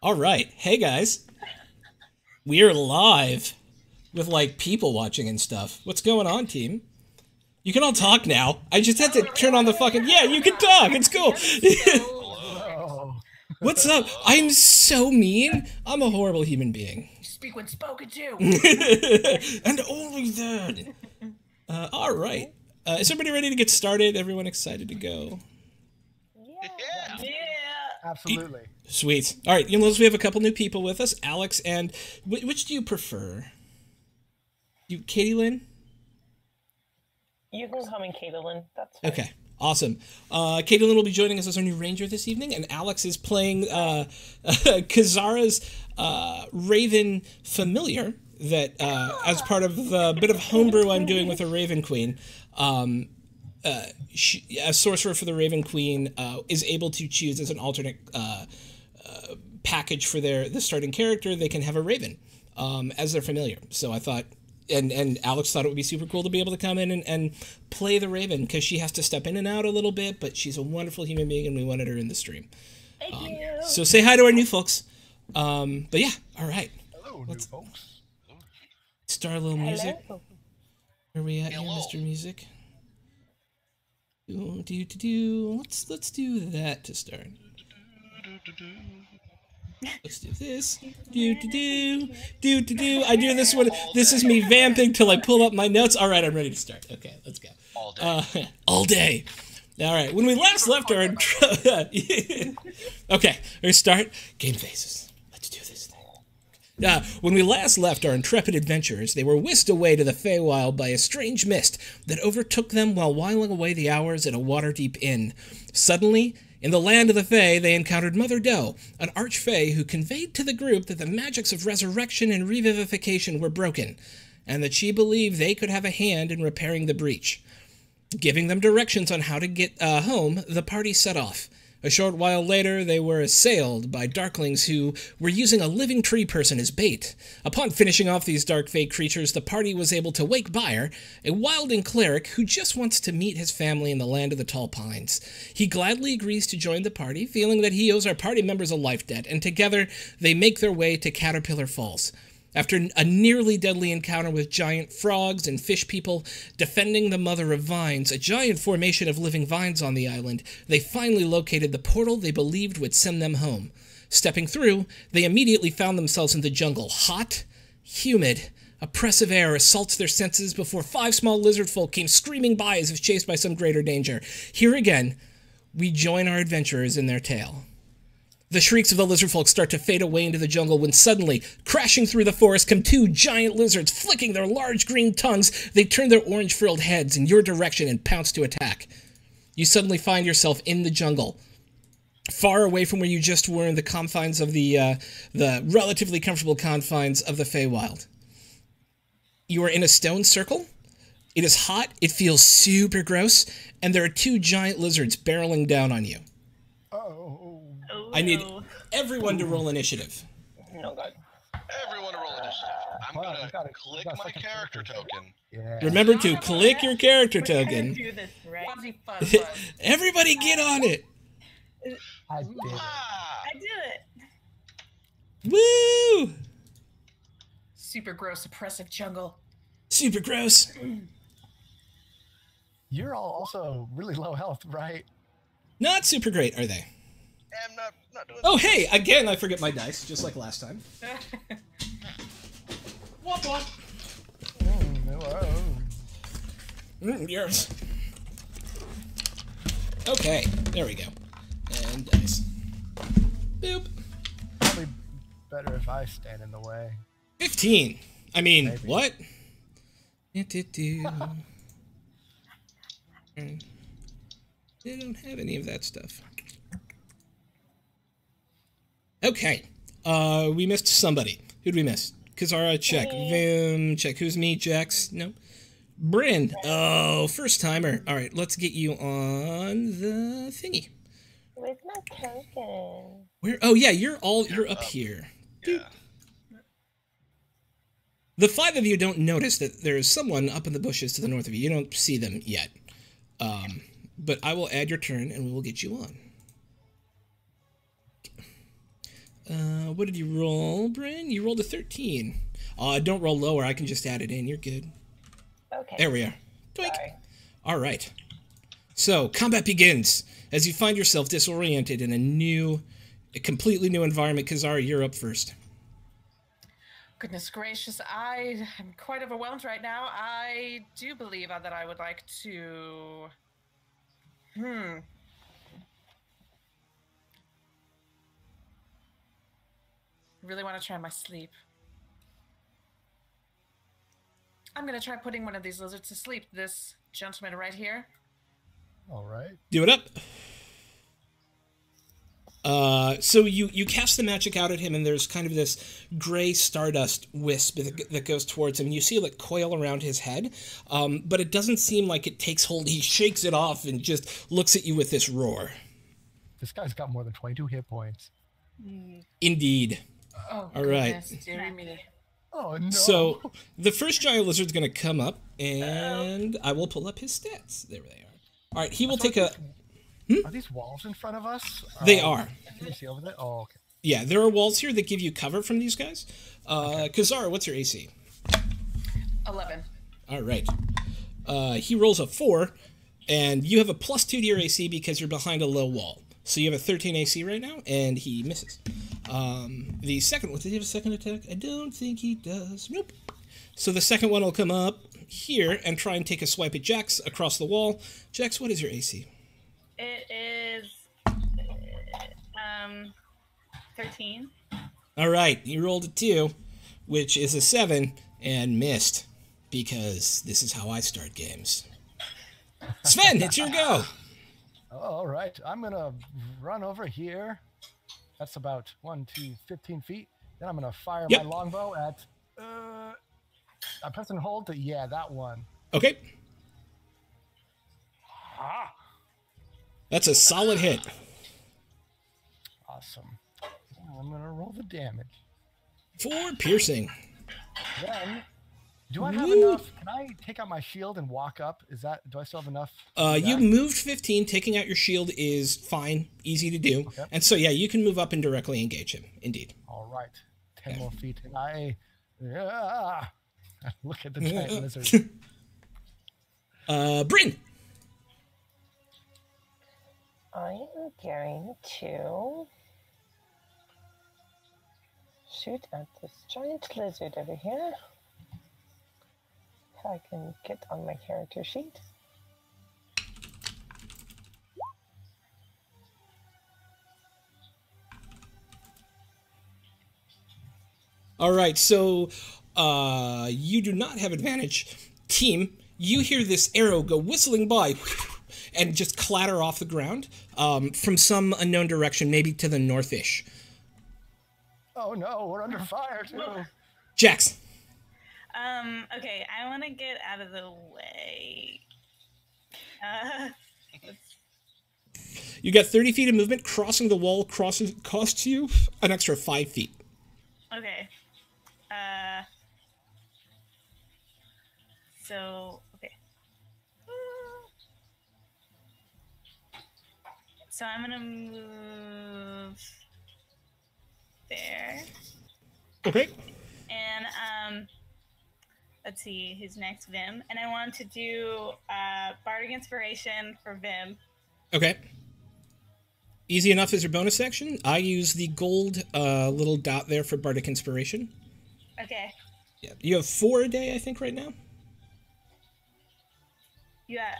All right. Hey guys. We are live with like people watching and stuff. What's going on, team? You can all talk now. I just had to turn on the fucking. Yeah, you can talk. It's cool. Hello. Oh, What's up? Hello. I'm so mean. I'm a horrible human being. Speak when spoken to. And only then. All right. Is everybody ready to get started? Everyone excited to go? Yeah. Yeah. absolutely. Sweet. All right. You know, we have a couple new people with us. Alex and which do you prefer? You, Katie Lynn? You can call me Caitlin. That's fine. Okay, awesome. Caitlin will be joining us as our new ranger this evening, and Alex is playing Kazara's Raven familiar that, as part of the bit of homebrew I'm doing with a Raven Queen, a sorcerer for the Raven Queen is able to choose as an alternate package for the starting character. They can have a Raven as their familiar. So I thought and Alex thought it would be super cool to be able to come in and play the Raven because she has to step in and out a little bit, but she's a wonderful human being and we wanted her in the stream. Thank you. So say hi to our new folks. But yeah, all right. Hello, new folks. Start a little music. Hello. Where are we at here, Hello. Mr. Music? Do. Let's do that to start. Let's do this. Do. I do this one. This is me vamping till I pull up my notes. All right, I'm ready to start. Okay, let's go. All day. All day. All right. When we last left our okay, we're gonna start game phases. Let's do this thing. When we last left our intrepid adventurers, they were whisked away to the Feywild by a strange mist that overtook them while whiling away the hours at a water-deep inn. Suddenly, in the land of the Fey, they encountered Mother Doe, an archfey who conveyed to the group that the magics of resurrection and revivification were broken, and that she believed they could have a hand in repairing the breach. Giving them directions on how to get home, the party set off. A short while later, they were assailed by darklings who were using a living tree person as bait. Upon finishing off these dark fey creatures, the party was able to wake Byre, a wilding cleric who just wants to meet his family in the land of the tall pines. He gladly agrees to join the party, feeling that he owes our party members a life debt, and together they make their way to Caterpillar Falls. After a nearly deadly encounter with giant frogs and fish people defending the Mother of Vines, a giant formation of living vines on the island, they finally located the portal they believed would send them home. Stepping through, they immediately found themselves in the jungle. Hot, humid, oppressive air assaults their senses before 5 small lizard folk came screaming by as if chased by some greater danger. Here again, we join our adventurers in their tale. The shrieks of the lizard folk start to fade away into the jungle when suddenly, crashing through the forest, come 2 giant lizards. Flicking their large green tongues, they turn their orange-frilled heads in your direction and pounce to attack. You suddenly find yourself in the jungle, far away from where you just were in the confines of the relatively comfortable confines of the Feywild. You are in a stone circle. It is hot, it feels super gross, and there are 2 giant lizards barreling down on you. Oh, I need everyone to roll initiative. No God. Everyone roll initiative. I'm Wow, gonna we got it. click We got my second character person. token. yeah. Remember to click your character We're gonna token. do this right. Fuzzy fuzz fuzz. Everybody get on it. I did it. Ah, I did it. Woo! super gross, oppressive jungle. Super gross. You're all also really low health, right? Not super great, are they? I'm not doing. Oh, hey, again, I forget my dice, just like last time. Womp womp. Hello. Yours. Okay, there we go. And dice. Boop. Probably better if I stand in the way. 15. I mean, Maybe. what? They don't have any of that stuff. Okay. We missed somebody. Who'd we miss? Kazara, check. Vim, check. Who's me? Jax? No. Bryn. Oh, first timer. All right, let's get you on the thingy. Where's my token? Where? Oh yeah, you're up here. Yeah. The 5 of you don't notice that there is someone up in the bushes to the north of you. You don't see them yet. But I will add your turn and we will get you on. What did you roll, Bryn? You rolled a 13. Don't roll lower. I can just add it in. You're good. Okay. There we are. Doink. Sorry. All right. So, combat begins as you find yourself disoriented in a completely new environment. Kazara, you're up first. Goodness gracious, I am quite overwhelmed right now. I do believe that I would like to. Really want to try my sleep. I'm gonna try putting one of these lizards to sleep. This gentleman right here. All right. Do it up. So you cast the magic out at him, and there's kind of this gray stardust wisp that goes towards him. You see it like coil around his head, but it doesn't seem like it takes hold. He shakes it off and just looks at you with this roar. This guy's got more than 22 hit points. Indeed. Oh, All right. goodness, dearie me. Oh no. So the first giant lizard's going to come up, and I will pull up his stats. There they are. All right, he will take a... Are these walls in front of us? They are. Can you see over there? Oh, okay. Yeah, there are walls here that give you cover from these guys. Kazara, what's your AC? 11. All right. He rolls a 4, and you have a +2 to your AC because you're behind a low wall. So you have a 13 AC right now, and he misses. The second one, does he have a second attack? I don't think he does. Nope. So the second one will come up here and try and take a swipe at Jax across the wall. Jax, what is your AC? It is 13. All right, you rolled a 2, which is a 7, and missed, because this is how I start games. Sven, it's your go. All right. I'm going to run over here. That's about 15 feet. Then I'm going to fire my longbow at... I press and hold to... Yeah, that one. Okay. Ah! That's a solid hit. Awesome. Now I'm going to roll the damage. 4 piercing. Then... Do I have enough? Can I take out my shield and walk up? Do I still have enough? You moved 15. Taking out your shield is fine, easy to do. Okay. And so, yeah, you can move up and directly engage him. Indeed. All right. 10 more feet. And look at the giant lizard. Bryn. I am going to shoot at this giant lizard over here. If I can get on my character sheet. All right, so you do not have advantage. Team, you hear this arrow go whistling by and just clatter off the ground from some unknown direction, maybe to the north-ish. Oh no, we're under fire too. Jax. Okay, I want to get out of the way. You got 30 feet of movement. Crossing the wall costs you an extra 5 feet. Okay. Okay. So I'm gonna move there. Okay. And let's see, who's next? Vim. And I want to do Bardic Inspiration for Vim. Okay. Easy enough as your bonus action. I use the gold little dot there for Bardic Inspiration. Okay. Yeah. You have 4 a day, I think, right now? You got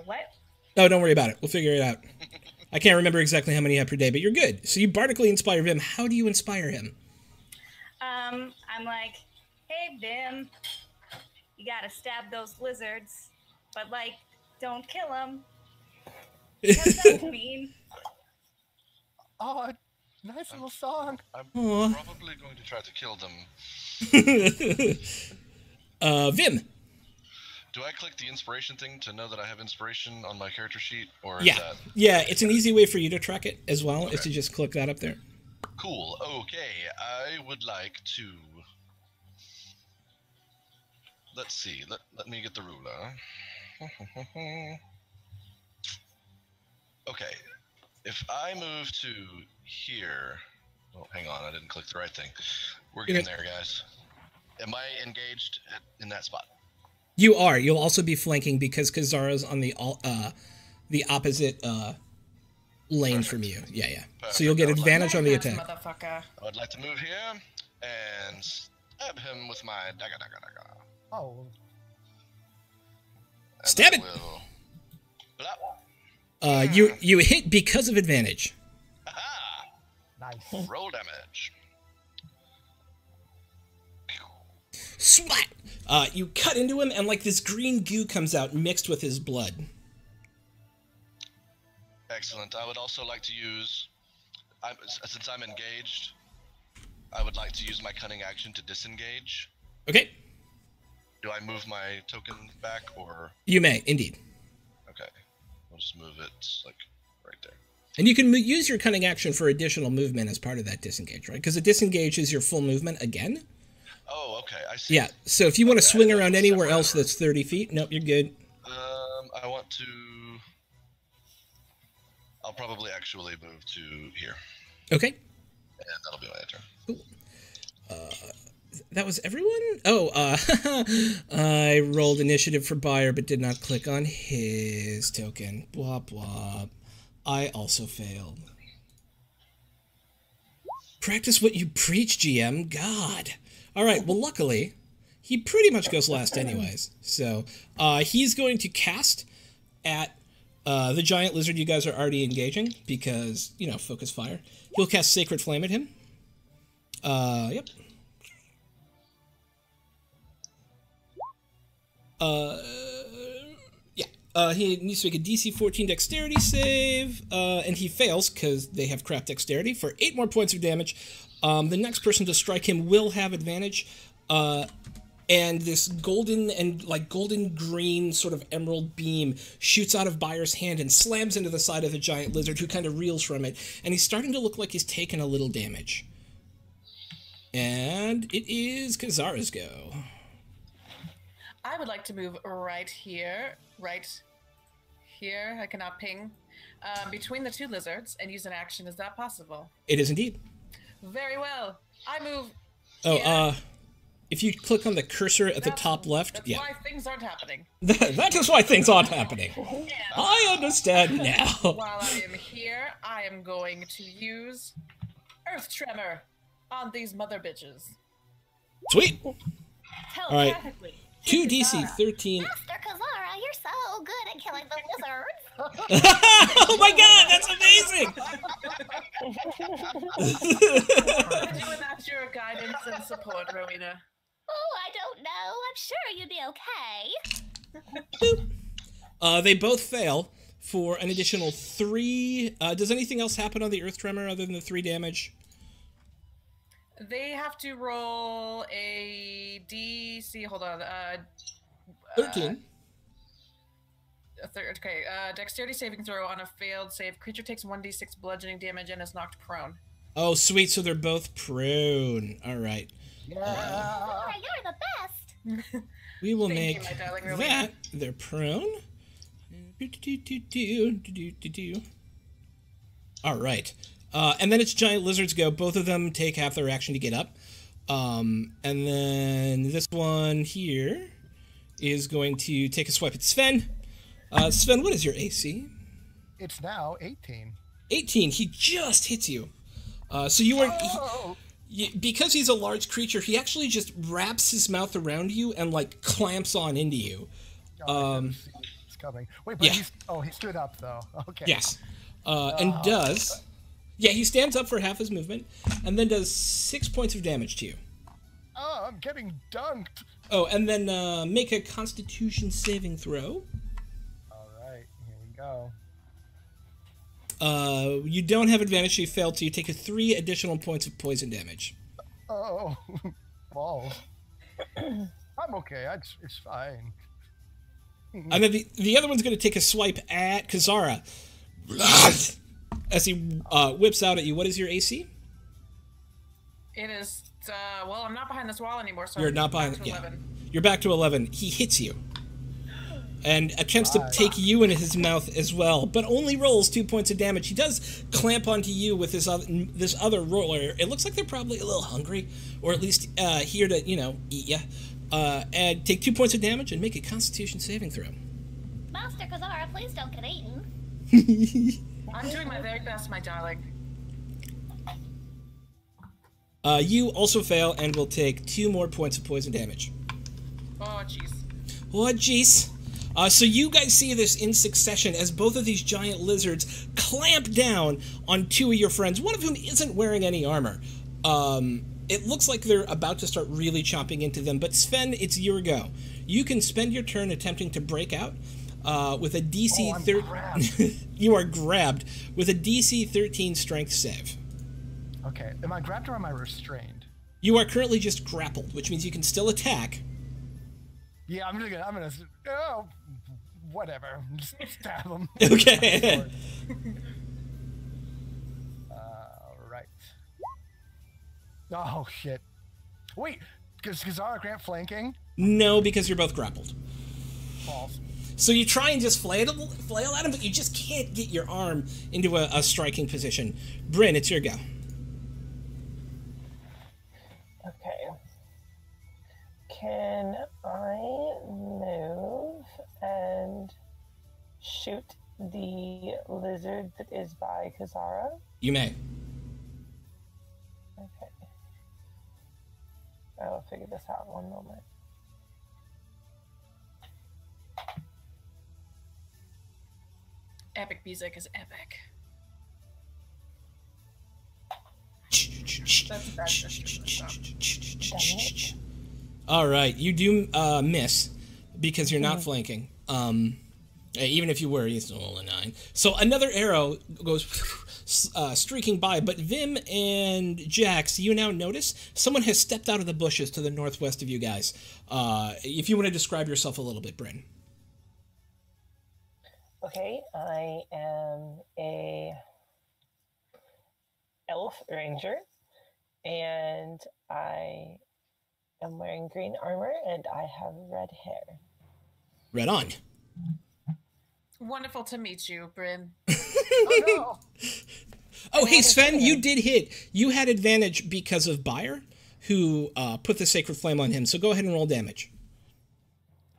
what? Oh, don't worry about it. We'll figure it out. I can't remember exactly how many you have per day, but you're good. So you bardically inspire Vim. How do you inspire him? I'm like, hey, Vim, you gotta stab those lizards, but, like, don't kill them. That sounds mean. Oh, nice little song. I'm Aw. probably going to try to kill them. Vim. Do I click the inspiration thing to know that I have inspiration on my character sheet? Or is Yeah. that... Yeah, it's an easy way for you to track it as well, is to just click that up there. Cool. Okay, I would like to... Let's see. Let me get the ruler. Okay. If I move to here, Oh, hang on, I didn't click the right thing. We're getting there, guys. Am I engaged in that spot? You are. You'll also be flanking because Kazara's on the opposite lane from you. Yeah, yeah. Perfect. So you'll get advantage on the attack. Motherfucker. I would like to move here and stab him with my dagger. Oh, And Stab I it. will- Blop. You hit because of advantage. Aha! nice. Roll damage. Swat! You cut into him, and like this green goo comes out mixed with his blood. Excellent. I would also like to use, since I'm engaged, I would like to use my cunning action to disengage. Okay, Do I move my token back, or you may indeed, okay? I'll just move it like right there. and you can use your cunning action for additional movement as part of that disengage, right? Because a disengage is your full movement again. Oh, okay. I see. Yeah. So if you want to Okay, swing around anywhere separate. else that's 30 feet, nope, you're good. I want to. I'll probably actually move to here, Okay. and that'll be my turn. That was everyone? Oh, I rolled initiative for Buyer, but did not click on his token. Blah, blah. I also failed. Practice what you preach, GM. God. All right, well, luckily, he pretty much goes last anyways. So he's going to cast at the giant lizard you guys are already engaging because, you know, focus fire. He'll cast Sacred Flame at him. Yep. He needs to make a DC 14 dexterity save, and he fails because they have crap dexterity for 8 more points of damage. The next person to strike him will have advantage, and this golden and like golden green sort of emerald beam shoots out of Byer's hand and slams into the side of the giant lizard, who kind of reels from it, and he's starting to look like he's taken a little damage. And it is Kazara's go. I would like to move right here. I cannot ping. Between the two lizards and use an action. Is that possible? It is indeed. Very well. I move. Oh, here. if you click on the cursor at the top left, That's yeah. why things aren't happening. That is why things aren't happening. I understand now. While I am here, I am going to use Earth Tremor on these mother bitches. Sweet. Telepathically. 2 DC 13. Master Kazara, you're so good at killing the lizards. Oh my god, that's amazing! I'm doing that to your guidance and support, Rowena. Oh, I don't know. I'm sure you'd be okay. They both fail for an additional 3. Does anything else happen on the Earth Tremor other than the 3 damage? They have to roll a DC. Hold on. 13. Dexterity saving throw on a failed save. Creature takes 1d6 bludgeoning damage and is knocked prone. Oh, sweet, so they're both prone. Alright. Yeah. Kazara, you're the best. We will Thank you, make my darling Rowena. that. They're prone. Alright. And then it's giant lizards go. Both of them take half their action to get up. And then this one here is going to take a swipe at Sven. Sven, what is your AC? It's now 18. 18. He just hits you. So you are... Oh! Because he's a large creature, he actually just wraps his mouth around you and, like, clamps on into you. I didn't see it's coming. Wait, but yeah. he stood up though. Okay. Yes. And does... Yeah, he stands up for half his movement, and then does 6 points of damage to you. Oh, I'm getting dunked. Oh, and then make a Constitution saving throw. All right, here we go. You don't have advantage, so you failed, so you take 3 additional points of poison damage. Oh, balls. I'm okay. It's fine. And then the other one's going to take a swipe at Kazara. As he whips out at you. What is your AC? It is. Well, I'm not behind this wall anymore, so You're I'm not back behind. to Yeah. 11. You're back to 11. He hits you. and attempts to take you into his mouth as well, but only rolls 2 points of damage. He does clamp onto you with this other roller. It looks like they're probably a little hungry, or at least here to, eat you. And take 2 points of damage and make a Constitution saving throw. Master Kazara, please don't get eaten. I'm doing my very best, my darling. You also fail and will take 2 more points of poison damage. Oh, jeez. Oh, jeez. So you guys see this in succession as both of these giant lizards clamp down on 2 of your friends, one of whom isn't wearing any armor. It looks like they're about to start really chomping into them, but Sven, it's your go. You can spend your turn attempting to break out with a DC 13. You are grabbed with a DC 13 strength save. Okay, am I grabbed or am I restrained? You are currently just grappled, which means you can still attack. Yeah, I'm gonna, oh, whatever, just stab him. Okay. Right. Oh, shit. Wait, is Kazara Grant flanking? No, because you're both grappled. False. So you try and just flail at him, but you just can't get your arm into a striking position. Bryn, it's your go. Okay. Can I move and shoot the lizard that is by Kazara? You may. Okay. I will figure this out one moment. Epic music is epic. All right, you do miss because you're not flanking. Even if you were, you still roll a 9. So another arrow goes streaking by, but Vim and Jax, you now notice someone has stepped out of the bushes to the northwest of you guys. If you want to describe yourself a little bit, Bryn. Okay, I am a elf ranger, and I am wearing green armor, and I have red hair. Right on. Wonderful to meet you, Bryn. Oh, no. Oh, hey, Sven, you did hit. You had advantage because of Bayer, who put the Sacred Flame on him, so go ahead and roll damage.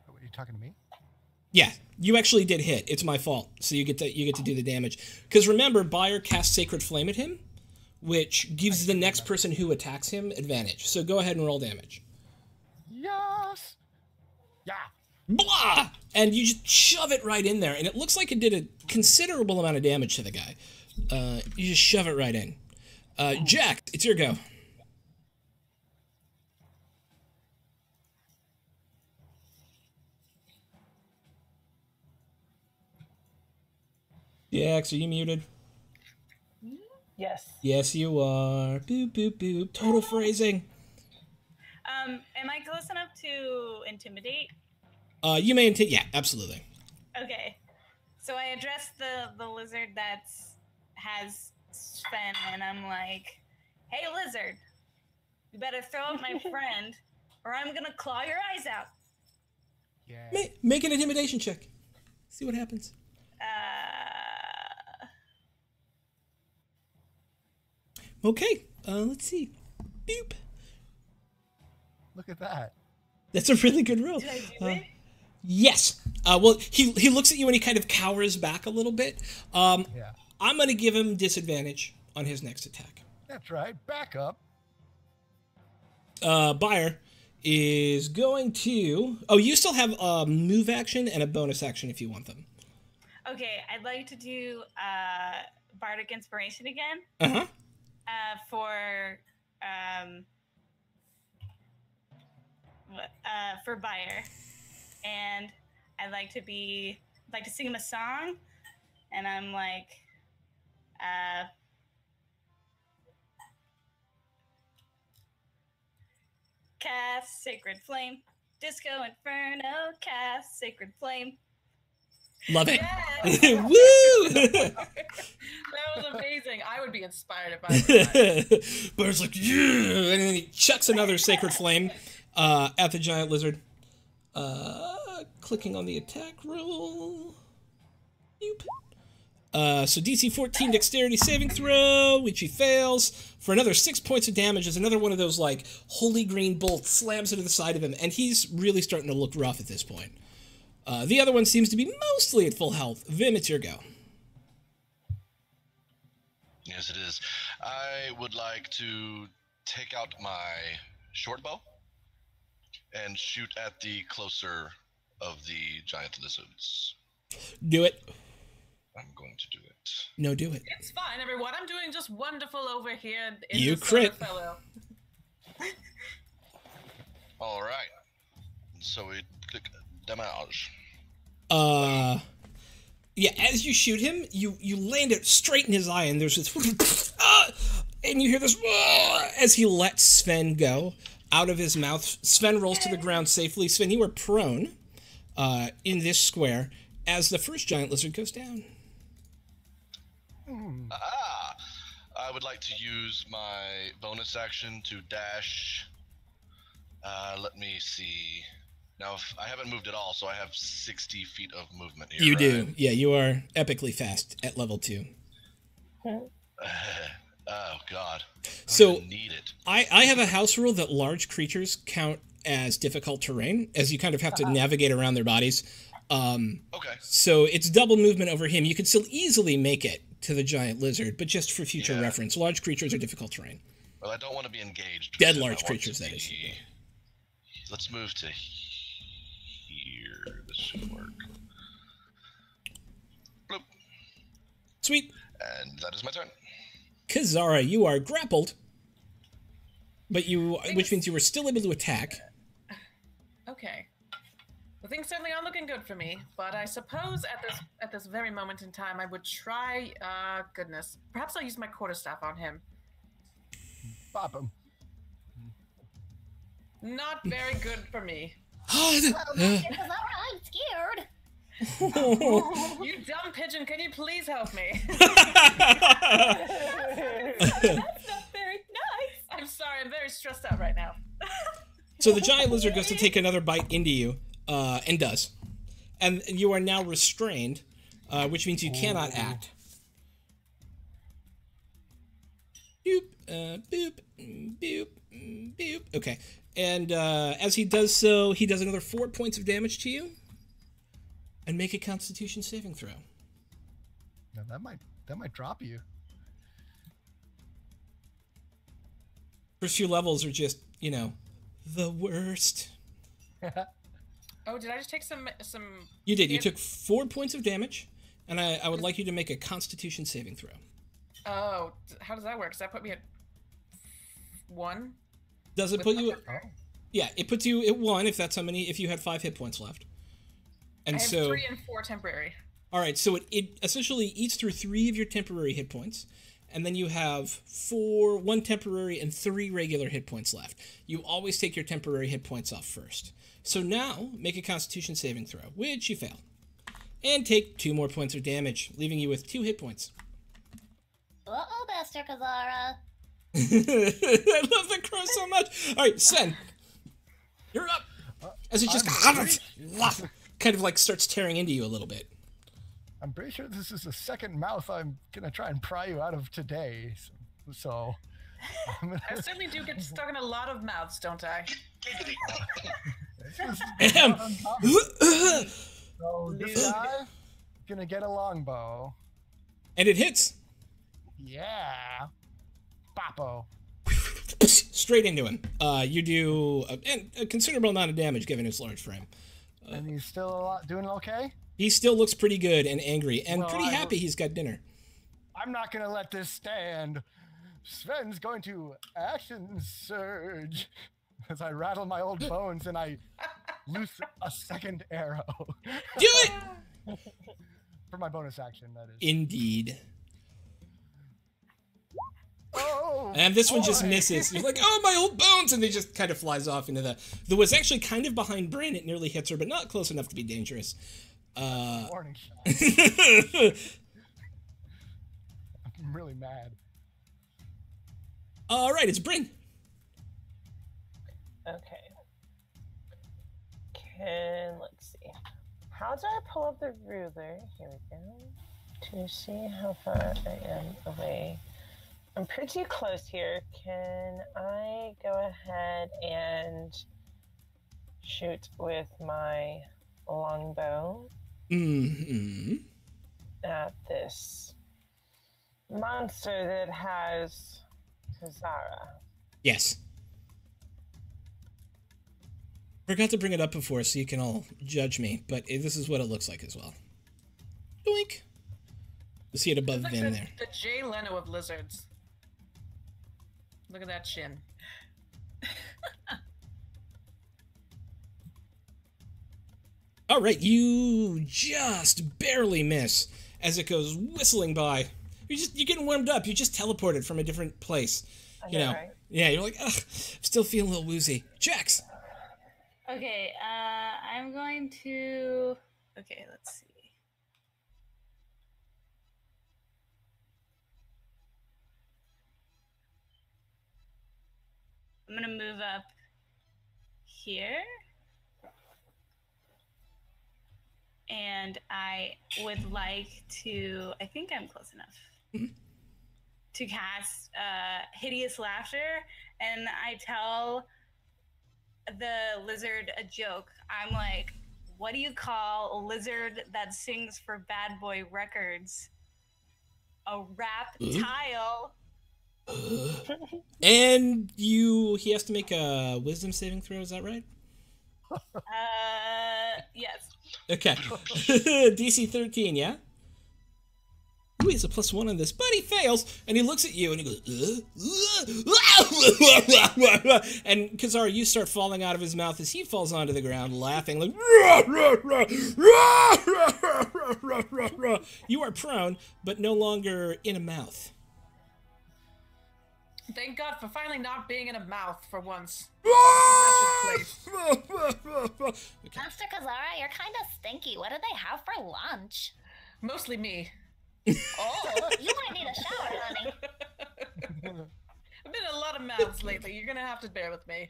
Are you talking to me? Yeah, you actually did hit. It's my fault. So you get to do the damage. Because remember, Bayer casts Sacred Flame at him, which gives the next person who attacks him advantage. So go ahead and roll damage. Yes. Yeah. Blah! And you just shove it right in there, and it looks like it did a considerable amount of damage to the guy. You just shove it right in. Jack, it's your go. Jax, are you muted? Yes. Yes, you are. Boop, boop, boop. Total phrasing. Am I close enough to intimidate? You may yeah, absolutely. Okay. So I address the lizard has Sven, and I'm like, "Hey, lizard, you better throw up my friend, or I'm gonna claw your eyes out." Yeah. Make an intimidation check. See what happens. Okay. Let's see. Boop. Look at that. That's a really good roll. Did I do it? Yes. Well, he looks at you and he kind of cowers back a little bit. Yeah. I'm going to give him disadvantage on his next attack. That's right. Back up. Bayer is going to... Oh, you still have a move action and a bonus action if you want them. Okay, I'd like to do Bardic Inspiration again. Uh-huh. For Bayer, and I'd like to sing him a song, and I'm like, cast Sacred Flame, Disco Inferno, cast Sacred Flame. Love it. Yes! Woo! That was amazing. I would be inspired if I were that. Bart's like, yeah! And then he chucks another Sacred Flame at the giant lizard. clicking on the attack roll. Boop. So DC 14 dexterity saving throw, which he fails for another 6 points of damage as another one of those like holy green bolts slams into the side of him, and he's really starting to look rough at this point. The other one seems to be mostly at full health. Vim, it's your go. Yes, it is. I would like to take out my short bow and shoot at the closer of the giant lizards. Do it. I'm going to do it. No, do it. It's fine, everyone. I'm doing just wonderful over here. You crit. Fellow. All right. So we click damage. Yeah, as you shoot him, you land it straight in his eye, and there's this, and you hear this, as he lets Sven go out of his mouth. Sven rolls to the ground safely. Sven, you are prone, in this square, as the first giant lizard goes down. I would like to use my bonus action to dash. Let me see. Now, if I haven't moved at all, so I have 60 feet of movement here. You right? do. Yeah, you are epically fast at level 2. Oh, God. So, I need it. I have a house rule that large creatures count as difficult terrain, as you kind of have to navigate around their bodies. Okay. So it's double movement over him. You could still easily make it to the giant lizard, but just for future reference, large creatures are difficult terrain. Well, I don't want to be engaged. Dead large creatures, that is. Let's move to here. This should work. Bloop. Sweet. And that is my turn. Kazara, you are grappled, but which means you were still able to attack. Okay. Well, things certainly aren't looking good for me, but I suppose at this very moment in time, I would try. Goodness, perhaps I'll use my quarterstaff on him. Bop him. Not very good for me. Kazara, I'm scared. You dumb pigeon! Can you please help me? That's not very nice. I'm sorry. I'm very stressed out right now. So the giant lizard goes to take another bite into you, and does. And you are now restrained, which means you cannot act. Boop, boop, boop, boop. Okay. And as he does so, he does another 4 points of damage to you. And make a Constitution saving throw. Now that might drop you. First few levels are just, the worst. Oh, did I just take some? You did. You took 4 points of damage, and I would like you to make a Constitution saving throw. Oh, how does that work? Does that put me at 1? Does it put you? Yeah, it puts you at 1 if that's how many. If you had 5 hit points left. And I have so 3 and 4 temporary. All right, so it essentially eats through 3 of your temporary hit points, and then you have 1 temporary and 3 regular hit points left. You always take your temporary hit points off first. So now make a Constitution saving throw, which you fail, and take 2 more points of damage, leaving you with 2 hit points. Uh-oh, Master Kazara. I love the crow so much. All right, Sven, you're up. As it just kind of like starts tearing into you a little bit. I'm pretty sure this is the second mouth I'm gonna try and pry you out of today. So I certainly do get stuck in a lot of mouths, don't I? So this guy gonna get a longbow. And it hits. Yeah. Boppo. Straight into him. You do a considerable amount of damage given his large frame. And he's still doing okay? He still looks pretty good and angry and Well, pretty happy he's got dinner. I'm not going to let this stand. Sven's going to action surge as I rattle my old bones and I loose a second arrow. Do it! For my bonus action, that is. Indeed. Oh, And this one just misses. You're like, oh, my old bones! And they just kind of flies off into the was actually kind of behind Bryn. It nearly hits her, but not close enough to be dangerous. warning shot. I'm really mad. All right, it's Bryn. Okay. Let's see. how do I pull up the ruler? Here we go. To see how far I am away. I'm pretty close here. Can I go ahead and shoot with my longbow at this monster that has Kazara? Yes. Forgot to bring it up before so you can all judge me, but this is what it looks like as well. Doink. You see it above It's like Vim there. the Jay Leno of lizards. Look at that chin. All right, you just barely miss as it goes whistling by. You're getting warmed up. You just teleported from a different place. I You know, right? yeah. You're like, ugh, still feeling a little woozy. Jax. Okay, I'm going to. Okay, let's see. I'm gonna move up here. And I would like to. I think I'm close enough to cast Hideous Laughter, and I tell the lizard a joke. I'm like, what do you call a lizard that sings for Bad Boy Records? A rap tile. And he has to make a wisdom saving throw, is that right? Yes. Okay. DC 13, yeah? Ooh, he has a +1 on this, but he fails, and he looks at you, and he goes, and Kazara, you start falling out of his mouth as he falls onto the ground, laughing like, you are prone, but no longer in a mouth. Thank God for finally not being in a mouth for once. Okay. Master Kazara, you're kind of stinky. What do they have for lunch? Mostly me. Oh, you might need a shower, honey. I've been in a lot of mouths lately. You're gonna have to bear with me.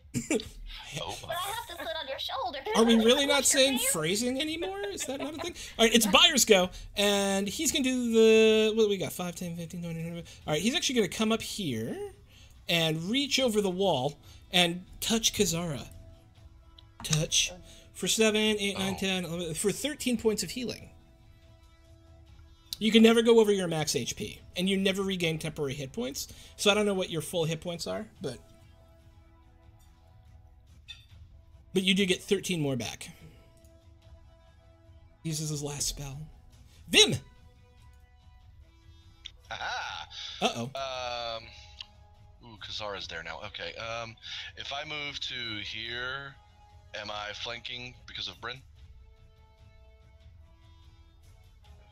Oh. But I have to sit on your shoulder. Are we really not saying phrasing anymore? Is that not a thing? All right, it's Byers' go, and he's going to do the... What do we got? 5, 10, 15, 20, 25... All right, he's actually going to come up here and reach over the wall and touch Kazara. Touch. For 7, 8, 9, 10, 11... For 13 points of healing. You can never go over your max HP, and you never regain temporary hit points. So I don't know what your full hit points are, but you do get 13 more back. Uses his last spell. Vim! Aha! Uh-oh. Ooh, Kazara's there now. Okay. If I move to here, am I flanking because of Bryn?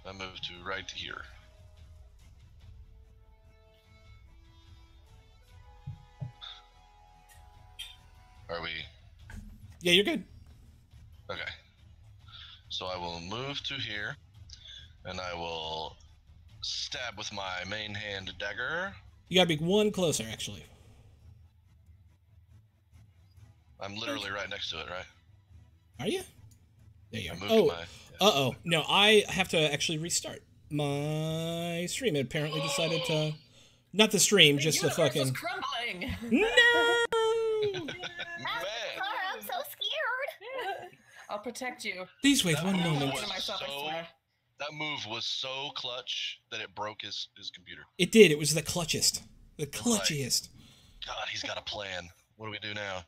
I move to right here. Are we? Yeah, you're good. Okay. So I will move to here, and I will stab with my main hand dagger. You gotta be one closer, actually. I'm literally right next to it, right? Are you? There you I are. moved Oh, my. uh-oh. No, I have to actually restart my stream. It apparently decided to... Not the stream, just the universe fucking... is crumbling. No! Man, Kazara, I'm so scared. I'll protect you. Please wait one That moment. was Myself, I so- swear. that move was so clutch that it broke his computer. It did. It was the clutchest. The clutchiest. God, he's got a plan. What do we do now?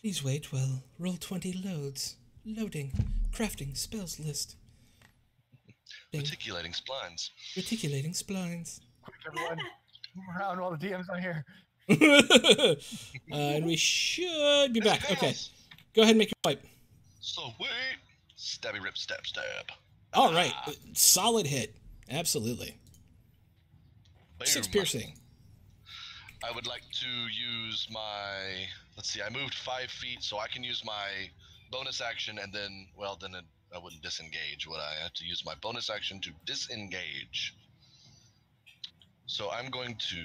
Please wait while Roll20 loads. Loading. Crafting spells list. Bing. Reticulating splines. Reticulating splines. Quick, everyone. Move around while the DM's not here. And we should be back. Yes. Okay. Go ahead and make your wipe. So wait. Stabby rip stab stab. All right. Solid hit. Absolutely. Boom. 6 piercing. I would like to use my. Let's see. I moved 5 feet, so I can use my bonus action, and then, well, then I wouldn't disengage. Would I have to use my bonus action to disengage? So I'm going to.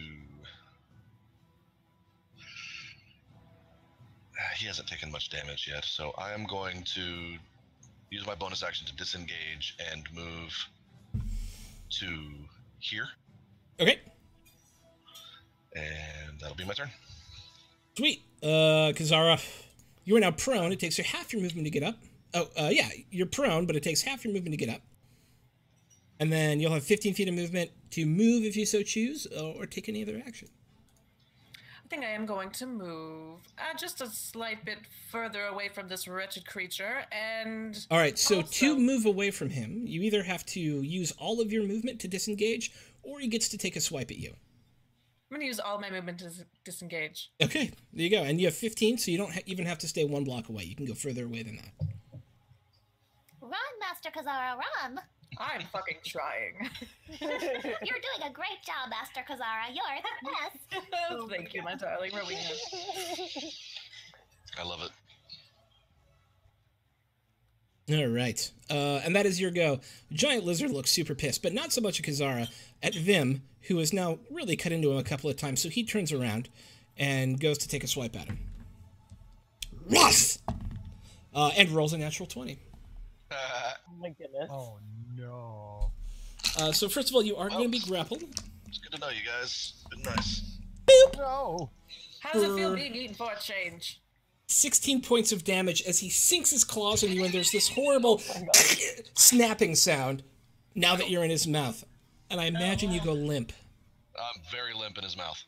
He hasn't taken much damage yet, so I am going to use my bonus action to disengage and move to here. Okay. And that'll be my turn. Sweet. Kazara, you are now prone. It takes you half your movement to get up. Oh, yeah, you're prone, but it takes half your movement to get up. And then you'll have 15 feet of movement to move if you so choose, or take any other action. I think I am going to move just a slight bit further away from this wretched creature, and... All right, so also... to move away from him, you either have to use all of your movement to disengage, or he gets to take a swipe at you. I'm going to use all my movement to disengage. Okay, there you go. And you have 15, so you don't even have to stay 1 block away. You can go further away than that. Run, Master Kazara, run! I'm fucking trying. You're doing a great job, Master Kazara. You're the best. Oh, thank you, my darling Rowena. I love it. All right, and that is your go. Giant Lizard looks super pissed, but not so much at Kazara, at Vim, who has now really cut into him a couple of times, so he turns around and goes to take a swipe at him. Ruff! And rolls a natural 20. Oh my goodness. Oh no. So first of all, you are going to be grappled. It's good to know you guys. Been nice. No. How does it feel being eaten for a change? 16 points of damage as he sinks his claws in you, and there's this horrible snapping sound now that you're in his mouth. And I imagine you go limp. I'm very limp in his mouth.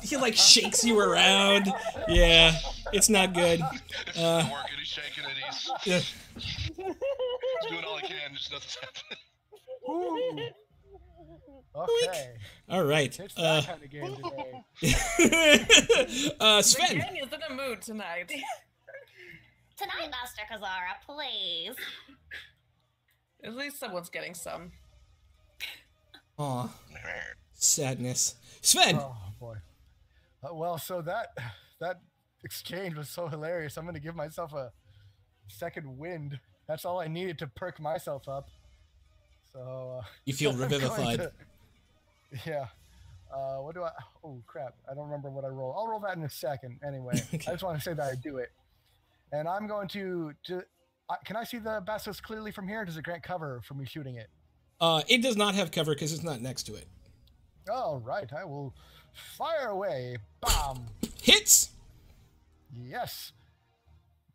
He like shakes you around. Yeah, it's not good. It's not working. He's shaking it. Yeah. He's doing all he can. Just nothing's happening. Ooh. Okay. All right. It's that kind of game today. The Sven. gang is in a mood tonight. Tonight, Master Kazara, please. At least someone's getting some. Aw, sadness. Sven. Oh boy. Well, so that exchange was so hilarious. I'm gonna give myself a second wind. That's all I needed to perk myself up. So You feel I'm going revivified. to- yeah. What do I? Oh crap! I don't remember what I roll. I'll roll that in a second. Anyway, I just want to say that I do it, and I'm going to. Can I see the basilisk clearly from here? Does it grant cover for me shooting it? It does not have cover because it's not next to it. All right, I will fire away. Bam! Hits. Yes.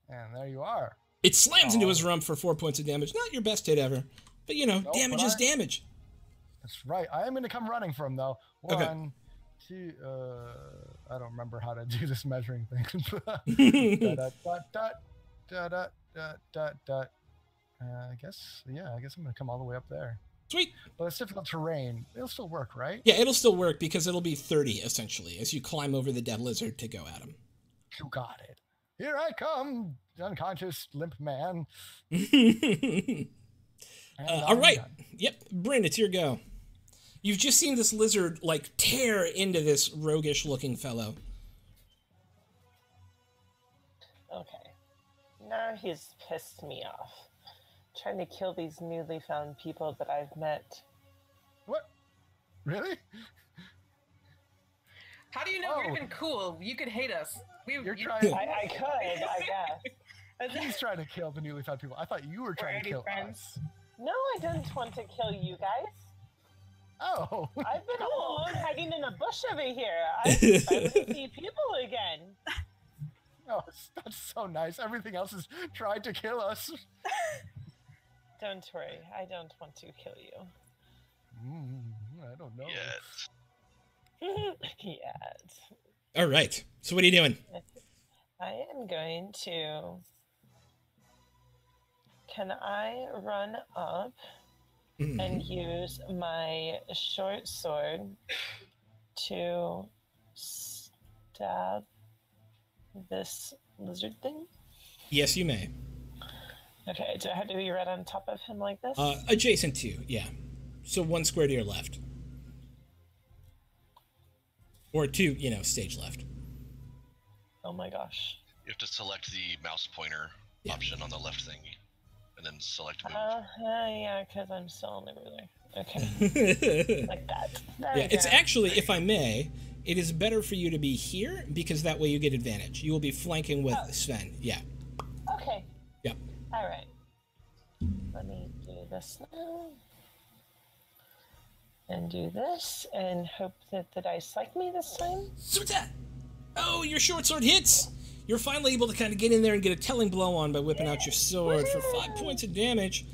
And there you are. It slams into his rump for 4 points of damage. Not your best hit ever, but you know, Nope, damage but is damage. That's right. I am going to come running from though. Okay. 1, 2. I don't remember how to do this measuring thing. I guess. Yeah. I guess I'm going to come all the way up there. Sweet. But it's difficult terrain. It'll still work, right? Yeah, it'll still work because it'll be 30 essentially as you climb over the dead lizard to go at him. You got it. Here I come, unconscious limp man. All right. Yep, Bryn, it's your go. You've just seen this lizard like tear into this roguish-looking fellow. Okay. Now he's pissed me off. Trying to kill these newly found people that I've met. What? Really? How do you know we're Oh. even cool? You could hate us. You're trying. I could, I guess. He's trying to kill the newly found people. I thought you were trying to kill us. No, I didn't want to kill you guys. Oh. I've been all alone hiding in a bush over here. I finally see people again. Oh, that's so nice. Everything else is trying to kill us. Don't worry, I don't want to kill you. I don't know. Yes. All right. So what are you doing? I am going to... Can I run up and use my short sword to stab this lizard thing? Yes, you may. Okay, do I have to be right on top of him like this? Adjacent to you, yeah. So 1 square to your left. Or 2, stage left. Oh my gosh. You have to select the mouse pointer option on the left thing, and then select move. Yeah, because I'm still on the ruler. Okay. Like that. There we Yeah, it's go. actually, if I may, it is better for you to be here because that way you get advantage. You will be flanking with Sven. Yeah. Okay. Yep. All right. Let me do this now. And do this, and hope that the dice like me this time. Suta! Oh, your short sword hits! You're finally able to kind of get in there and get a telling blow on by whipping out your sword for 5 points of damage.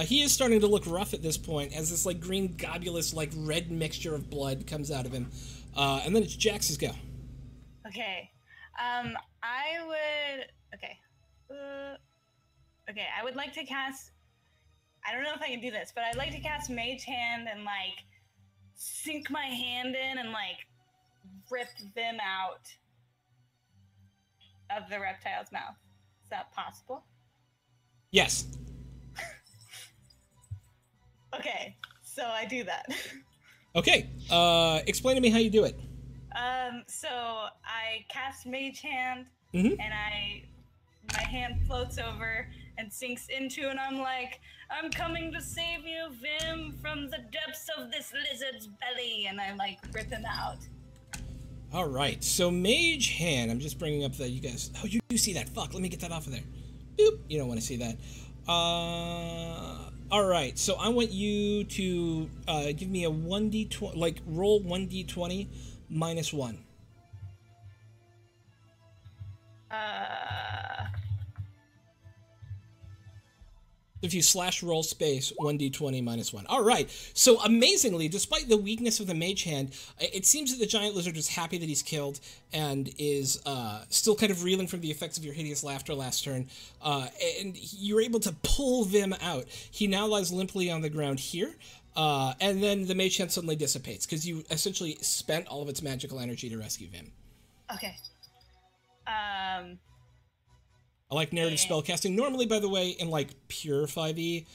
He is starting to look rough at this point as this like green globulous like red mixture of blood comes out of him. And then it's Jax's go. Okay. I would. Okay. Okay. I would like to cast. I don't know if I can do this, but I'd like to cast Mage Hand and like sink my hand in and like rip them out of the reptile's mouth. Is that possible? Yes. Okay, so I do that. Okay. Explain to me how you do it. So I cast Mage Hand, Mhm. and my hand floats over and sinks into, and I'm like, I'm coming to save you, Vim, from the depths of this lizard's belly, and I like rip him out. All right. So Mage Hand. I'm just bringing up that you guys. Oh, you do see that? Fuck. Let me get that off of there. Boop. You don't want to see that. All right. So I want you to give me a 1d20, like roll 1d20 minus 1. If you slash roll space 1d20 minus 1. All right. So amazingly, despite the weakness of the Mage Hand, it seems that the giant lizard is happy that he's killed and is still kind of reeling from the effects of your hideous laughter last turn. And you're able to pull Vim out. He now lies limply on the ground here. And then the Mage Hand suddenly dissipates because you essentially spent all of its magical energy to rescue Vim. Okay. I like narrative spellcasting. Normally, by the way, in like pure 5e,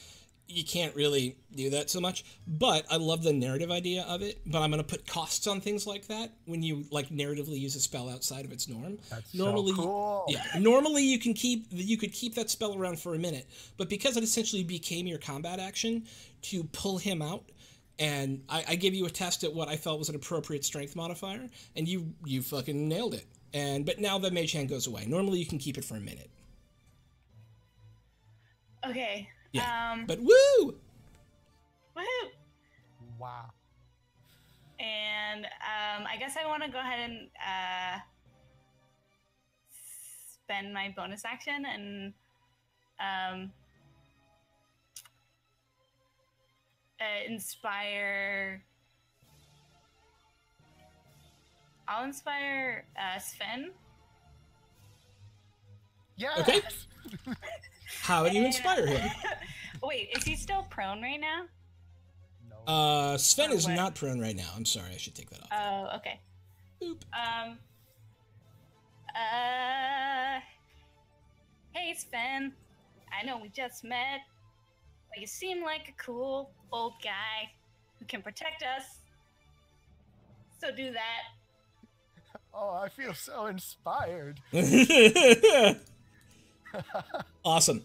you can't really do that so much. But I love the narrative idea of it. But I'm going to put costs on things like that when you like narratively use a spell outside of its norm. That's normally, so cool. Yeah. Normally, you could keep that spell around for a minute. But because it essentially became your combat action to pull him out, and I gave you a test at what I felt was an appropriate strength modifier, and you fucking nailed it. But now the Mage Hand goes away. Normally, you can keep it for a minute. Okay. Yeah. But woo! Woohoo! Wow. And I guess I want to go ahead and spend my bonus action and inspire. I'll inspire Sven. Yeah. Okay. How do you inspire him? Wait, is he still prone right now? No. Sven is what? not prone right now. I'm sorry, I should take that off. Oh, okay. Boop. Hey Sven. I know we just met, but you seem like a cool old guy who can protect us. So do that. Oh, I feel so inspired. Awesome.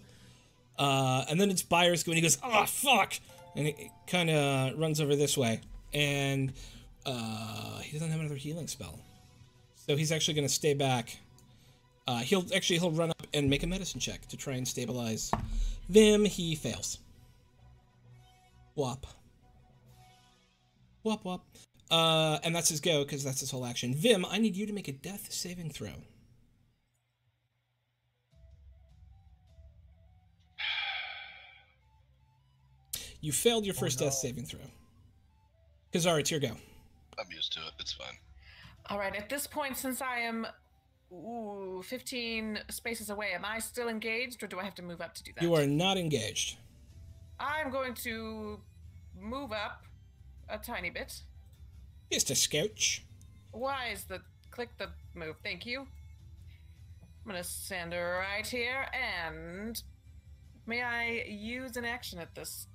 And then it's Byers going, he goes, oh, fuck! And it kind of runs over this way. And he doesn't have another healing spell. So he's actually going to stay back. He'll run up and make a medicine check to try and stabilize Vim. He fails. Whop. Whop, whop. And that's his go, because that's his whole action. Vim, I need you to make a death saving throw. You failed your first death saving throw. Kazara, it's your go. I'm used to it. It's fine. All right, at this point, since I am 15 spaces away, am I still engaged, or do I have to move up to do that? You are not engaged. I'm going to move up a tiny bit. Just a scouch. Why is the click the move? Thank you. I'm gonna stand right here, and may I use an action at this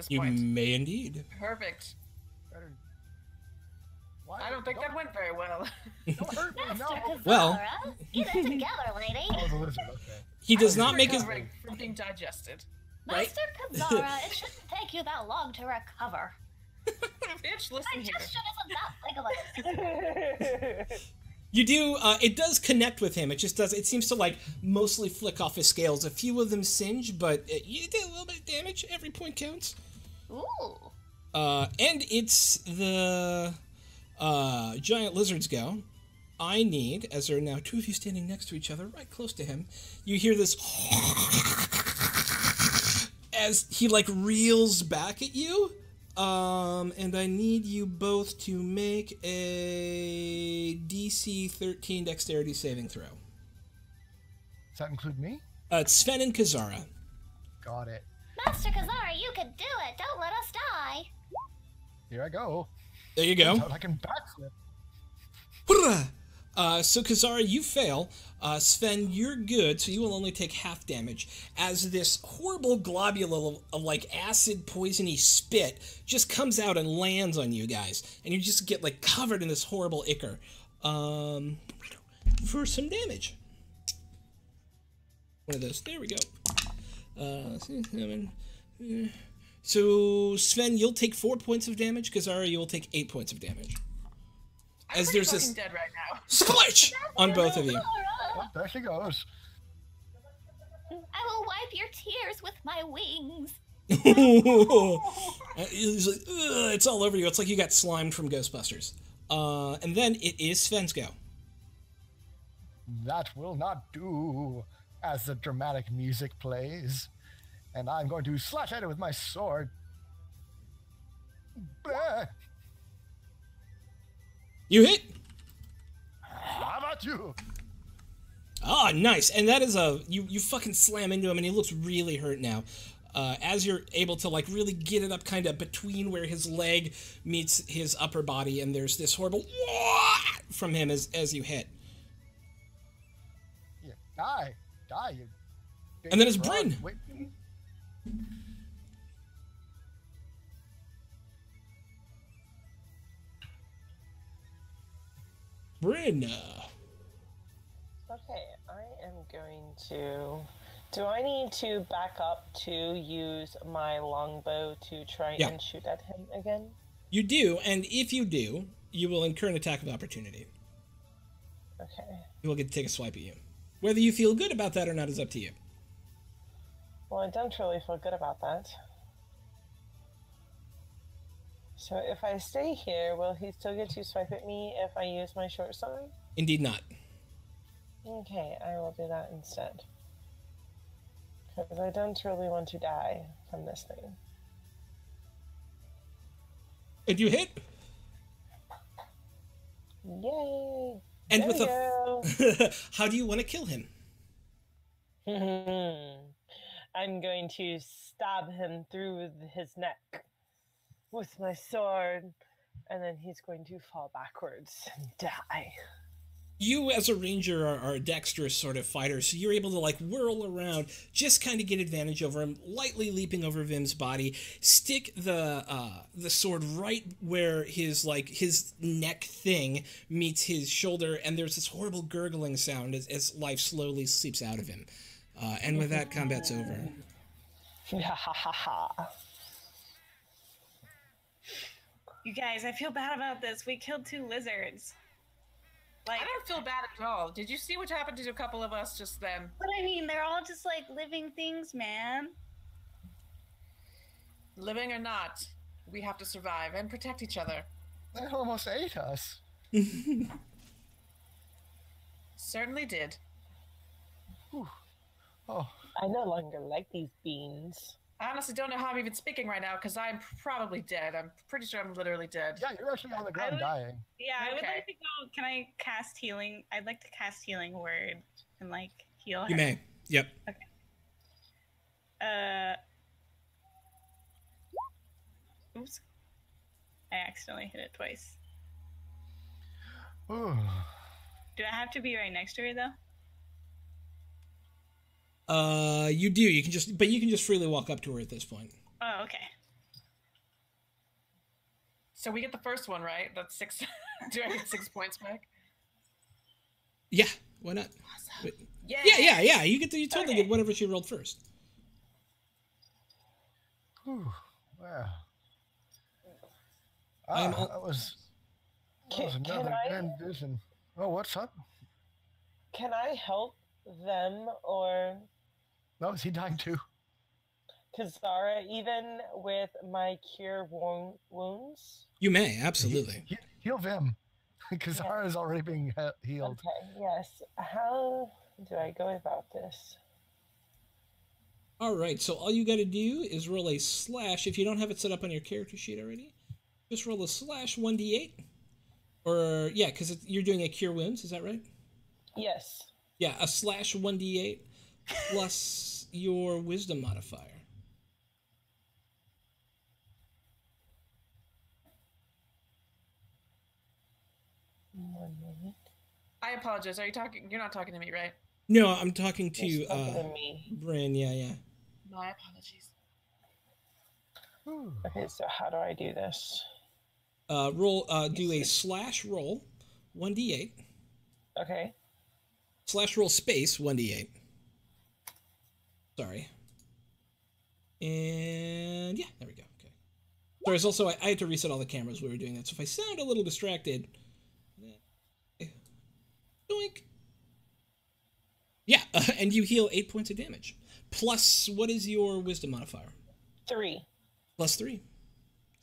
You point? may indeed. Perfect. Better- Why? I don't think that went very well. Don't hurt me, Master no. Well- Kazara, get it together, lady. Oh, the lizard, okay. He does not make his... Recovering from being digested. Right? Master Kazara, it shouldn't take you that long to recover. Bitch, listen My here. gesture isn't that Legolas. You do, it does connect with him. It just does, it seems to like mostly flick off his scales. A few of them singe, but you did a little bit of damage. Every point counts. Ooh. And it's the giant lizard's go. I need, as there are now two of you standing next to each other, right close to him, you hear this as he like reels back at you. And I need you both to make a DC 13 dexterity saving throw. Does that include me? It's Sven and Kazara. Got it. Master Kazara, you can do it. Don't let us die. Here I go. There you go. I can backflip. So Kazara, you fail. Sven, you're good, so you will only take half damage as this horrible globule of like acid poisony spit just comes out and lands on you guys, and you just get like covered in this horrible ichor for some damage. One of those. There we go. 7. So Sven, you'll take 4 points of damage. Kazara, you will take 8 points of damage. I'm As pretty there's this fucking dead right now. splitch on both of you. Oh, there she goes. I will wipe your tears with my wings. It's like, ugh, it's all over you. It's like you got slimed from Ghostbusters. And then it is Sven's go. That will not do, as the dramatic music plays. And I'm going to slash at it with my sword. Bah! You hit. How about you? Oh, nice. And that is you fucking slam into him, and he looks really hurt now. As you're able to like really get it up kind of between where his leg meets his upper body, and there's this horrible from him as you hit. Yeah, die, you. And then it's frog. Bryn. Wait. Bryn. Okay, I am going to. Do I need to back up to use my longbow to try Yeah. and shoot at him again? You do, and if you do, you will incur an attack of opportunity. Okay. He will get to take a swipe at you. Whether you feel good about that or not is up to you. Well, I don't really feel good about that. So if I stay here, will he still get to swipe at me if I use my short sword? Indeed not. Okay, I will do that instead. Because I don't really want to die from this thing. And you hit. Yay! And there with we a go. how do you want to kill him? I'm going to stab him through his neck with my sword, and then he's going to fall backwards and die. You, as a ranger, are a dexterous sort of fighter, so you're able to like whirl around, just kind of get advantage over him, lightly leaping over Vim's body, stick the sword right where his neck thing meets his shoulder, and there's this horrible gurgling sound as life slowly seeps out of him. And with that, combat's over. You guys, I feel bad about this. We killed 2 lizards. Like, I don't feel bad at all. Did you see what happened to a couple of us just then? but I mean, they're all just like living things, man. Living or not, we have to survive and protect each other. They almost ate us. Certainly did. Whew. Oh, I no longer like these beans. I honestly don't know how I'm even speaking right now because I'm probably dead. I'm pretty sure I'm literally dead. yeah, you're actually on the ground would- dying. Yeah, I would Okay. like to go. Can I cast healing? I'd like to cast healing word and like heal her. You may. Yep. Oops. I accidentally hit it twice. Ooh. Do I have to be right next to her though? You do. You can just freely walk up to her at this point. Oh, okay. So we get the first one, right? That's 6. Do I get 6 points back? Yeah. Why not? Wait. Yeah. Yeah. You totally Okay. get whatever she rolled first. Whew. Well. I'm all- that was Can another I- grand vision. Oh, what's up? Can I help them or No, is he dying too? Kazara even with my cure wounds? You may, absolutely. Heal Vim. Because Zara is already being healed. Okay, yes. How do I go about this? All right, so all you got to do is roll a slash. If you don't have it set up on your character sheet already, just roll a slash 1d8. Or, yeah, because you're doing a cure wounds, is that right? Yes. Yeah, a slash 1d8 plus your wisdom modifier. One minute. I apologize. Are you talking? You're not talking to me, right? No, I'm talking He's to talking to me. Bryn, yeah. My apologies. Okay, so how do I do this? Do a slash roll 1d8. Okay. Slash roll space 1d8. Sorry. And yeah, there we go. Okay. There's also I had to reset all the cameras when we were doing that, so if I sound a little distracted, doink. Yeah, and you heal 8 points of damage. Plus, what is your wisdom modifier? 3. Plus 3.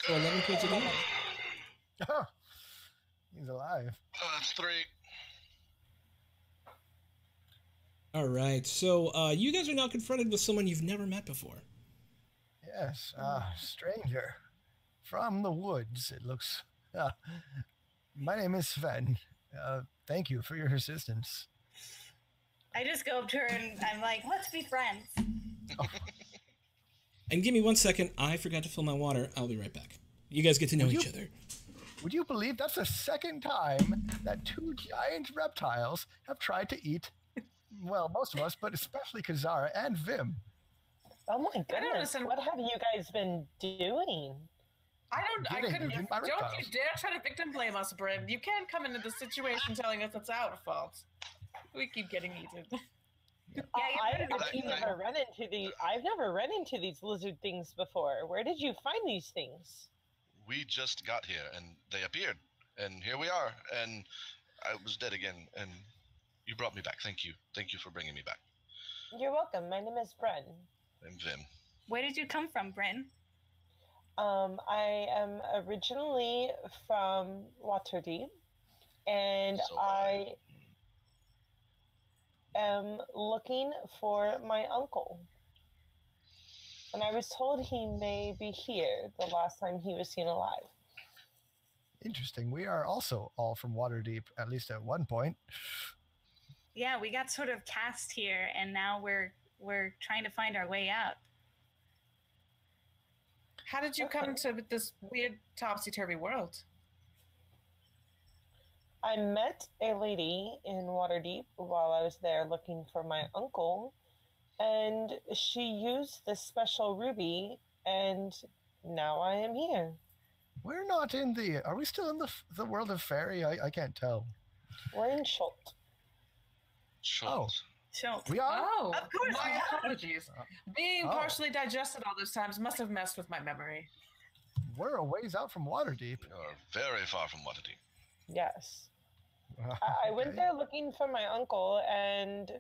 So 11 points of damage. Oh, he's alive. That's 3. All right, so you guys are now confronted with someone you've never met before. Yes, stranger. From the woods, it looks. My name is Sven. Thank you for your assistance. I just go up to her and I'm like, let's be friends. And give me 1 second. I forgot to fill my water. I'll be right back. You guys get to know each other. Would you believe that's the second time that 2 giant reptiles have tried to eat, well, most of us, but especially Kazara and Vim? Oh my don't goodness. understand- What have you guys been doing? I Getting couldn't. eaten by Don't you reptiles. dare try to victim blame us, Bryn. You can't come into the situation telling us it's our fault. We keep getting eaten. I've I- never run into these lizard things before. Where did you find these things? We just got here, and they appeared, and here we are, and I was dead again, and you brought me back. Thank you. Thank you for bringing me back. You're welcome. My name is Bren. I'm Vim. Where did you come from, Bryn? I am originally from Waterdeep, and So I am looking for my uncle. And I was told he may be here the last time he was seen alive. Interesting. We are also all from Waterdeep, at least at one point. Yeah, we got sort of cast here and now we're trying to find our way out. How did you come to this weird topsy-turvy world? I met a lady in Waterdeep while I was there looking for my uncle, and she used this special ruby, and now I am here. We're not in the. Are we still in the world of fairy? I can't tell. We're in Schult. Schultz. So We are. Oh, Of course my we are. apologies. Being Oh. partially digested all those times must have messed with my memory. We're a ways out from Waterdeep. You're very far from Waterdeep. Yes. I went Okay. there looking for my uncle, and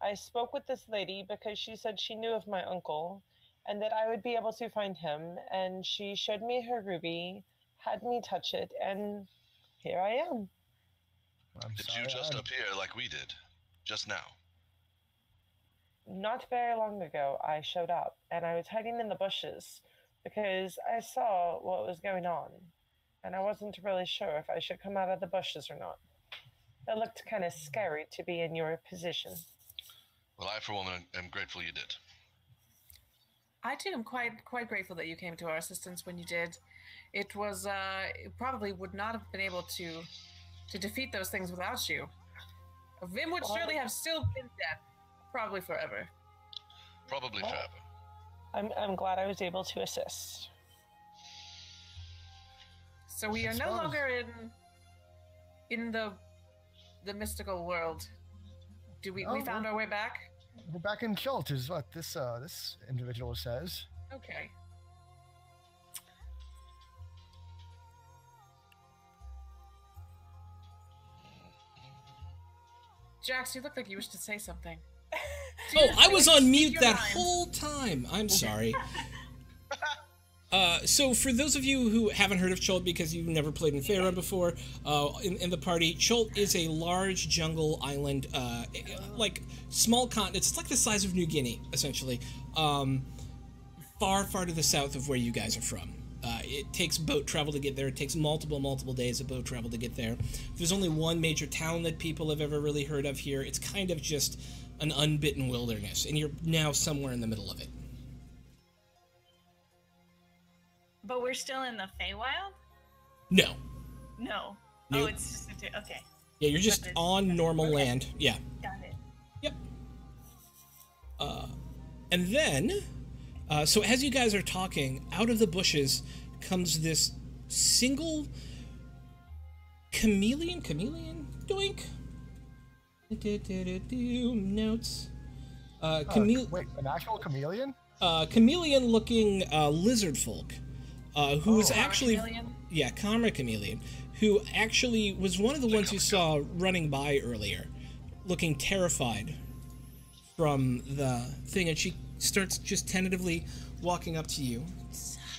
I spoke with this lady because she said she knew of my uncle and that I would be able to find him. And she showed me her ruby, had me touch it, and here I am. I'm Did sorry, you just I'm- appear like we did? Just now? Not very long ago, I showed up, and I was hiding in the bushes because I saw what was going on, and I wasn't really sure if I should come out of the bushes or not. It looked kind of scary to be in your position. Well, I, for one, am grateful you did. I too am quite grateful that you came to our assistance when you did. It was it probably would not have been able to defeat those things without you. Vim would Well- surely have still been dead, probably forever. Probably Well- forever. I'm glad I was able to assist. So we I are no suppose. longer in the mystical world. Do we Oh, found our way back? We're back in Schult, is what this individual says. Okay. Jax, you look like you wish to say something. Oh, I was on mute your that mind. whole time. I'm sorry. So for those of you who haven't heard of Chult because you've never played in Faerun before, in the party, Chult is a large jungle island, like small continent. It's like the size of New Guinea, essentially. Far, far to the south of where you guys are from. It takes boat travel to get there. It takes multiple days of boat travel to get there. There's only one major town that people have ever really heard of here. It's kind of just an unbitten wilderness, and you're now somewhere in the middle of it. But we're still in the Feywild? No. No. Nope. Oh, it's just okay. Yeah, you're just on normal land. Yeah. Got it. Yep. And then, so as you guys are talking, out of the bushes comes this single chameleon, doink. Notes. Wait, an actual chameleon? Chameleon-looking lizard folk, who was Karma actually, chameleon? yeah, Karma chameleon, who actually was one of the ones you saw running by earlier, looking terrified from the thing, and she starts just tentatively walking up to you.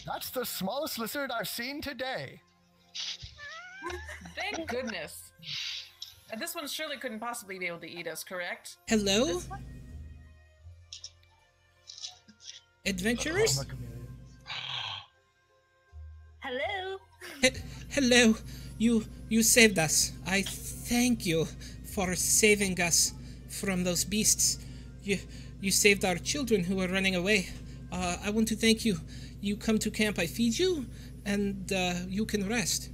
That's the smallest lizard I've seen today. Thank goodness. And this one surely couldn't possibly be able to eat us, correct? Hello, This one? adventurers. I'm a chameleon. Hello. Hello, you saved us. I thank you for saving us from those beasts. You saved our children who were running away. I want to thank you. You come to camp, I feed you, and you can rest.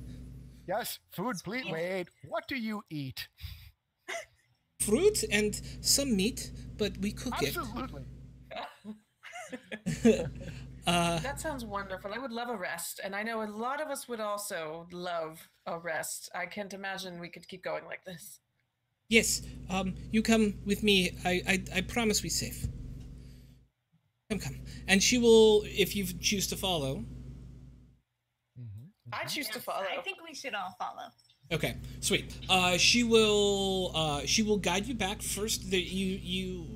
Yes, food, please. Wait, what do you eat? Fruit and some meat, but we cook Absolutely. That sounds wonderful. I would love a rest, and I know a lot of us would also love a rest. I can't imagine we could keep going like this. Yes, you come with me. I promise we're safe. Come. And she will, if you choose to follow. I choose to follow. I think we should all follow. Okay, sweet. She will guide you back first. You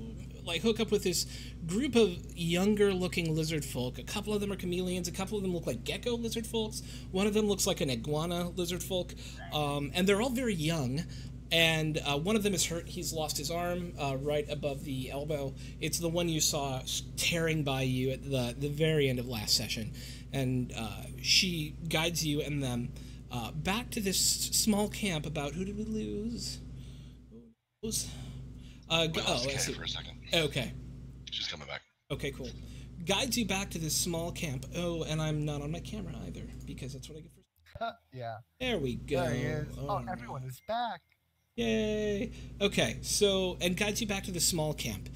like hook up with this group of younger looking lizard folk. A couple of them are chameleons, a couple of them look like gecko lizard folks, one of them looks like an iguana lizard folk, and they're all very young. And one of them is hurt. He's lost his arm right above the elbow. It's the one you saw tearing by you at the very end of last session. And she guides you and them back to this small camp about, who did we lose? We lost let's see. Kat for a second. Okay. She's coming back. Okay, cool. Guides you back to this small camp. Oh, and I'm not on my camera either, because that's what I get for... Yeah. There we go. There he is. Oh, no. everyone is back. Yay! Okay, so, and guides you back to the small camp.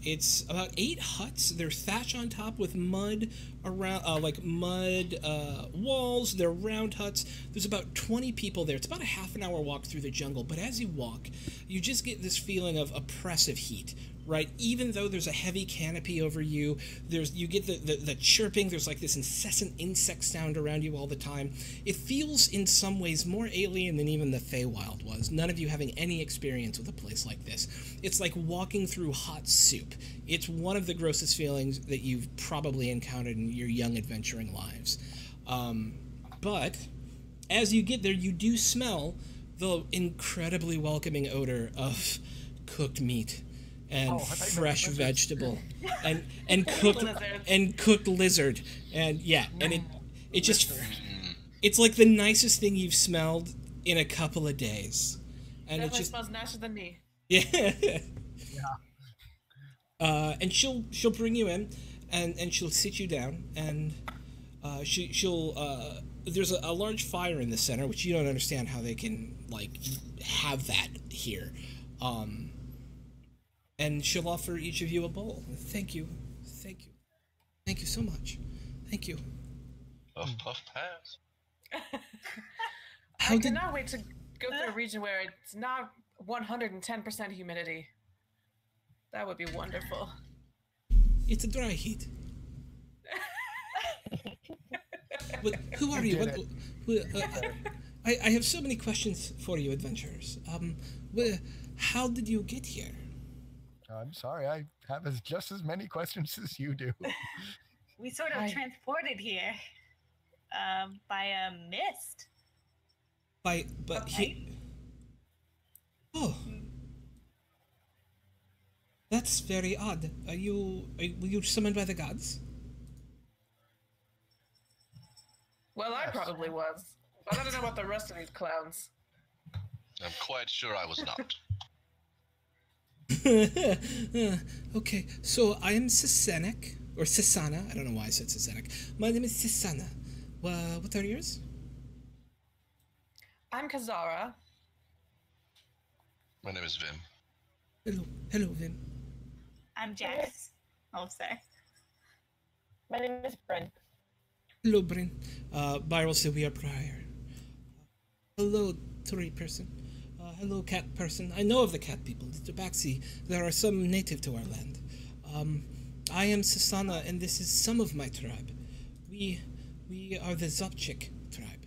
It's about 8 huts. They're thatched on top with mud around, walls. They're round huts. There's about 20 people there. It's about a half an hour walk through the jungle, but as you walk, you just get this feeling of oppressive heat, right? Even though there's a heavy canopy over you, you get the chirping. There's like this incessant insect sound around you all the time. It feels in some ways more alien than even the Feywild was. None of you having any experience with a place like this. It's like walking through hot soup. It's one of the grossest feelings that you've probably encountered in your young adventuring lives. But as you get there, you do smell the incredibly welcoming odor of cooked meat and fresh vegetable and cooked lizard, and yeah, and it just it's like the nicest thing you've smelled in a couple of days, and Definitely it just smells nicer than me. yeah. And she'll bring you in, and she'll sit you down, and she'll there's a large fire in the center, which you don't understand how they can like have that here. And she'll offer each of you a bowl. Thank you so much. Thank you. Puff pass. I cannot wait to go through a region where it's not 110% humidity. That would be wonderful. It's a dry heat. But who are you? I have so many questions for you, adventurers. how did you get here? I'm sorry, I have just as many questions as you do. We sort of transported here by a mist. Oh. That's very odd. Were you summoned by the gods? Well, I probably was. But I don't know about the rest of these clowns. I'm quite sure I was not. Okay, so I am Sisanek, or Sisana. I don't know why I said Sisanek. My name is Sisana. What are yours? I'm Kazara. My name is Vim. Hello, Vim. I'm Jax. I'll say. My name is Bryn. Hello, Bryn. Byron will say we are prior. Hello, tree person. Hello, cat person. I know of the cat people, the Tabaxi. There are some native to our land. I am Sasana, and this is some of my tribe. We are the Zopchik tribe.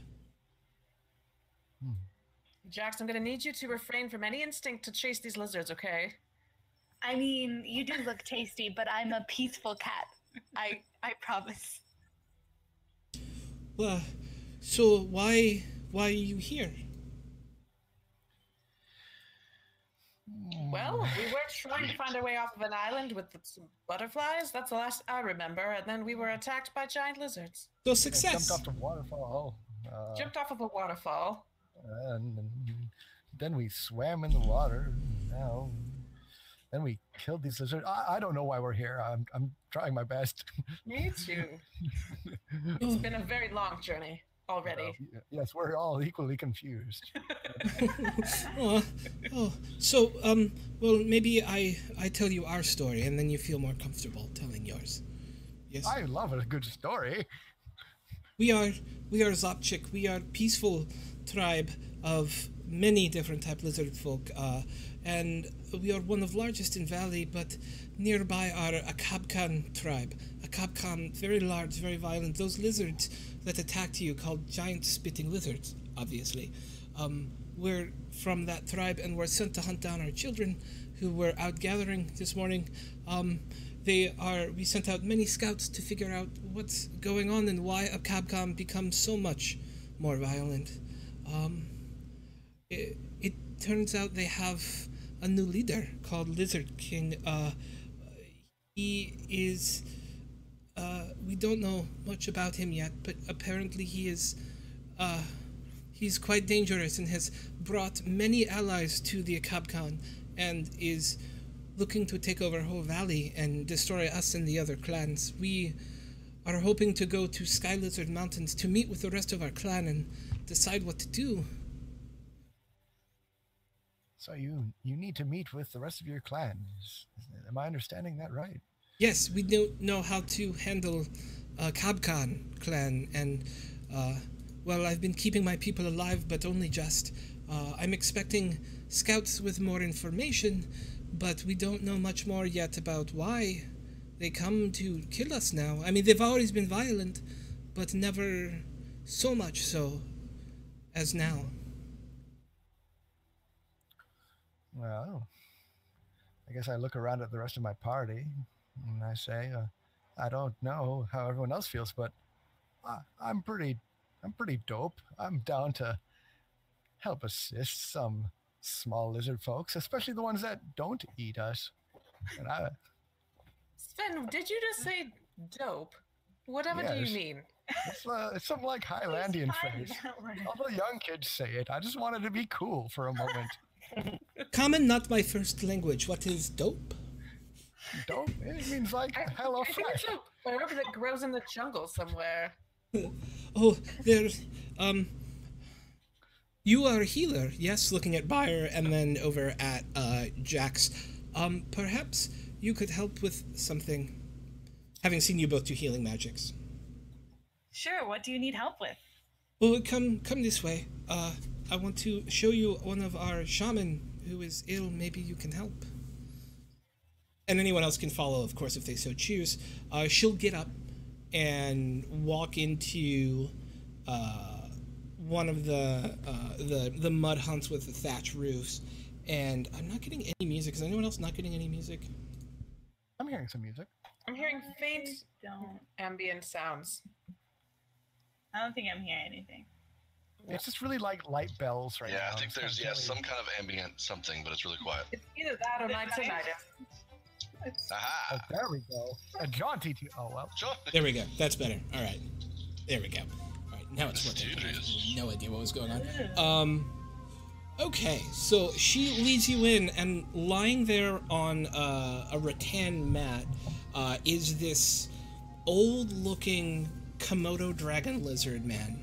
Jax, I'm gonna need you to refrain from any instinct to chase these lizards, okay? I mean, you do look tasty, but I'm a peaceful cat. I promise. Well, so why are you here? Well, we were trying to find our way off of an island with some butterflies. That's the last I remember. And then we were attacked by giant lizards. So success. Jumped off the waterfall. Jumped off of a waterfall. And then we swam in the water. Now, then we killed these lizards. I don't know why we're here. I'm trying my best. Me too. It's been a very long journey already. Yes, we're all equally confused. So well, maybe I tell you our story, and then you feel more comfortable telling yours. Yes. I love a good story. We are Zopchik. We are peaceful tribe of many different type lizard folk, and we are one of largest in Valley, but nearby are a Kabkan tribe. A Kabkan, very large, very violent. Those lizards that attacked you, called giant spitting lizards, obviously. We're from that tribe, and we're sent to hunt down our children who were out gathering this morning. We sent out many scouts to figure out what's going on and why a Kabkan becomes so much more violent. It turns out they have a new leader called Lizard King. He is, we don't know much about him yet, but apparently he's quite dangerous and has brought many allies to the Akabkan and is looking to take over whole valley and destroy us and the other clans. We are hoping to go to Sky Lizard Mountains to meet with the rest of our clan and decide what to do. So you need to meet with the rest of your clan. Am I understanding that right? Yes, we don't know how to handle Kabkan clan, and well, I've been keeping my people alive, but only just. I'm expecting scouts with more information, but we don't know much more yet about why they come to kill us now. I mean, they've always been violent, but never so much so as now. Well, I guess I look around at the rest of my party and I say, I don't know how everyone else feels, but I'm pretty dope. I'm down to help assist some small lizard folks, especially the ones that don't eat us. And Sven, did you just say dope? Whatever do you mean? It's some like Highlandian phrase. All the young kids say it. I just wanted to be cool for a moment. Common, not my first language. What is dope? Dope? It means like hello I think it's a herb that grows in the jungle somewhere. Oh, there's you are a healer, yes, looking at Bayer and then over at Jax. Perhaps you could help with something, having seen you both do healing magics. Sure, what do you need help with? Well, come this way. I want to show you one of our shaman who is ill. Maybe you can help. And anyone else can follow, of course, if they so choose. She'll get up and walk into one of the mud huts with the thatch roofs, and I'm not getting any music. Is anyone else not getting any music? I'm hearing some music. I'm hearing faint Don't. ambient sounds. I don't think I'm hearing anything. It's just really like light bells right now. Yeah, I think It's there's kinda some kind of ambient something, but it's really quiet. It's either that or tinnitus. Aha! Oh, there we go. A jaunty. Oh well. Sure. There we go. That's better. All right. There we go. All right. Now it's working. I have no idea what was going on. Okay. So she leads you in, and lying there on a rattan mat is this old-looking Komodo dragon lizard man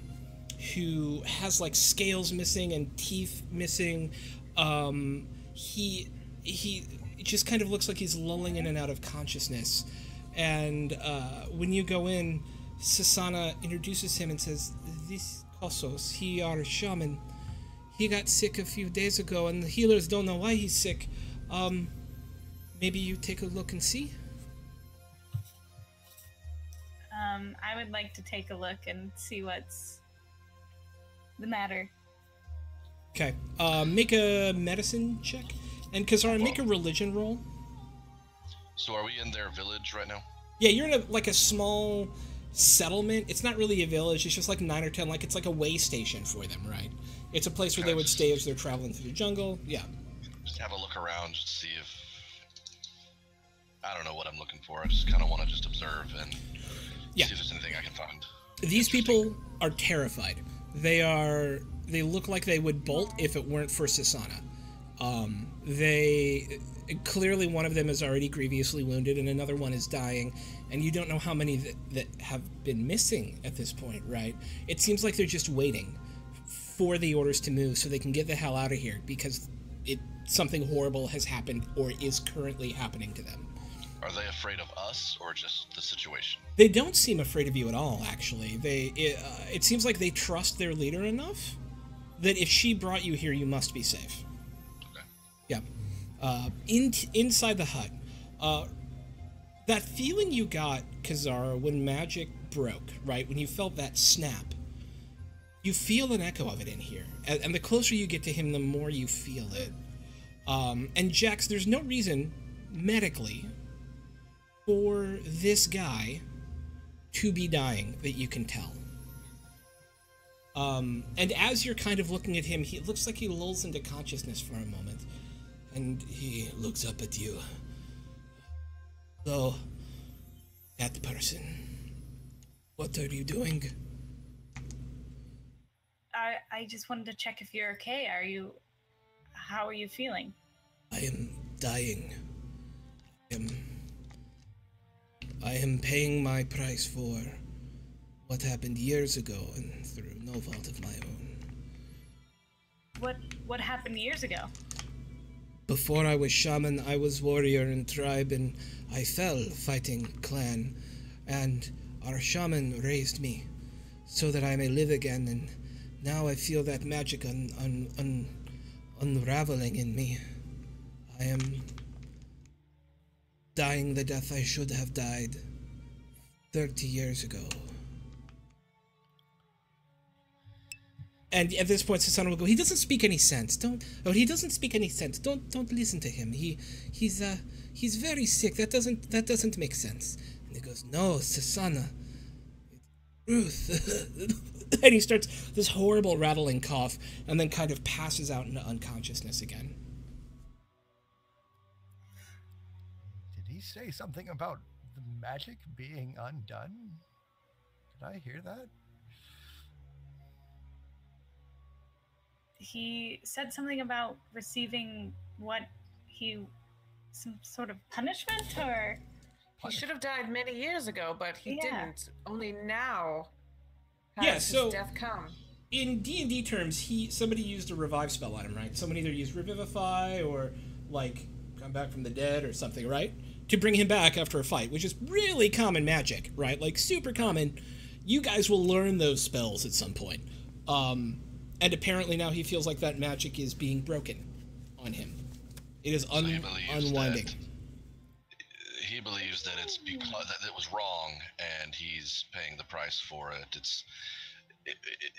who has like scales missing and teeth missing. He just kind of looks like he's lulling in and out of consciousness. And when you go in, Sasana introduces him and says, "This Kosos, he our shaman. He got sick a few days ago, and the healers don't know why he's sick. Maybe you take a look and see?" I would like to take a look and see what's the matter. Okay. Make a medicine check. And Kazara, make a religion roll. So are we in their village right now? Yeah, you're in a small settlement. It's not really a village. It's just like 9 or 10. Like it's like a way station for them, right? It's a place where they would stay as they're traveling through the jungle. Yeah. Just have a look around, just see if I don't know what I'm looking for. I just kind of want to just observe and see if there's anything I can find. These people are terrified. They look like they would bolt if it weren't for Sasana. They clearly, one of them is already grievously wounded and another one is dying, and you don't know how many that have been missing at this point, right? It seems like they're just waiting for the orders to move so they can get the hell out of here because something horrible has happened or is currently happening to them. Are they afraid of us or just the situation? They don't seem afraid of you at all, actually. It seems like they trust their leader enough that if she brought you here, you must be safe. Okay. Yeah. Inside the hut, that feeling you got, Kazara, when magic broke, right? When you felt that snap, you feel an echo of it in here. And the closer you get to him, the more you feel it. And Jax, there's no reason, medically, for this guy to be dying that you can tell. And as you're kind of looking at him, it looks like he lulls into consciousness for a moment. And he looks up at you. So, that person, what are you doing? I just wanted to check if you're okay. How are you feeling? I am dying. I am paying my price for what happened years ago and through no fault of my own. What happened years ago? Before I was shaman, I was warrior in tribe, and I fell fighting clan. And our shaman raised me so that I may live again, and now I feel that magic unraveling in me. I am dying the death I should have died 30 years ago. And at this point, Sasana will go, he doesn't speak any sense. He doesn't speak any sense. Don't listen to him. He's very sick. That doesn't make sense. And he goes, no, Sasana, Ruth. And he starts this horrible rattling cough and then kind of passes out into unconsciousness again. Did he say something about the magic being undone? Did I hear that? He said something about receiving some sort of punishment, or he should have died many years ago, but he didn't. Only now has his death come. In D&D terms, somebody used a revive spell on him, right? Someone either used Revivify or like come back from the dead or something, right? To bring him back after a fight, which is really common magic, right? Like super common. You guys will learn those spells at some point. And apparently now he feels like that magic is being broken on him. It is unwinding. He believes that it's because that it was wrong, and he's paying the price for it.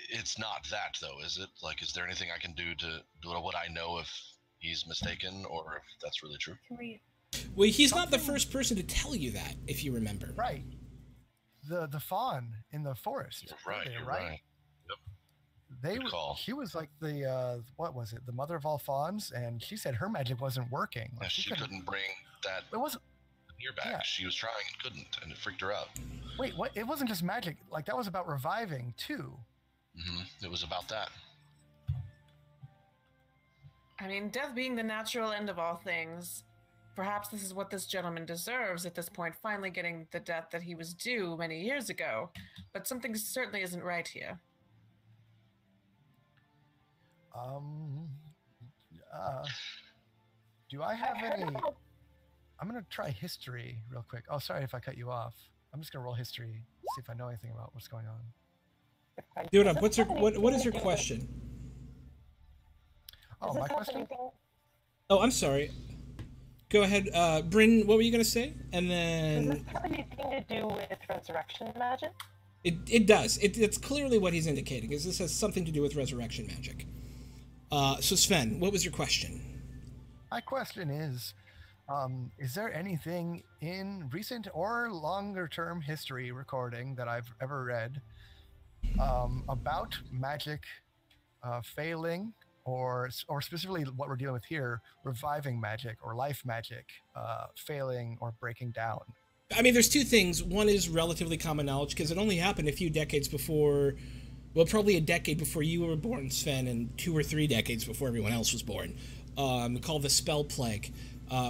It's not that though, is it? Like, is there anything I can do to what I know if he's mistaken or if that's really true. Can we? Well, he's not the first person to tell you that, if you remember. Right. The fawn in the forest. You're right. earlier, You're right. They Good call. She was like the what was it? The mother of all fawns, and she said her magic wasn't working. Yeah, Like, she couldn't bring that It wasn't. ear back. Yeah. She was trying and couldn't, and it freaked her out. Wait, what? It wasn't just magic. Like that was about reviving too. It was about that. I mean, death being the natural end of all things, perhaps this is what this gentleman deserves at this point, finally getting the death that he was due many years ago. But something certainly isn't right here. Do I have I heard any? about- I'm gonna try history real quick. Oh, sorry if I cut you off. I'm just gonna roll history, see if I know anything about what's going on. Do it up. What is your question? Oh, Does my this have question. anything- Oh, I'm sorry. Go ahead, Bryn. What were you gonna say? And Does then this have anything to do with resurrection magic? it does. It's clearly what he's indicating. Is this has something to do with resurrection magic? So Sven, what was your question? My question is there anything in recent or longer-term history recording that I've ever read about magic failing, or specifically what we're dealing with here, reviving magic or life magic failing or breaking down? I mean, there's two things. One is relatively common knowledge because it only happened a few decades before, well, probably a decade before you were born, Sven, and 2 or 3 decades before everyone else was born, called the Spell Plague,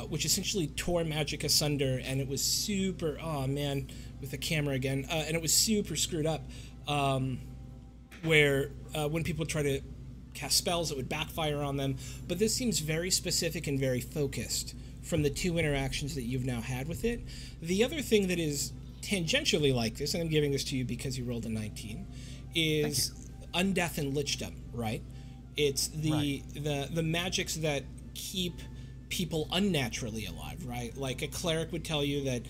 which essentially tore magic asunder, and it was super, oh man, with the camera again, and it was super screwed up, where when people try to cast spells, it would backfire on them. But this seems very specific and very focused from the 2 interactions that you've now had with it. The other thing that is tangentially like this, and I'm giving this to you because you rolled a 19, is undeath and lichdom, right? It's the magics that keep people unnaturally alive, right? Like a cleric would tell you that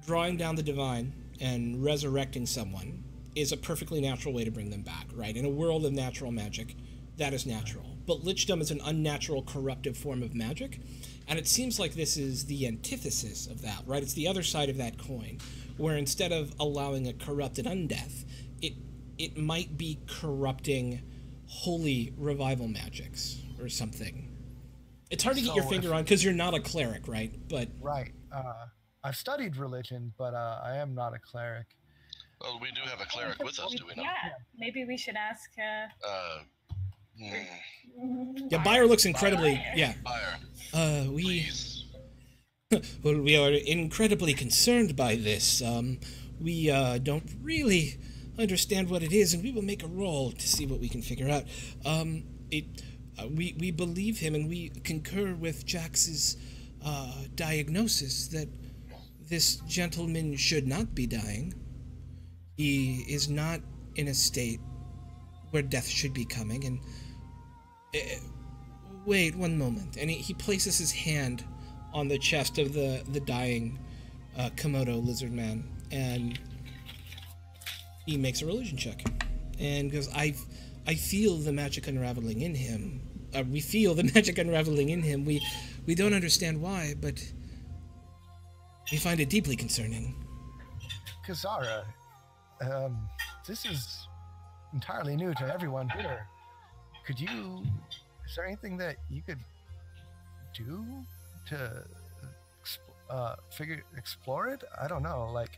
drawing down the divine and resurrecting someone is a perfectly natural way to bring them back, right? In a world of natural magic, that is natural. But lichdom is an unnatural, corruptive form of magic, and it seems like this is the antithesis of that, right? It's the other side of that coin, where instead of allowing a corrupted undeath, it might be corrupting holy revival magics or something. It's hard to get your finger on because you're not a cleric, right? But right. I've studied religion, but I am not a cleric. Well, we do have a cleric with us, do we not? Yeah, maybe we should ask. Yeah, Bayer looks incredibly. Yeah. Bayer, We. please. Well, we are incredibly concerned by this. We don't really understand what it is, and we will make a roll to see what we can figure out. We believe him, and we concur with Jax's diagnosis that this gentleman should not be dying. He is not in a state where death should be coming, and wait one moment. And he places his hand on the chest of the dying Komodo lizard man, and he makes a religion check and goes, I feel the magic unraveling in him. We feel the magic unraveling in him. We don't understand why, but we find it deeply concerning. Kazara, this is entirely new to everyone here. Is there anything that you could do to explore it? I don't know, like...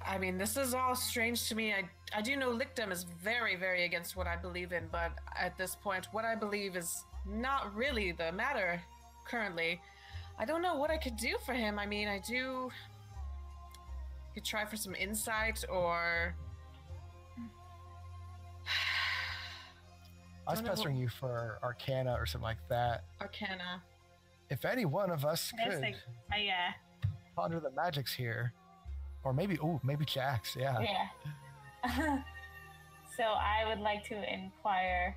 I mean, this is all strange to me. I do know Lichdom is very, very against what I believe in, but at this point, what I believe is not really the matter currently. I don't know what I could do for him. I mean, I could try for some insight, or... I was pestering you for Arcana or something like that. Arcana. If any one of us That's could like, ponder the magics here, or maybe Jax, yeah. Yeah. So I would like to inquire.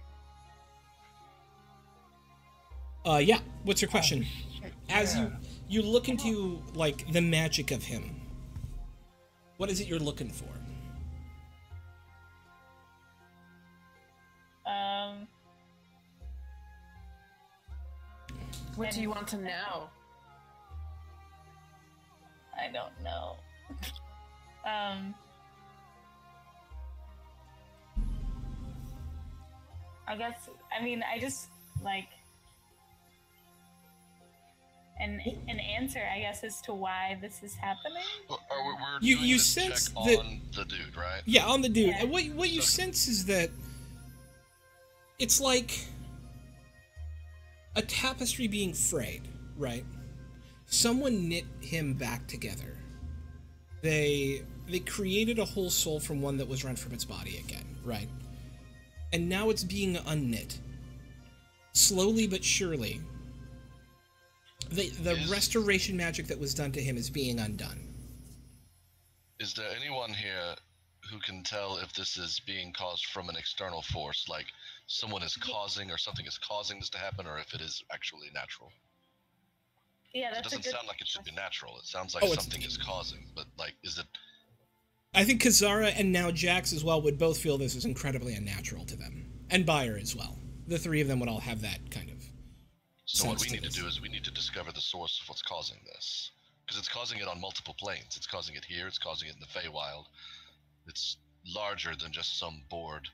Yeah. What's your question? As you look into like the magic of him, what is it you're looking for? What do you want to know? I don't know. I guess, I mean, I just, like, an answer, I guess, as to why this is happening. Well, we're You- doing you this sense check that- on the dude, right? Yeah, on the dude. Yeah. And what you sense is that it's like a tapestry being frayed, right? Someone knit him back together. They created a whole soul from one that was rent from its body again, right? And now it's being unknit. Slowly but surely. The restoration magic that was done to him is being undone. Is there anyone here who can tell if this is being caused from an external force, like someone is causing or something is causing this to happen, or if it is actually natural? Yeah, It that's a doesn't good sound like it should be natural. It sounds like it's- something is causing, but like, is it? I think Kazara and now Jax as well would both feel this is incredibly unnatural to them. And Bayer as well. The three of them would all have that kind of So what sense we to need to this. do is we need to discover the source of what's causing this, because it's causing it on multiple planes. It's causing it here. It's causing it in the Feywild. It's larger than just some bored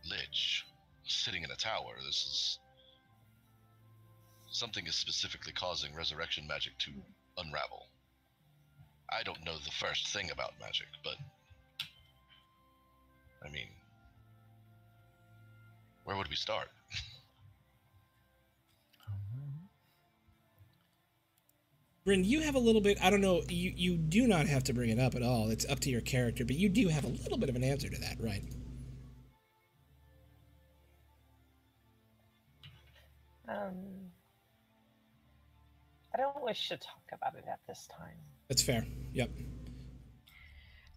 lich sitting in a tower. This is something is specifically causing resurrection magic to unravel. I don't know the first thing about magic, but I mean, where would we start? Bryn, you have a little bit, I don't know, you do not have to bring it up at all. It's up to your character, but you do have a little bit of an answer to that, right? I don't wish to talk about it at this time. That's fair. Yep.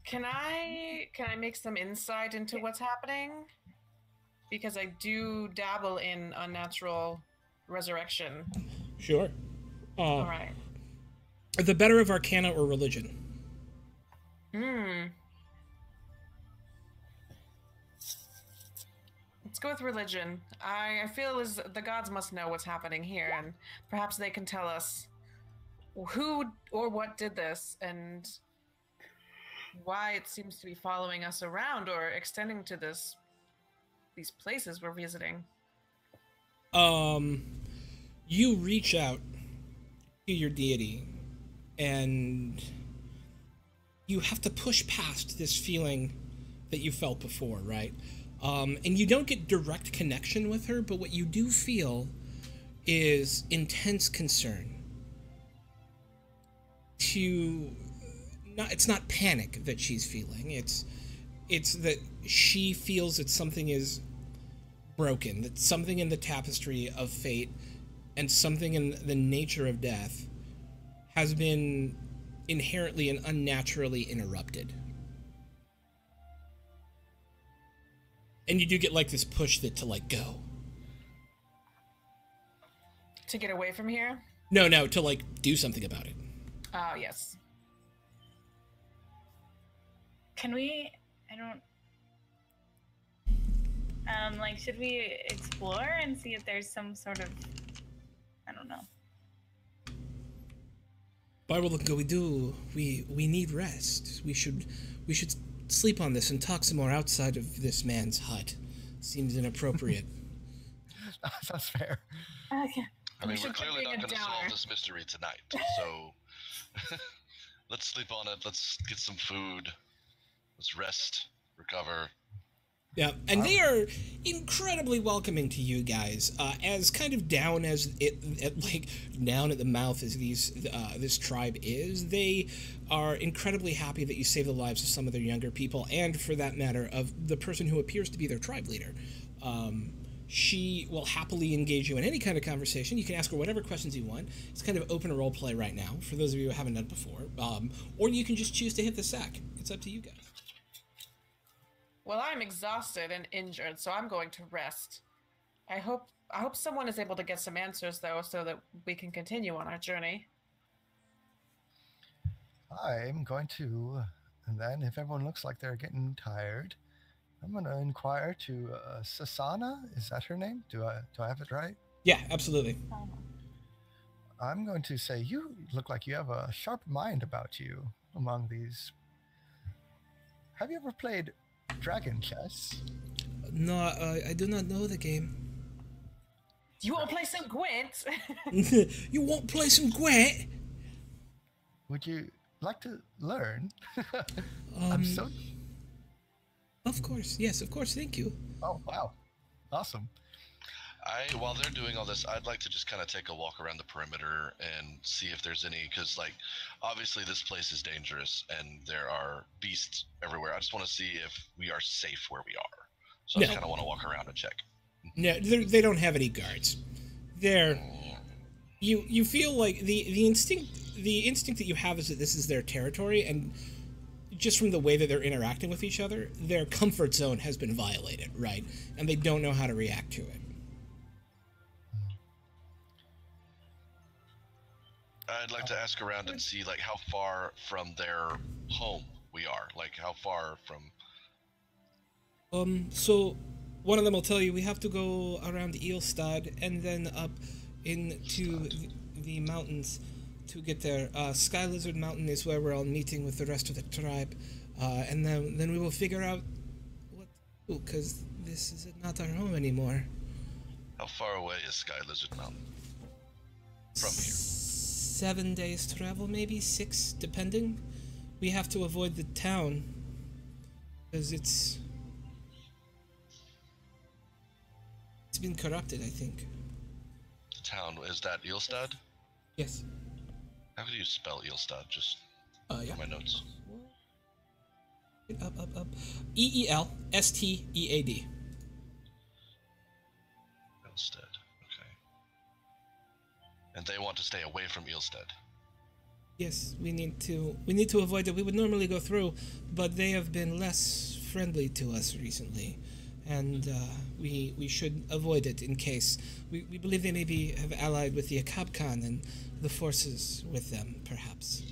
Can I make some insight into what's happening? Because I do dabble in unnatural resurrection. Sure. All right. The better of Arcana or Religion? Let's go with religion. I feel as the gods must know what's happening here, and perhaps they can tell us who or what did this and why it seems to be following us around or extending to these places we're visiting. You reach out to your deity, and you have to push past this feeling that you felt before, right? And you don't get direct connection with her, but what you do feel is intense concern. It's not panic that she's feeling. It's that she feels that something is broken, that something in the tapestry of fate and something in the nature of death has been inherently and unnaturally interrupted. And you do get like this push that to like go. To get away from here? No, to like do something about it. Oh, yes. Can we? I don't. Like, should we explore and see if there's some sort of, I don't know. Barbara will go, we need rest. We should sleep on this and talk some more outside of this man's hut. Seems inappropriate. That's fair. Okay. I mean, we're should clearly bring not it going to down. solve this mystery tonight, so let's sleep on it. Let's get some food. Let's rest, recover. Yeah, and they are incredibly welcoming to you guys. As kind of down as down at the mouth as this tribe is, they are incredibly happy that you saved the lives of some of their younger people, and for that matter, of the person who appears to be their tribe leader. She will happily engage you in any kind of conversation. You can ask her whatever questions you want. It's kind of open role play right now, for those of you who haven't done it before. Or you can just choose to hit the sack. It's up to you guys. Well, I'm exhausted and injured, so I'm going to rest. I hope someone is able to get some answers, though, so that we can continue on our journey. I'm going to, and then if everyone looks like they're getting tired, I'm going to inquire to Sasana. Is that her name? Do I have it right? Yeah, absolutely. I'm going to say you look like you have a sharp mind about you among these. Have you ever played Dragon Chess? No, I do not know the game. You want to play some Gwent? You won't play some Gwent? Would you like to learn? I'm so. Of course, yes, of course. Thank you. Oh wow, awesome. While they're doing all this, I'd like to just kind of take a walk around the perimeter and see if there's any, because like, obviously this place is dangerous and there are beasts everywhere. I just want to see if we are safe where we are. So I just kind of want to walk around and check. No, they don't have any guards. They're you feel like the instinct that you have is that this is their territory, and just from the way that they're interacting with each other, their comfort zone has been violated, right? And they don't know how to react to it. I'd like to ask around and see like how far from their home we are. Like how far from. So one of them will tell you we have to go around Eelstad and then up into the mountains to get there. Sky Lizard Mountain is where we're all meeting with the rest of the tribe, and then we will figure out what to do, because this is not our home anymore. How far away is Sky Lizard Mountain from here? 7 days travel, maybe 6, depending. We have to avoid the town because it's been corrupted, I think. The town, is that Eelstad? Yes. How do you spell Eelstad? Just Yeah. my notes. Up. Eelstead. Eelstead. Okay. And they want to stay away from Eelstead. Yes, we need to avoid it. We would normally go through, but they have been less friendly to us recently, and we should avoid it in case. We believe they maybe have allied with the Akab-Khan and the forces with them, perhaps.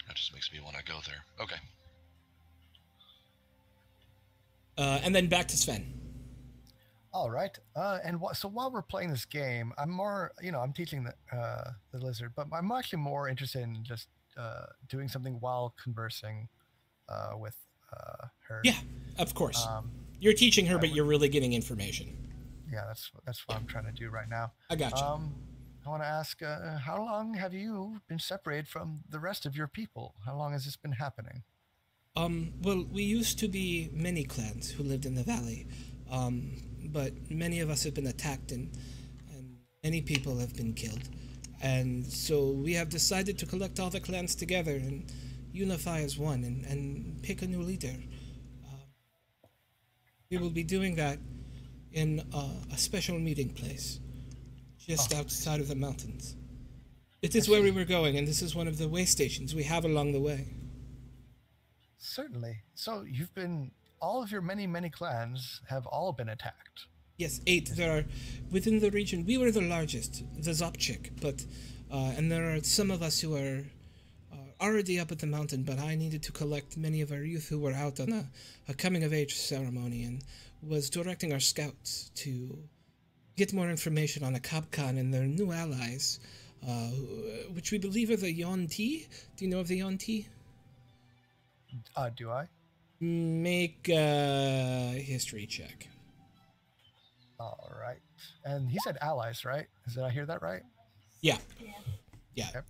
That just makes me want to go there. Okay. And then back to Sven. All right. So while we're playing this game, I'm more, I'm teaching the lizard, but I'm actually more interested in just doing something while conversing with her. Yeah, of course. You're teaching her, but you're really getting information. Yeah, that's what I'm trying to do right now. I gotcha. I want to ask, how long have you been separated from the rest of your people? How long has this been happening? Well, we used to be many clans who lived in the valley, but many of us have been attacked and many people have been killed. And so we have decided to collect all the clans together and unify as one and pick a new leader. We will be doing that in a special meeting place just outside of the mountains. It is where we were going, and this is one of the way stations we have along the way. Certainly. So all of your many, many clans have all been attacked. Yes, 8. There are, within the region, we were the largest, the Zopchik, but, and there are some of us who are already up at the mountain, but I needed to collect many of our youth who were out on a coming-of-age ceremony and was directing our scouts to get more information on Akab-Khan and their new allies, which we believe are the Yuan-Ti. Do you know of the Yuan-Ti? Do I? Make a history check. All right. And he said allies, right? Did I hear that right? Yeah. Okay.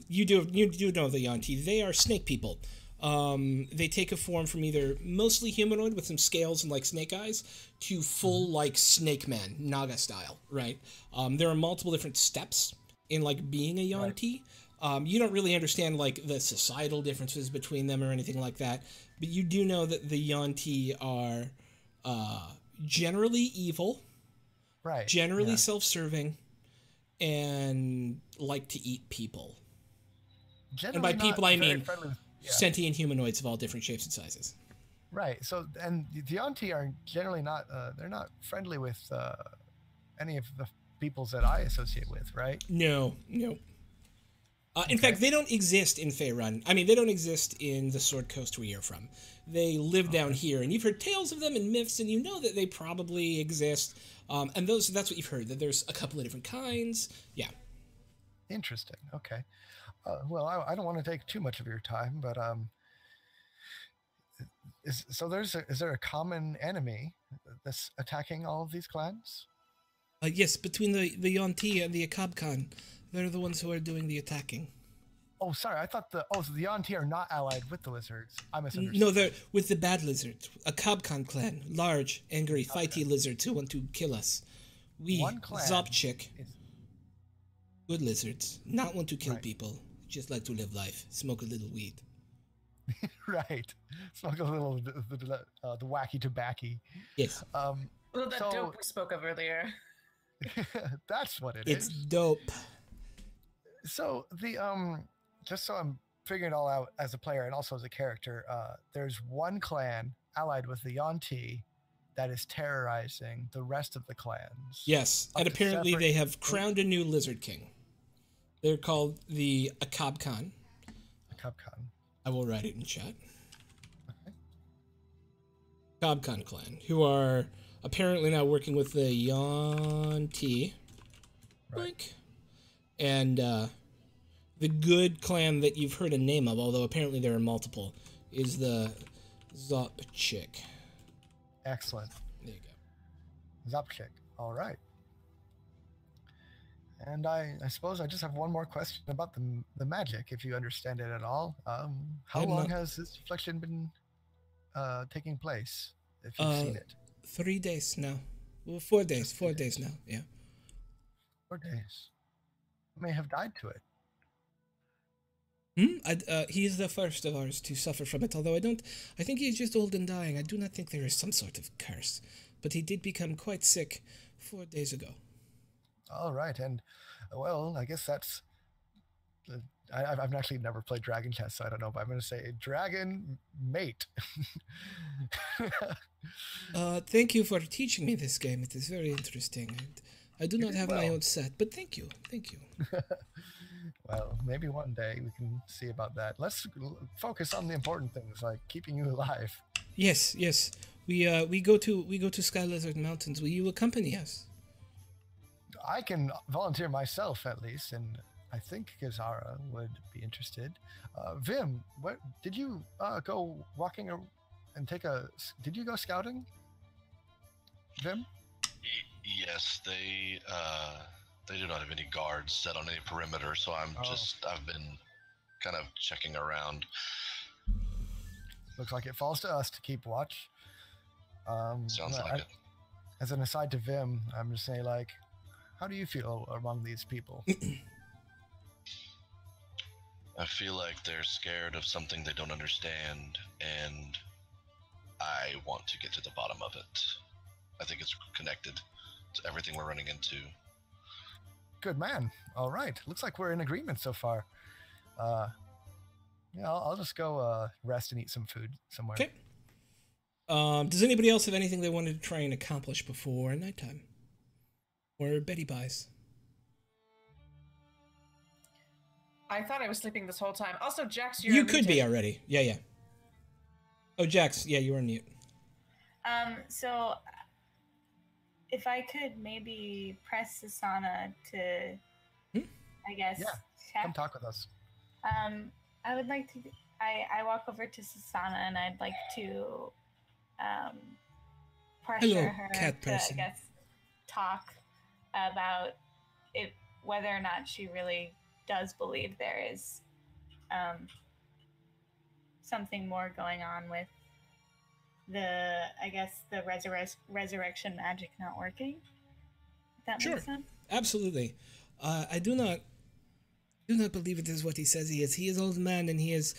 You do know the Yuan-Ti. They are snake people. They take a form from either mostly humanoid with some scales and like snake eyes to full like snake man, Naga style, right? There are multiple different steps in like being a Yuan-Ti. You don't really understand like the societal differences between them or anything like that, but you do know that the Yuan-Ti are generally evil, right? Generally self-serving, and like to eat people. Generally and by people, I mean with, sentient humanoids of all different shapes and sizes. Right. So, and the Yuan-Ti are generally not, they're not friendly with any of the peoples that I associate with, right? No. In fact, they don't exist in Faerun. I mean, they don't exist in the Sword Coast where you're from. They live down here, and you've heard tales of them and myths, and you know that they probably exist. And that's what you've heard, that there's a couple of different kinds. Yeah. Interesting. Okay. Well, I don't want to take too much of your time, but is there a common enemy that's attacking all of these clans? Yes, between the Yuan-Ti and the Akab-Khan, they're the ones who are doing the attacking. Oh, sorry. I thought the Yuan-Ti are not allied with the lizards. I misunderstood. No, they're with the bad lizards. Akab-Khan clan, large, angry, fighty lizards who want to kill us. We, Zopchik, good lizards, not want to kill people, just like to live life, smoke a little weed. Right. Smoke a little the wacky tobacco. Yes. Well, that dope we spoke of earlier. That's what it is. It's dope. So just so I'm figuring it all out as a player and also as a character, there's one clan allied with the Yuan-Ti that is terrorizing the rest of the clans. Yes, and apparently they have crowned a new lizard king. They're called the Akab-Khan. Akab-Khan. I will write it in chat. Okay. Akab-Khan clan, who are apparently now working with the Yuan-Ti. Right. And the good clan that you've heard a name of, although apparently there are multiple, is the Zopchik. Excellent. There you go. Zopchik. All right. And I suppose I just have one more question about the magic, if you understand it at all. How long has this reflection been taking place, if you've seen it? 3 days now. Well, 4 days. 4 days now, yeah. 4 days. I may have died to it. He is the first of ours to suffer from it, although I think he is just old and dying. I do not think there is some sort of curse. But he did become quite sick 4 days ago. All right, and, well, I guess that's... I've actually never played Dragon Chess, so I don't know, but I'm going to say Dragon Mate. Thank you for teaching me this game. It is very interesting. I do not have my own set, but thank you. Thank you. Well, maybe one day we can see about that. Let's focus on the important things, like keeping you alive. Yes, yes. We go to Sky Lizard Mountains. Will you accompany us? I can volunteer myself, at least, and I think Gazara would be interested. Vim, what did you go walking and did you go scouting? Vim? Yes, they do not have any guards set on any perimeter, so I've been kind of checking around. Looks like it falls to us to keep watch. Sounds like it. As an aside to Vim, I'm just saying, like, how do you feel among these people? I feel like they're scared of something they don't understand, and I want to get to the bottom of it. I think it's connected to everything we're running into. Good man. All right. Looks like we're in agreement so far. Yeah, I'll just go rest and eat some food somewhere. Okay. Does anybody else have anything they wanted to try and accomplish before nighttime? Or Betty buys? I thought I was sleeping this whole time. Also, Jax, you're You could be already. Yeah. Oh, Jax, yeah, you were on mute. So if I could maybe press Susanna to, I guess, yeah, come talk with us. I would like to. I walk over to Susanna and I'd like to pressure her cat to, person. I guess, talk about it, whether or not she really does believe there is something more going on with the resurrection magic not working. If that makes sense? Absolutely. I do not believe it is what he says he is. He is old man, and he is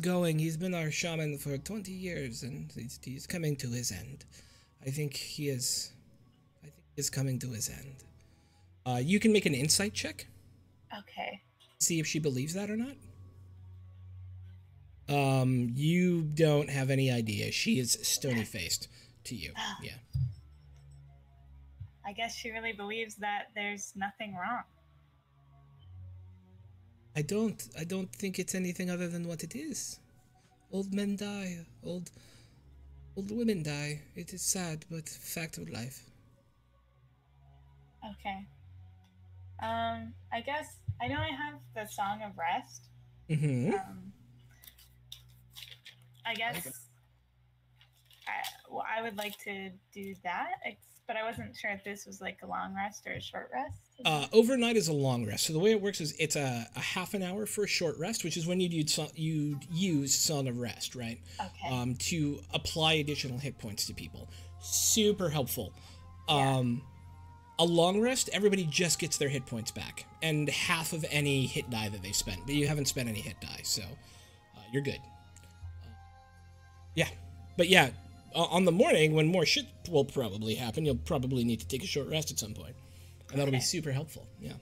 going. He's been our shaman for 20 years, and he's coming to his end. I think he is coming to his end. You can make an insight check. Okay. See if she believes that or not. You don't have any idea. She is stony-faced to you. Yeah. I guess she really believes that there's nothing wrong. I don't think it's anything other than what it is. Old men die. Old women die. It is sad, but fact of life. Okay. I guess I know I have the Song of Rest. Mm-hmm. I guess I would like to do that, but I wasn't sure if this was like a long rest or a short rest. Overnight is a long rest. So the way it works is it's a half an hour for a short rest, which is when you'd use Song of Rest, right? Okay. To apply additional hit points to people. Super helpful. Yeah. A long rest, everybody just gets their hit points back, and half of any hit die that they've spent. But you haven't spent any hit die, so you're good. Yeah. But yeah, on the morning, when more shit will probably happen, you'll probably need to take a short rest at some point. And that'll be super helpful, yeah.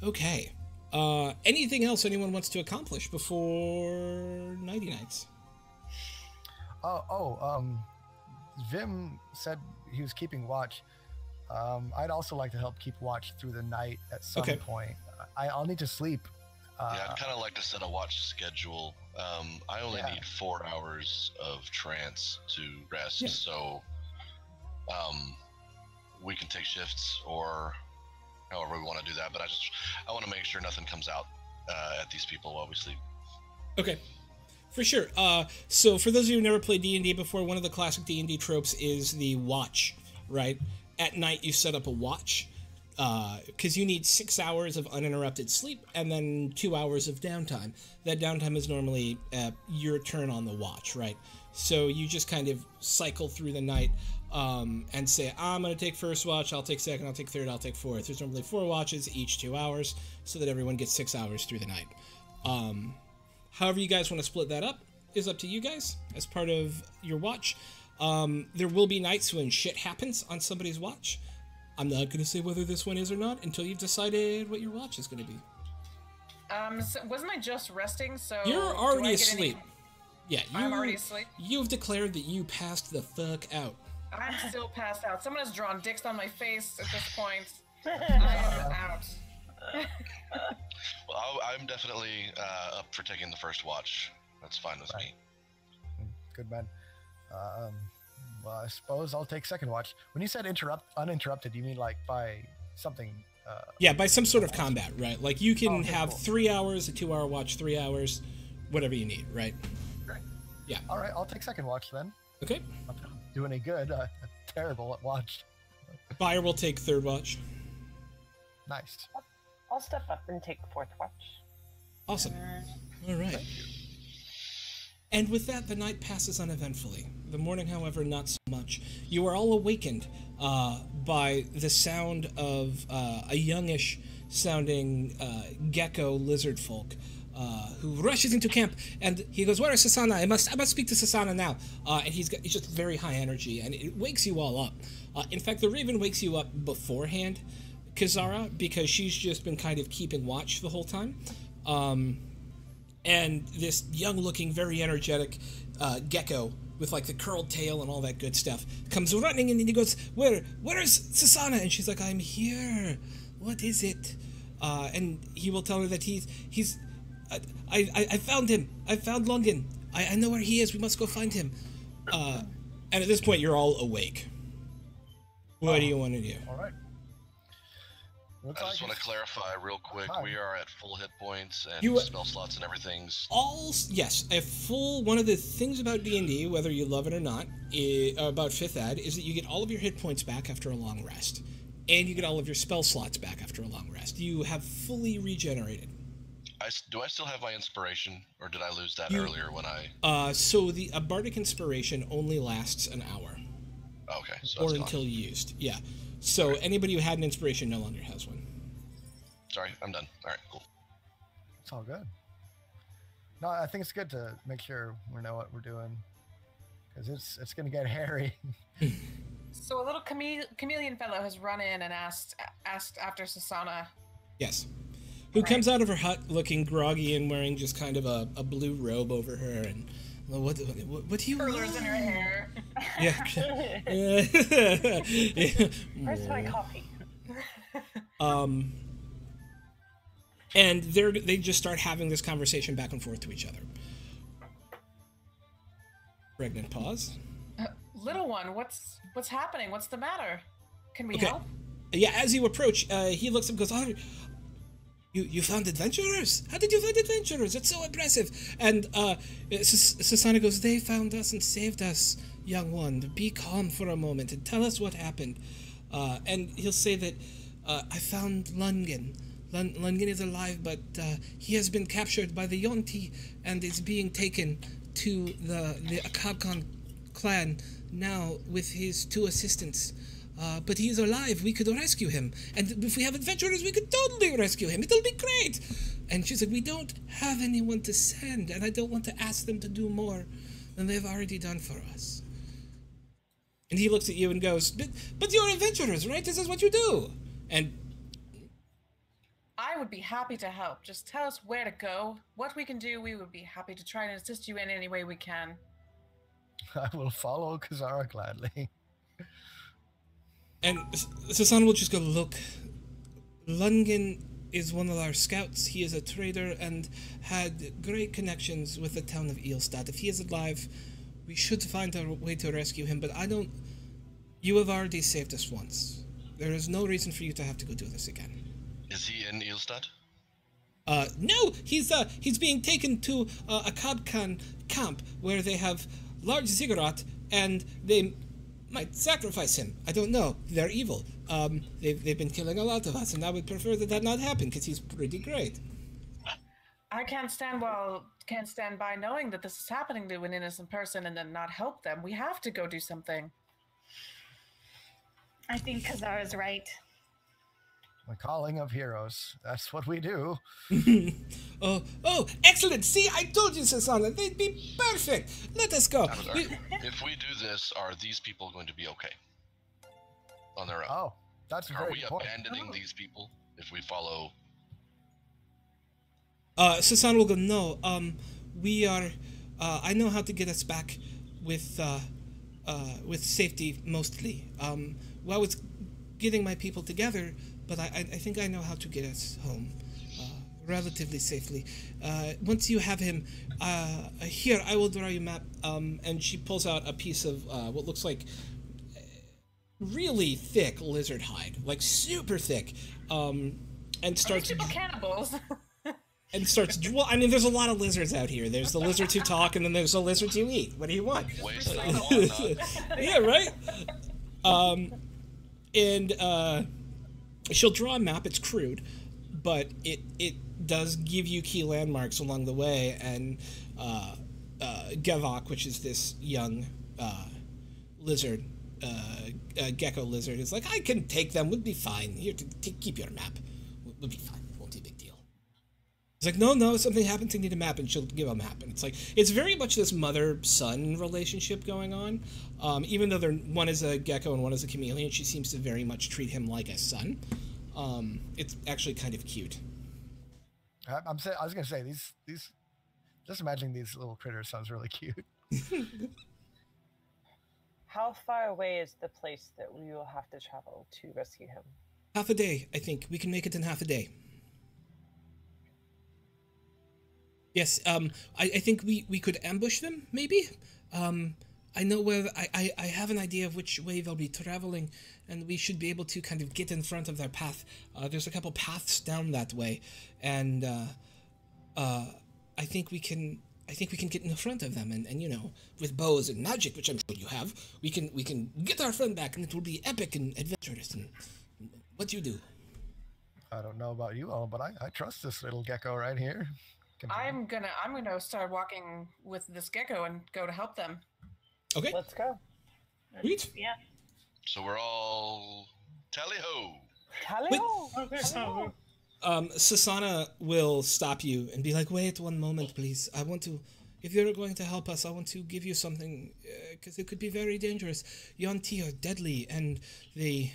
Okay. Anything else anyone wants to accomplish before Nighty Nights? Vim said he was keeping watch. I'd also like to help keep watch through the night at some point. I'll need to sleep. Yeah, I'd kind of like to set a watch schedule. I only need 4 hours of trance to rest, so we can take shifts or however we want to do that. But I want to make sure nothing comes out at these people while we sleep. Okay. For sure. So for those of you who never played D&D before, one of the classic D&D tropes is the watch, right? At night, you set up a watch because you need 6 hours of uninterrupted sleep and then 2 hours of downtime. That downtime is normally your turn on the watch, right? So you just kind of cycle through the night and say, I'm going to take first watch, I'll take second, I'll take third, I'll take fourth. There's normally 4 watches, each 2 hours, so that everyone gets 6 hours through the night. However you guys want to split that up is up to you guys as part of your watch. There will be nights when shit happens on somebody's watch. I'm not going to say whether this one is or not until you've decided what your watch is going to be. So wasn't I just resting? So you're already asleep. Yeah, I'm already asleep. You've declared that you passed the fuck out. I'm still passed out. Someone has drawn dicks on my face at this point. I am out. Well, I'm definitely up for taking the first watch. That's fine with me. Good man. Well, I suppose I'll take second watch. When you said uninterrupted, you mean like by something? Yeah, by some sort of combat, right? Like you can have 3 hours, a 2 hour watch, 3 hours, whatever you need, right? Right. Yeah. All right, I'll take second watch then. Okay. I'm not doing any good. Terrible at watch. Fire will take third watch. Nice. I'll step up and take fourth watch. Awesome. All right. And with that, the night passes uneventfully. The morning, however, not so much. You are all awakened by the sound of a youngish sounding gecko lizard folk who rushes into camp, and he goes, "Where is Sasana? I must speak to Sasana now." And he's just very high energy, and it wakes you all up. In fact, the Raven wakes you up beforehand, Kazara, because she's just been kind of keeping watch the whole time. And this young-looking, very energetic gecko with like the curled tail and all that good stuff comes running in, and he goes, "Where is Sasana?" And she's like, "I'm here. What is it?" And he will tell her that I found him. I found Lungen. I know where he is. We must go find him. And at this point, you're all awake. What do you want to do? All right. I just want to clarify real quick. We are at full hit points and spell slots and everything's. Yes, a full. One of the things about D&D, whether you love it or not, about 5th Ed, is that you get all of your hit points back after a long rest, and you get all of your spell slots back after a long rest. You have fully regenerated. Do I still have my inspiration, or did I lose that earlier when I? So a bardic inspiration only lasts an hour. Okay. So or until used. Yeah. So anybody who had an inspiration no longer has one. Sorry, I'm done. All right, cool. It's all good. No, I think it's good to make sure we know what we're doing, because it's going to get hairy. So a little chameleon fellow has run in and asked after Sasana. Yes. Who comes out of her hut looking groggy and wearing just kind of a blue robe over her, and what do you Curlers in her hair. Yeah. Where's my coffee? And they just start having this conversation back and forth to each other. Pregnant pause. Little one, what's happening? What's the matter? Can we Okay. help? Yeah, as you approach, he looks up and goes, "Oh, you found adventurers? How did you find adventurers? It's so impressive." And Susanna goes, "They found us and saved us, young one. Be calm for a moment and tell us what happened." And he'll say that, "I found Lungen. Lungen is alive, but he has been captured by the Yonti and is being taken to the Akabkan clan now with his 2 assistants. But he is alive. We could rescue him. And if we have adventurers, we could totally rescue him. It'll be great." And she's like, "We don't have anyone to send, and I don't want to ask them to do more than they've already done for us." And he looks at you and goes, but you're adventurers, right? This is what you do." And I would be happy to help. Just tell us where to go, what we can do. We would be happy to try and assist you in any way we can. I will follow Kazara gladly. And Susanna will just go, "Look, Lungen is one of our scouts. He is a trader and had great connections with the town of Eelstad. If he is alive, we should find a way to rescue him, but you have already saved us once. There is no reason for you to have to go do this again." Is he in Eelstad? No, he's being taken to a Kabkan camp where they have large ziggurat and they might sacrifice him. I don't know. They're evil. They've been killing a lot of us, and I would prefer that not happen because he's pretty great. I can't stand by knowing that this is happening to an innocent person and then not help them. We have to go do something. I think Kazara's right. The calling of heroes. That's what we do. Oh, excellent. See, I told you, Susanna, they'd be perfect. Let us go. If we do this, are these people going to be okay on their own? Oh, that's a Are very we good point. abandoning these people if we follow? Susanna will go, "No, we are, I know how to get us back with safety, mostly. Well, I was getting my people together, but I think I know how to get us home, relatively safely. Once you have him, here, I will draw you a map." And she pulls out a piece of, what looks like really thick lizard hide, like super thick, and starts... People cannibals. And starts, well, I mean, there's a lot of lizards out here. There's the lizards who talk, and then there's the lizards you eat. What do you want? Waste of walnut. Yeah, right? And she'll draw a map. It's crude, but it does give you key landmarks along the way. And Gavok, which is this young lizard, gecko lizard, is like, "I can take them. We'll be fine. Here, keep your map. We'll be fine. It won't be a big deal." It's like, no, something happens, I need a map, and she'll give a map. And it's like, it's very much this mother-son relationship going on. Even though one is a gecko and one is a chameleon, she seems to very much treat him like a son. It's actually kind of cute. I was gonna say these. Just imagining these little critters sounds really cute. How far away is the place that we will have to travel to rescue him? Half a day, I think. We can make it in half a day. Yes, I think we could ambush them, maybe? I know where, I have an idea of which way they'll be traveling, and we should be able to kind of get in front of their path. There's a couple paths down that way, and I think we can get in front of them, and you know, with bows and magic, which I'm sure you have, we can get our friend back, and it will be epic and adventurous. And what do you do? I don't know about you all, but I trust this little gecko right here. I'm gonna start walking with this gecko and go to help them. Okay. Let's go. Sweet. Yeah. So we're all tally-ho. Tally-ho! Susanna will stop you and be like, "Wait one moment, please. I want to, if you're going to help us, I want to give you something, because it could be very dangerous. Yonti are deadly, and they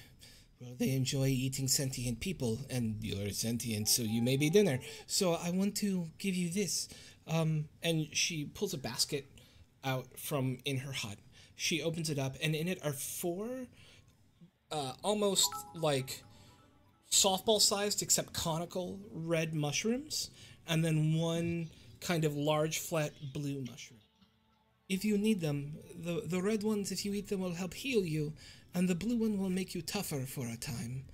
enjoy eating sentient people, and you're sentient, so you may be dinner. So I want to give you this." And she pulls a basket out from in her hut. She opens it up, and in it are 4 almost like softball-sized except conical red mushrooms, and then one kind of large flat blue mushroom. If you need them, the red ones, if you eat them, will help heal you, and the blue one will make you tougher for a time.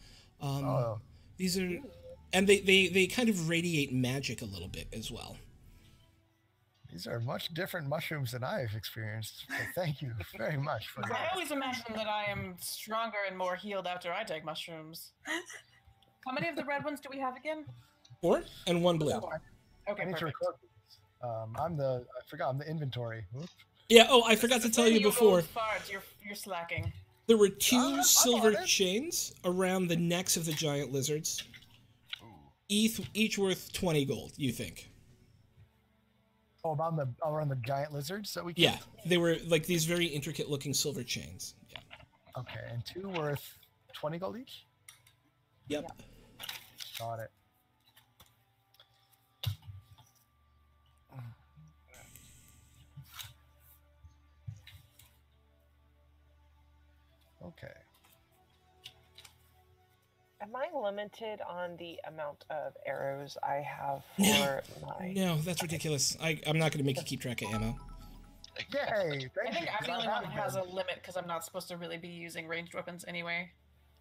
These are, and they kind of radiate magic a little bit as well. These are much different mushrooms than I've experienced. So thank you very much for I that. always imagine that I am stronger and more healed after I take mushrooms. How many of the red ones do we have again? 4 and 1 blue. Okay, I need to perfect. record these. I'm the inventory. Oops. Yeah. Oh, I forgot to tell you before. Farts, you're slacking. There were 2 I'm silver on it. chains around the necks of the giant lizards. Each worth 20 gold. You think? Oh, around the giant lizards that we Yeah, killed? they were like these very intricate-looking silver chains. Yeah. Okay, and 2 worth 20 gold each? Yep. Got it. Okay. Am I limited on the amount of arrows I have No. for my? No, that's ridiculous. I'm not going to make you keep track of ammo. Yay! I think I'm the only one that has a a. limit because I'm not supposed to really be using ranged weapons anyway.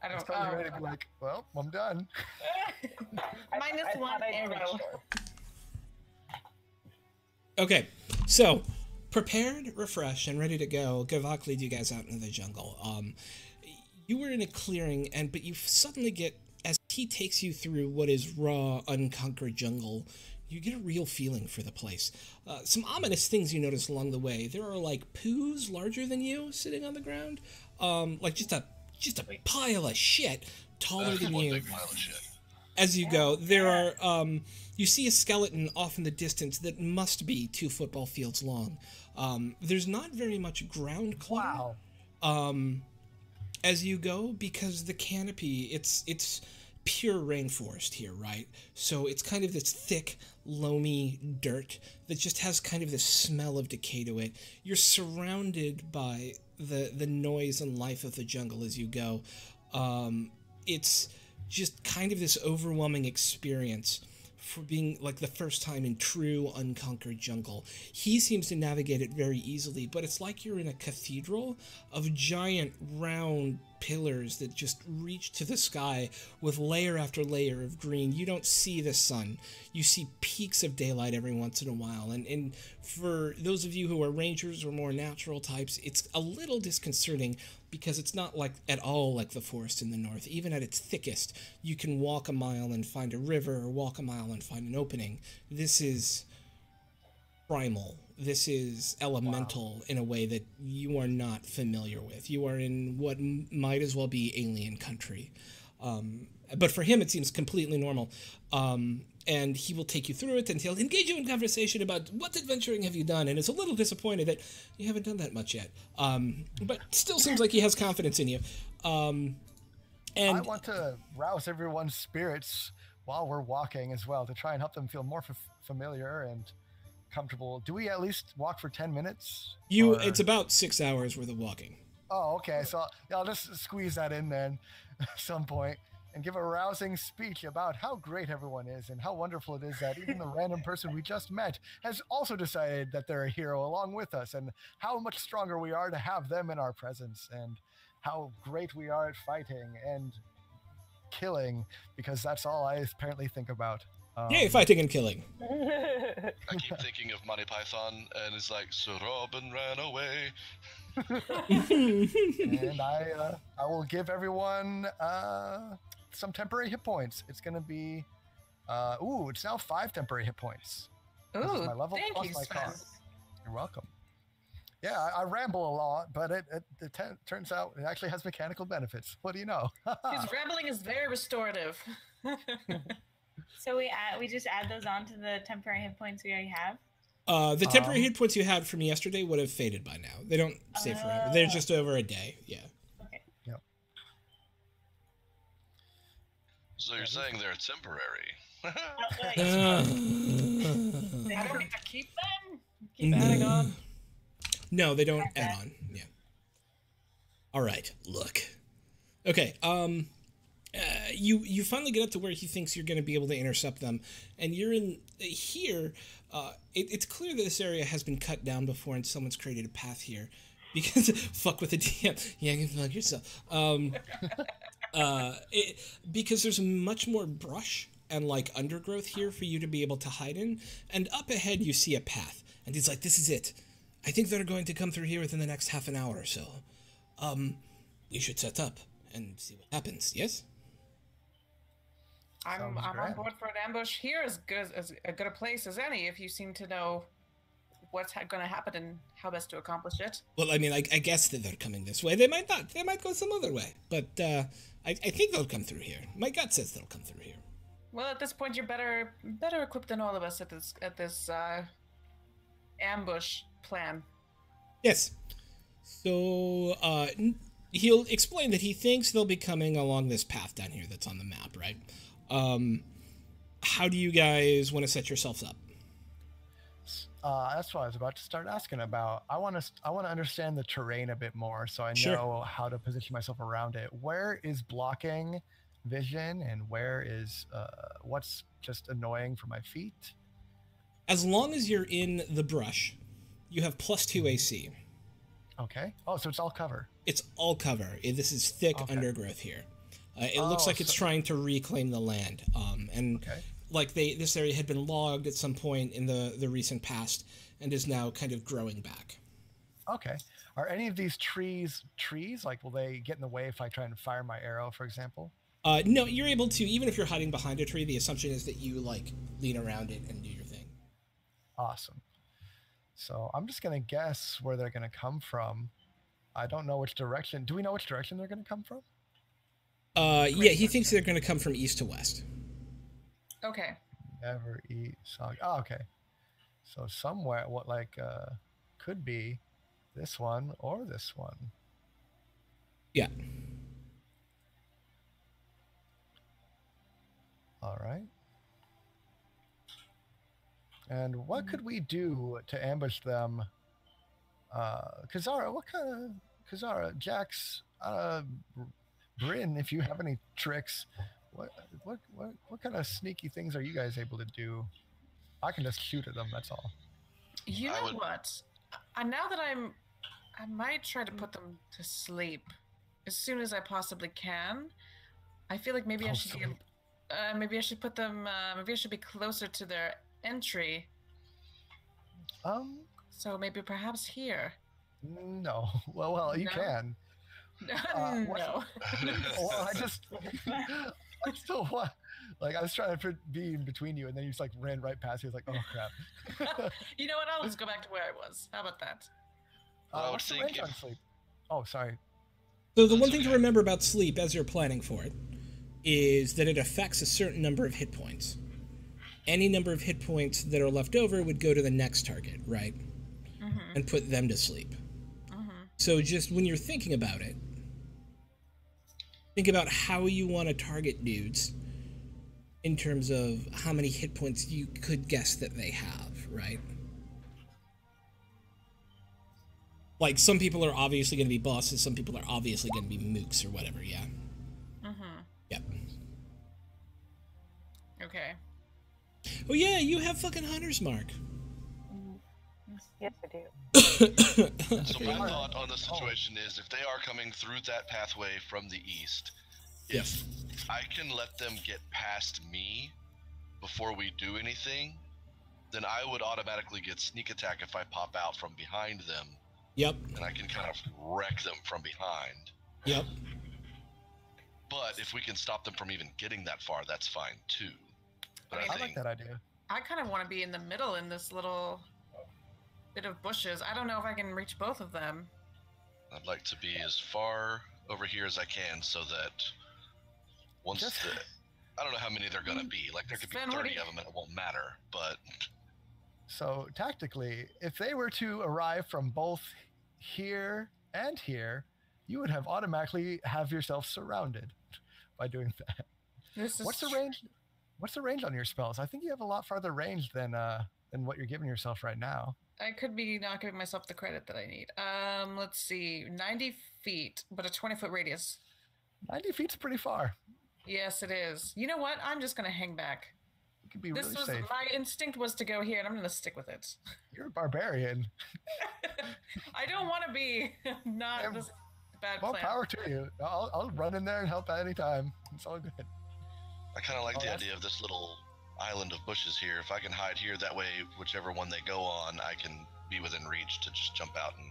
I I was don't. totally ready to be like, well, I'm done. Minus I one thought I'd make arrow. sure. Okay, so prepared, refreshed, and ready to go. Gavak lead you guys out into the jungle. You were in a clearing, but you suddenly get, as he takes you through what is raw, unconquered jungle, you get a real feeling for the place. Some ominous things you notice along the way. There are like poos larger than you sitting on the ground, like just a pile of shit taller than One you. big pile of shit. As you go, there are, you see a skeleton off in the distance that must be 2 football fields long. There's not very much ground clutter. Wow. As you go, because the canopy, it's pure rainforest here, right? So it's kind of this thick, loamy dirt that just has kind of this smell of decay to it. You're surrounded by the noise and life of the jungle as you go. It's just kind of this overwhelming experience for being like the first time in true unconquered jungle. He seems to navigate it very easily, but it's like you're in a cathedral of giant round pillars that just reach to the sky with layer after layer of green. You don't see the sun. You see peaks of daylight every once in a while. And for those of you who are rangers or more natural types, it's a little disconcerting because it's not like at all like the forest in the north. Even at its thickest, you can walk a mile and find a river or walk a mile and find an opening. This is primal. This is elemental in a way that you are not familiar with. You are in what might as well be alien country. But for him, it seems completely normal. And he will take you through it, and he'll engage you in conversation about what adventuring have you done, and is a little disappointed that you haven't done that much yet. But still seems like he has confidence in you. I And want to rouse everyone's spirits while we're walking as well to try and help them feel more familiar and comfortable. Do we at least walk for 10 minutes? Or- it's about 6 hours worth of walking. Oh, okay. So I'll just squeeze that in then at some point and give a rousing speech about how great everyone is and how wonderful it is that even the random person we just met has also decided that they're a hero along with us, and how much stronger we are to have them in our presence, and how great we are at fighting and killing, because that's all I apparently think about. Yay, fighting and killing. I keep thinking of Monty Python, and it's like, Sir Robin ran away. And I will give everyone some temporary hit points. It's going to be, it's now 5 temporary hit points. This is Ooh, my level thank plus you, my Sven. cost. You're welcome. Yeah, I ramble a lot, but it turns out it actually has mechanical benefits. What do you know? His rambling is very restorative. So we just add those on to the temporary hit points we already have. The temporary hit points you had from yesterday would have faded by now. They don't stay forever. They're just over a day. Yeah. Okay. Yep. So you're saying they're temporary. I don't get to keep them? Keep adding on? No, they don't add on. Yeah. All right. Look. Okay. You finally get up to where he thinks you're going to be able to intercept them, and you're in here. It's clear that this area has been cut down before, and someone's created a path here. Because fuck with the DM, yeah, you can fuck yourself. Because there's much more brush and like undergrowth here for you to be able to hide in, and up ahead you see a path, and he's like, "This is it. I think they're going to come through here within the next half an hour or so. You should set up and see what happens." Yes. I'm on board for an ambush here, as good as a good a place as any. If you seem to know what's going to happen and how best to accomplish it. Well, I mean, I guess that they're coming this way. They might not. They might go some other way. But I think they'll come through here. My gut says they'll come through here. Well, at this point, you're better equipped than all of us at this ambush plan. Yes. So he'll explain that he thinks they'll be coming along this path down here that's on the map, right? How do you guys want to set yourselves up? That's what I was about to start asking about. I want to understand the terrain a bit more, so I know how to position myself around it. Where is blocking vision, and where is what's just annoying for my feet? As long as you're in the brush, you have +2 AC. Okay. Oh, so it's all cover. It's all cover. This is thick undergrowth here. It looks like it's trying to reclaim the land. Like this area had been logged at some point in the recent past and is now kind of growing back. Okay. Are any of these trees? Like, will they get in the way if I try and fire my arrow, for example? No, you're able to, even if you're hiding behind a tree, the assumption is that you, like, lean around it and do your thing. Awesome. So I'm just going to guess where they're going to come from. I don't know which direction. Do we know which direction they're going to come from? Yeah, he thinks they're going to come from east to west. Okay. Never eat soggy. Oh, okay. So somewhere, could be this one or this one. Yeah. All right. And what could we do to ambush them? Kazara, Kazara, Jax, Bryn, if you have any tricks, what kind of sneaky things are you guys able to do? I can just shoot at them, that's all. You know what? Now that I might try to put them to sleep as soon as I possibly can. I feel like maybe I should put them. Maybe I should be closer to their entry. So maybe perhaps here. No. Well, you can. No. Well, I still want. Like, I was trying to be in between you, and then you just like ran right past me. I was like, oh crap. You know what? I'll just go back to where I was. How about that? What's the range on sleep? Oh, sorry. So the one thing to remember about sleep as you're planning for it is that it affects a certain number of hit points. Any number of hit points that are left over would go to the next target, right? Mm-hmm. And put them to sleep. Mm-hmm. So just when you're thinking about it, think about how you want to target dudes in terms of how many hit points you could guess that they have, right? Like, some people are obviously going to be bosses, some people are obviously going to be mooks or whatever, yeah? Mm-hmm. Yep. Okay. Oh yeah, you have fucking Hunter's Mark. Yes, I do. So my thought on the situation is, if they are coming through that pathway from the east, if I can let them get past me before we do anything, then I would automatically get sneak attack if I pop out from behind them. Yep. And I can kind of wreck them from behind. Yep. But if we can stop them from even getting that far, that's fine too. But I like that idea. I kind of want to be in the middle in this little bit of bushes. I don't know if I can reach both of them. I'd like to be as far over here as I can, so that once I don't know how many they're gonna be. Like, there could be 30 of them and it won't matter, but... So tactically, if they were to arrive from both here and here, you would have automatically have yourself surrounded by doing that. What's the range? What's the range on your spells? I think you have a lot farther range than what you're giving yourself right now. I could be not giving myself the credit that I need. Let's see, 90 feet, but a 20-foot radius. 90 feet's pretty far. Yes, it is. You know what? I'm just gonna hang back. You could be This really was safe. my instinct was to go here, and I'm gonna stick with it. You're a barbarian. I don't want to be not Yeah, this bad More plan. power to you. I'll run in there and help at any time. It's all good. I kind of like Oh, the that's- idea of this little island of bushes here. If I can hide here, that way, whichever one they go on, I can be within reach to just jump out and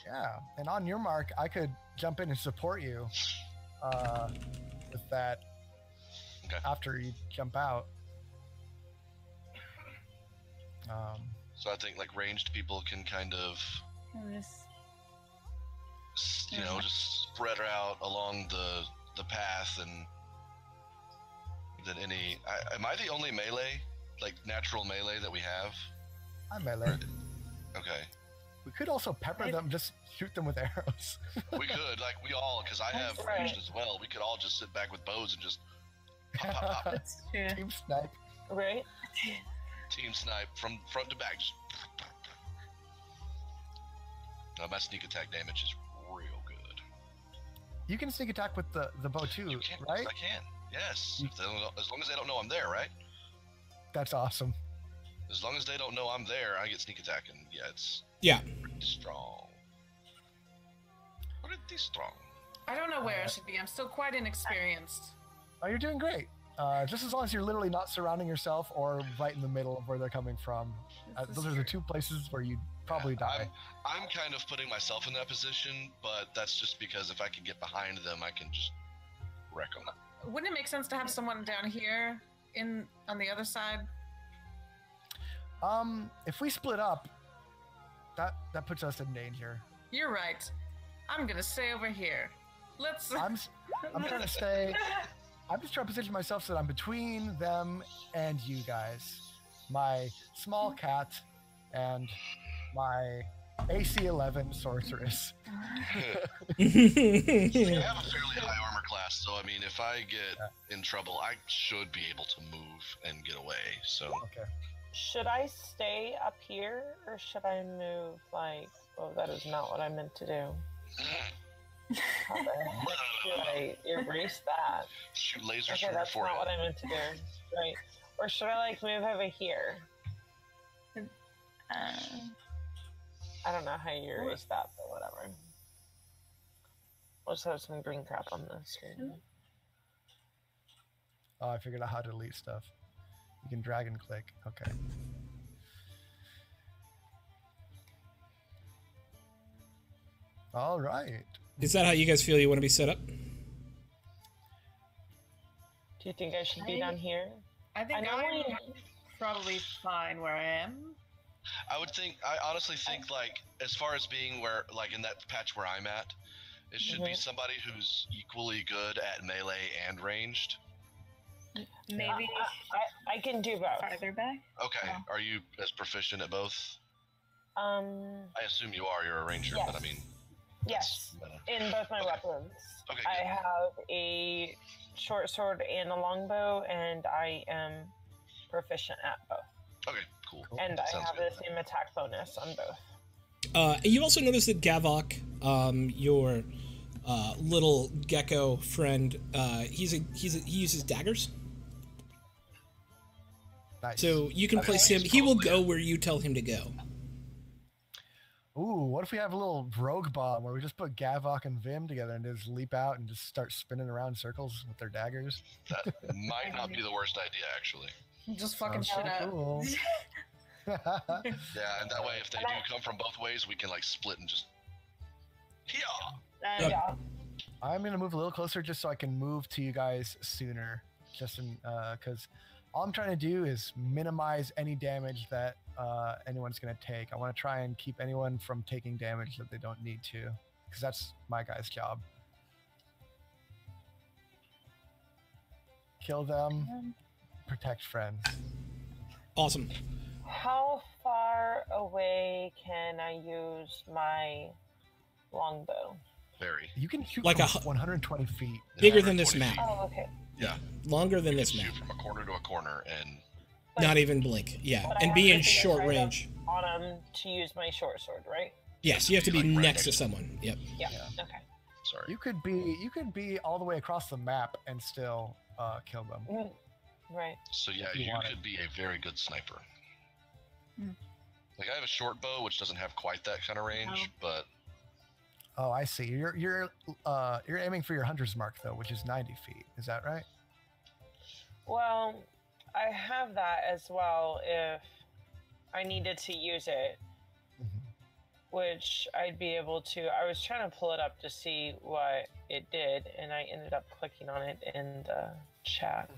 Yeah, and on your mark, I could jump in and support you with that. Okay. After you jump out. So I think like ranged people can kind of, you know, just spread out along the path, and then am I the only melee, like natural melee that we have? I'm melee. Okay. We could also pepper them, just shoot them with arrows. We could, like, we all, because I have That's ranged right. as well. We could all just sit back with bows and just pop, pop, pop. That's true. Team snipe. Right? Team snipe from front to back. Just... No, my sneak attack damage is real good. You can sneak attack with the bow too, You can, right? I can. Yes. If they don't know, as long as they don't know I'm there, right? That's awesome. As long as they don't know I'm there, I get sneak attack, and yeah, it's Yeah. pretty strong. Pretty strong. I don't know where I should be. I'm still quite inexperienced. Oh, you're doing great. Just as long as you're literally not surrounding yourself or right in the middle of where they're coming from. Those are the two places where you'd probably die. I'm kind of putting myself in that position, but that's just because if I can get behind them, I can just wreck them. Wouldn't it make sense to have someone down here on the other side? If we split up, that puts us in danger. You're right. I'm gonna stay over here. Let's. I'm trying to stay. I'm just trying to position myself so that I'm between them and you guys. My small cat and my AC 11 sorceress. I have a fairly high armor class, so I mean, if I get in trouble, I should be able to move and get away. So Okay. Should I stay up here or should I move like, oh, that is not what I meant to do. How the heck should I erase that? shoot lasers Okay, from your that's not what forehead. I meant to do. Right. Or should I like move over here? I don't know how you erase that, but whatever. We'll just have some green crap on the screen. Oh, I figured out how to delete stuff. You can drag and click. Okay. All right. Is that how you guys feel you want to be set up? Do you think I should be down here? I think I know I'm we- probably fine where I am. I honestly think, like, as far as being where, like, in that patch where I'm at, it should be Mhm. somebody who's equally good at melee and ranged. Maybe I can do both. farther back. Okay, Yeah. are you as proficient at both? I assume you are. You're a ranger, but I Yes. mean, yes, that's- in both my Okay. weapons. Okay, I good. have a short sword and a longbow, and I am proficient at both. Okay, cool. And I Sounds have good. the same attack bonus on both. You also notice that Gavok, your little gecko friend, he uses daggers. Nice. So you can place him. He will go where you tell him to go. Ooh, what if we have a little rogue bomb where we just put Gavok and Vim together and just leap out and just start spinning around in circles with their daggers? That might not be the worst idea, actually. Just fucking Sounds shit up. cool. Yeah, and that way, if they do come from both ways, we can like split and just. Yeah. Yep. Yeah. I'm gonna move a little closer just so I can move to you guys sooner. Just in because all I'm trying to do is minimize any damage that anyone's gonna take. I want to try and keep anyone from taking damage that they don't need to, because that's my guy's job. Kill them, protect friends. Awesome. How far away can I use my longbow? Very. You can shoot Like from a 120 feet. Bigger than this 120 map. feet. Oh, okay. Yeah. Longer than You this can map. shoot from a corner to a corner, and Not even blink. Yeah, But I and have be to in be short right up range. On him to use my short sword, right? Yes, you have to be Like right next to someone. Yep. Yeah. Yeah. Okay. Sorry. You could be all the way across the map and still kill them. Right. So yeah, If you you want could it. be a very good sniper. Hmm. Like I have a short bow, which doesn't have quite that kind of range, but Oh, I see. You're aiming for your hunter's mark though, which is 90 feet. Is that right? Well, I have that as well if I needed to use it, which I'd be able to. I was trying to pull it up to see what it did, and I ended up clicking on it in the chat.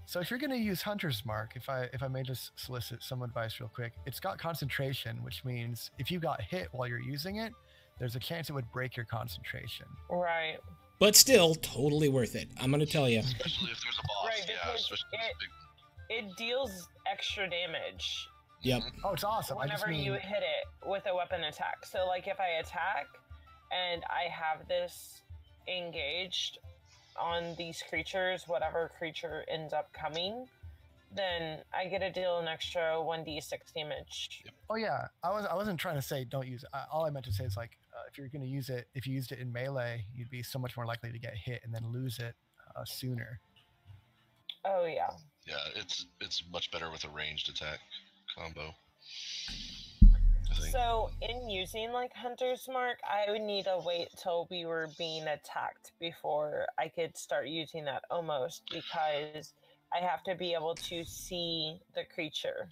So if you're going to use hunter's mark, if I may just solicit some advice real quick, it's got concentration, which means if you got hit while you're using it, there's a chance it would break your concentration. Right. But still, totally worth it. I'm gonna tell you. especially if there's a boss, Right, yeah, because especially if it's a big It deals extra damage Yep. Oh, it's awesome. I just whenever mean, you hit it with a weapon attack. So, like, if I attack and I have this engaged on these creatures, whatever creature ends up coming, then I get to deal an extra 1d6 damage. oh yeah, I wasn't trying to say don't use it. All I meant to say is like if you're going to use it, if you used it in melee, you'd be so much more likely to get hit and then lose it sooner. Oh, yeah. Yeah, it's much better with a ranged attack combo. I think. So, in using like Hunter's Mark, I would need to wait till we were being attacked before I could start using that almost, because I have to be able to see the creature.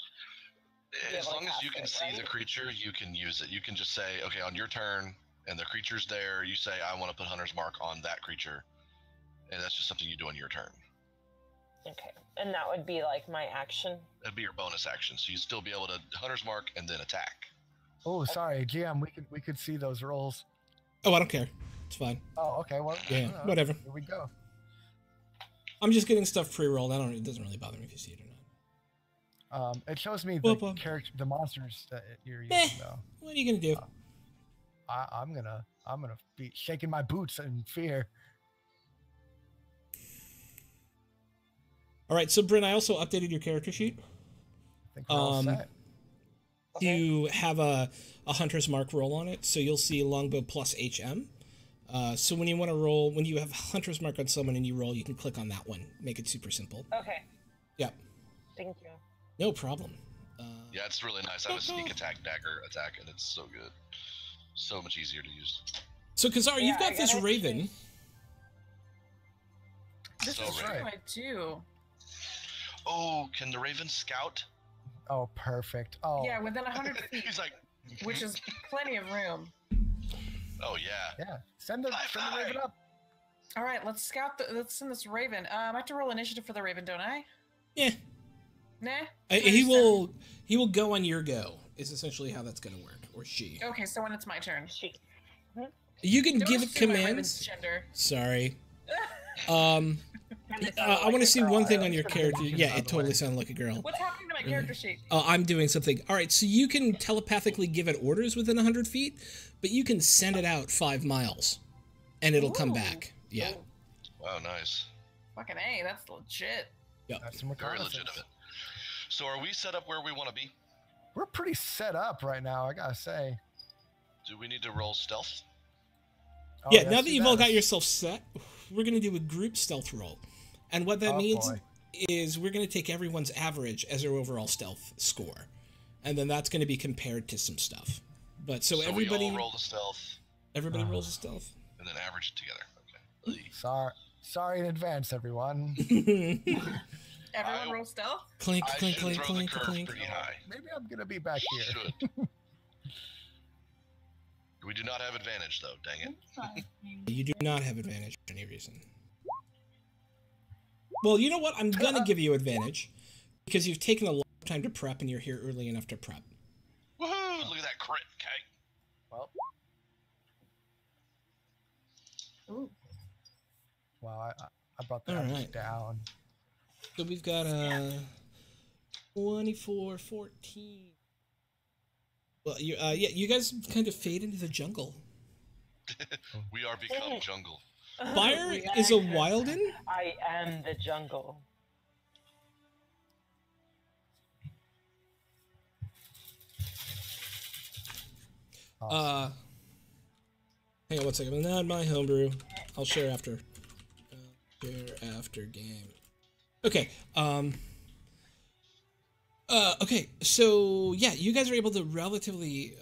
As long as you can cast it, see the right? creature, you can use it. You can just say, okay, on your turn, and the creature's there, you say, I want to put Hunter's Mark on that creature. And that's just something you do on your turn. Okay. And that would be like my action. That'd be your bonus action. So you'd still be able to Hunter's Mark and then attack. Oh, sorry, GM. We could see those rolls. Oh, I don't care. It's fine. Oh, okay. Well, Yeah, whatever. Here we go. I'm just getting stuff pre-rolled. It doesn't really bother me if you see it or not. It shows me Well, the well. character, the monsters that you're using Eh. though. What are you gonna do? I'm gonna be shaking my boots in fear. All right, so Bryn, I also updated your character sheet. I think we're all set. You have a hunter's mark roll on it, so you'll see longbow plus HM. So when you want to roll, when you have hunter's mark on someone and you roll, you can click on that one. Make it super simple. Okay. Yep. Thank you. No problem. Yeah, it's really nice. I have a sneak attack dagger attack, and it's so good. So much easier to use. So Kazar, you've Yeah, got I this gotta raven. This So is true, rare. I do. Oh, can the Raven scout? Oh, perfect. Oh, Yeah, within 100 feet, He's like, which is plenty of room. oh yeah. yeah. Send the raven up. All right, let's send this raven. I have to roll initiative for the raven, don't I? Yeah. Nah. He will go on your go. Is essentially how that's gonna work, or she. Okay, so when it's my turn. You can Don't give it assume my raven's commands. gender. Sorry. I want to see one thing on your character. Yeah, it totally sounded like a girl. What's happening to my character sheet? I'm doing something. All right, so you can telepathically give it orders within 100 feet, but you can send it out 5 miles, and it'll come back. Yeah. Wow, nice. Fucking A, that's legit. That's some Very reconnaissance. legitimate. So are we set up where we want to be? We're pretty set up right now, I gotta say. Do we need to roll stealth? Oh, Yeah, yes, now that you you've all bet. got yourself set, we're going to do a group stealth roll. And what that Oh, means boy. is we're going to take everyone's average as their overall stealth score. And then that's going to be compared to some stuff. But so everybody we all roll the stealth everybody rolls a stealth. and then average it together. Okay. Sorry in advance, everyone. Everyone roll stealth? Clink, I clink, should clink, throw the clink, curve clink. pretty high. Maybe I'm gonna be back here. Should. We do not have advantage though. Dang it. You do not have advantage for any reason. Well, you know what? I'm going to give you advantage because you've taken a long time to prep and you're here early enough to prep. Woohoo! Look at that crit. Okay. Well, Ooh. wow, I brought the All average right. down. So we've got 24, 14. Well, you guys kind of fade into the jungle. We are become jungle. Fire is a Wilden. I am the jungle. Hang on one second. Not my homebrew. I'll share after. Share after game. Okay. Okay. So yeah, you guys are able to relatively,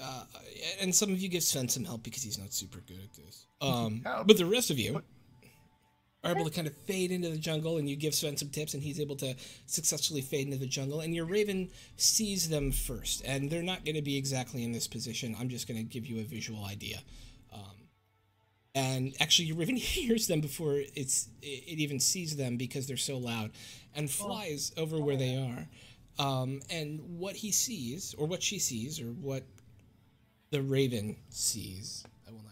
and some of you give Sven some help because he's not super good at this. But the rest of you are able to kind of fade into the jungle, and you give Sven some tips, and he's able to successfully fade into the jungle, and your raven sees them first, and they're not going to be exactly in this position. I'm just going to give you a visual idea. And actually, your raven hears them before it even sees them because they're so loud, and flies over where they are. And what he sees, or what she sees, or what the raven sees, I will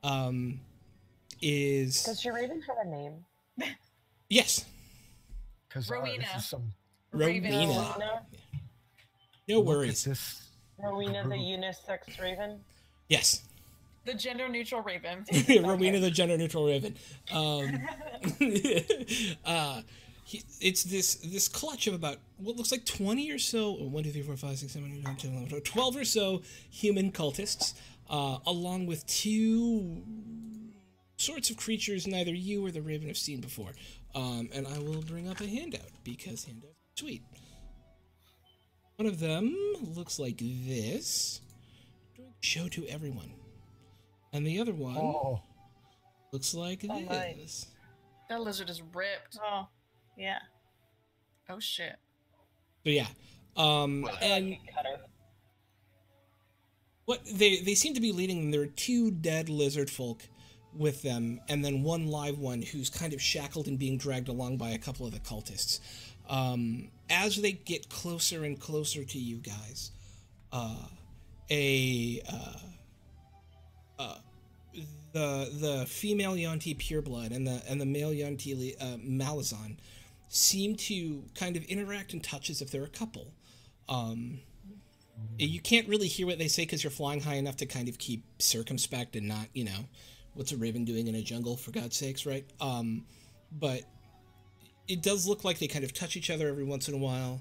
not. Is Does your raven have a name? Yes. Because Rowena. this is some. Rowena. No worries. This. Rowena the unisex raven? Yes. The gender-neutral raven. Rowena the gender-neutral raven. It's this clutch of about what looks like 20 or so, 1, 2, 3, 4, 5, 6, 7, 8, 9, 10, 11, 12 or so human cultists, along with 2 sorts of creatures neither you or the raven have seen before. And I will bring up a handout because handouts are sweet. One of them looks like this. Show to everyone. And the other one looks like this. Nice. That lizard is ripped. Oh, yeah. Oh shit. So yeah. And what they seem to be leading them, there are 2 dead lizard folk with them, and then 1 live one who's kind of shackled and being dragged along by a couple of the cultists. As they get closer and closer to you guys, the female Yuan-ti Pureblood and the male Yuan-ti Malazan seem to kind of interact and touch as if they're a couple. You can't really hear what they say because you're flying high enough to kind of keep circumspect and not, what's a raven doing in a jungle, for God's sakes, right? But it does look like they kind of touch each other every once in a while.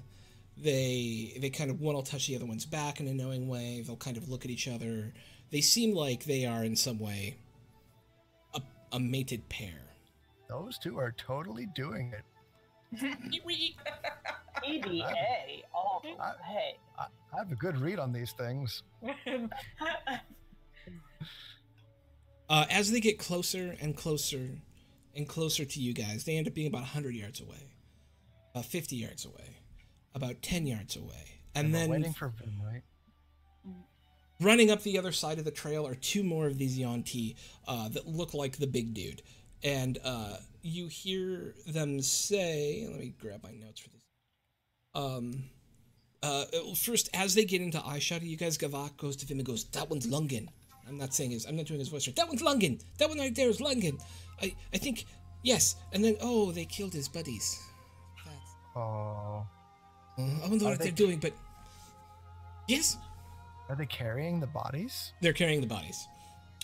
They kind of, one will touch the other one's back in a knowing way. They'll kind of look at each other. They seem like they are in some way a mated pair. Those 2 are totally doing it. EDA. Oh, hey. I have a good read on these things. As they get closer and closer and closer to you guys, they end up being about 100 yards away, 50 yards away, about 10 yards away. And then waiting for them, right? Running up the other side of the trail are 2 more of these Yuan-ti that look like the big dude. And you hear them say, let me grab my notes for this. First, as they get into eye shot, you guys, Gavak goes to him and goes, "That one's Lungen." I'm not doing his voice right. "That one's Lungen. That one right there is Lungen. I think, yes." And then, they killed his buddies. I wonder what they're doing, but yes. Are they carrying the bodies? They're carrying the bodies.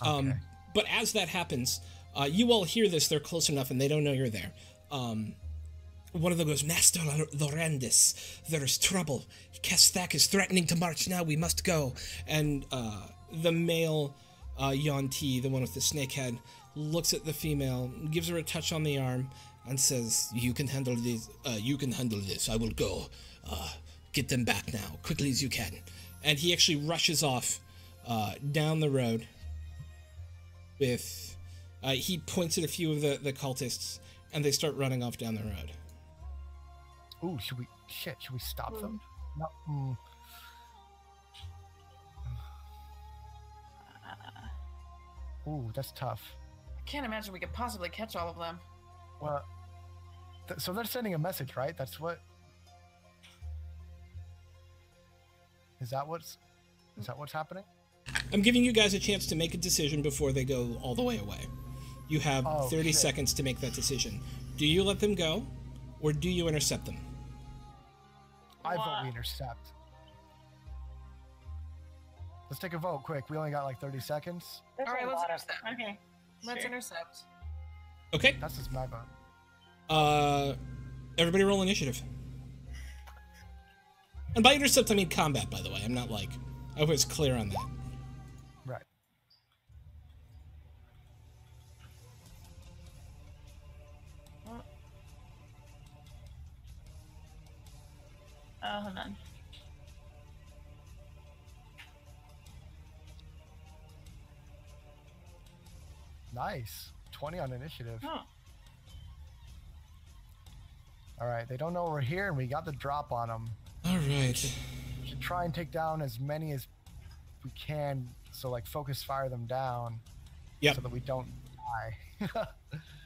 Okay. But as that happens, you all hear this. They're close enough, and they don't know you're there. One of them goes, "Master Lorendis, there is trouble. Kesthak is threatening to march now. We must go." And the male Yuan-ti, the one with the snake head, looks at the female, gives her a touch on the arm, and says, "You can handle this. You can handle this. I will go. Get them back now, quickly as you can." And he actually rushes off down the road with... he points at a few of the cultists, and they start running off down the road. Ooh, should we stop them? No. Ooh, that's tough. I can't imagine we could possibly catch all of them. Well, so they're sending a message, right? That's what... Is that what's happening? I'm giving you guys a chance to make a decision before they go all the way away. You have 30 seconds to make that decision. Do you let them go, or do you intercept them? I vote we intercept. Let's take a vote, quick. We only got like 30 seconds. All right, let's intercept. Okay. Let's intercept. Okay. That's just my vote. Everybody roll initiative. And by intercept, I mean combat, by the way. I'm not like... I was clear on that. Right. hold on. Nice. 20 on initiative. Oh. All right, they don't know we're here, and we got the drop on them. All right. We should try and take down as many as we can. So, like, focus fire them down. Yep. So that we don't die.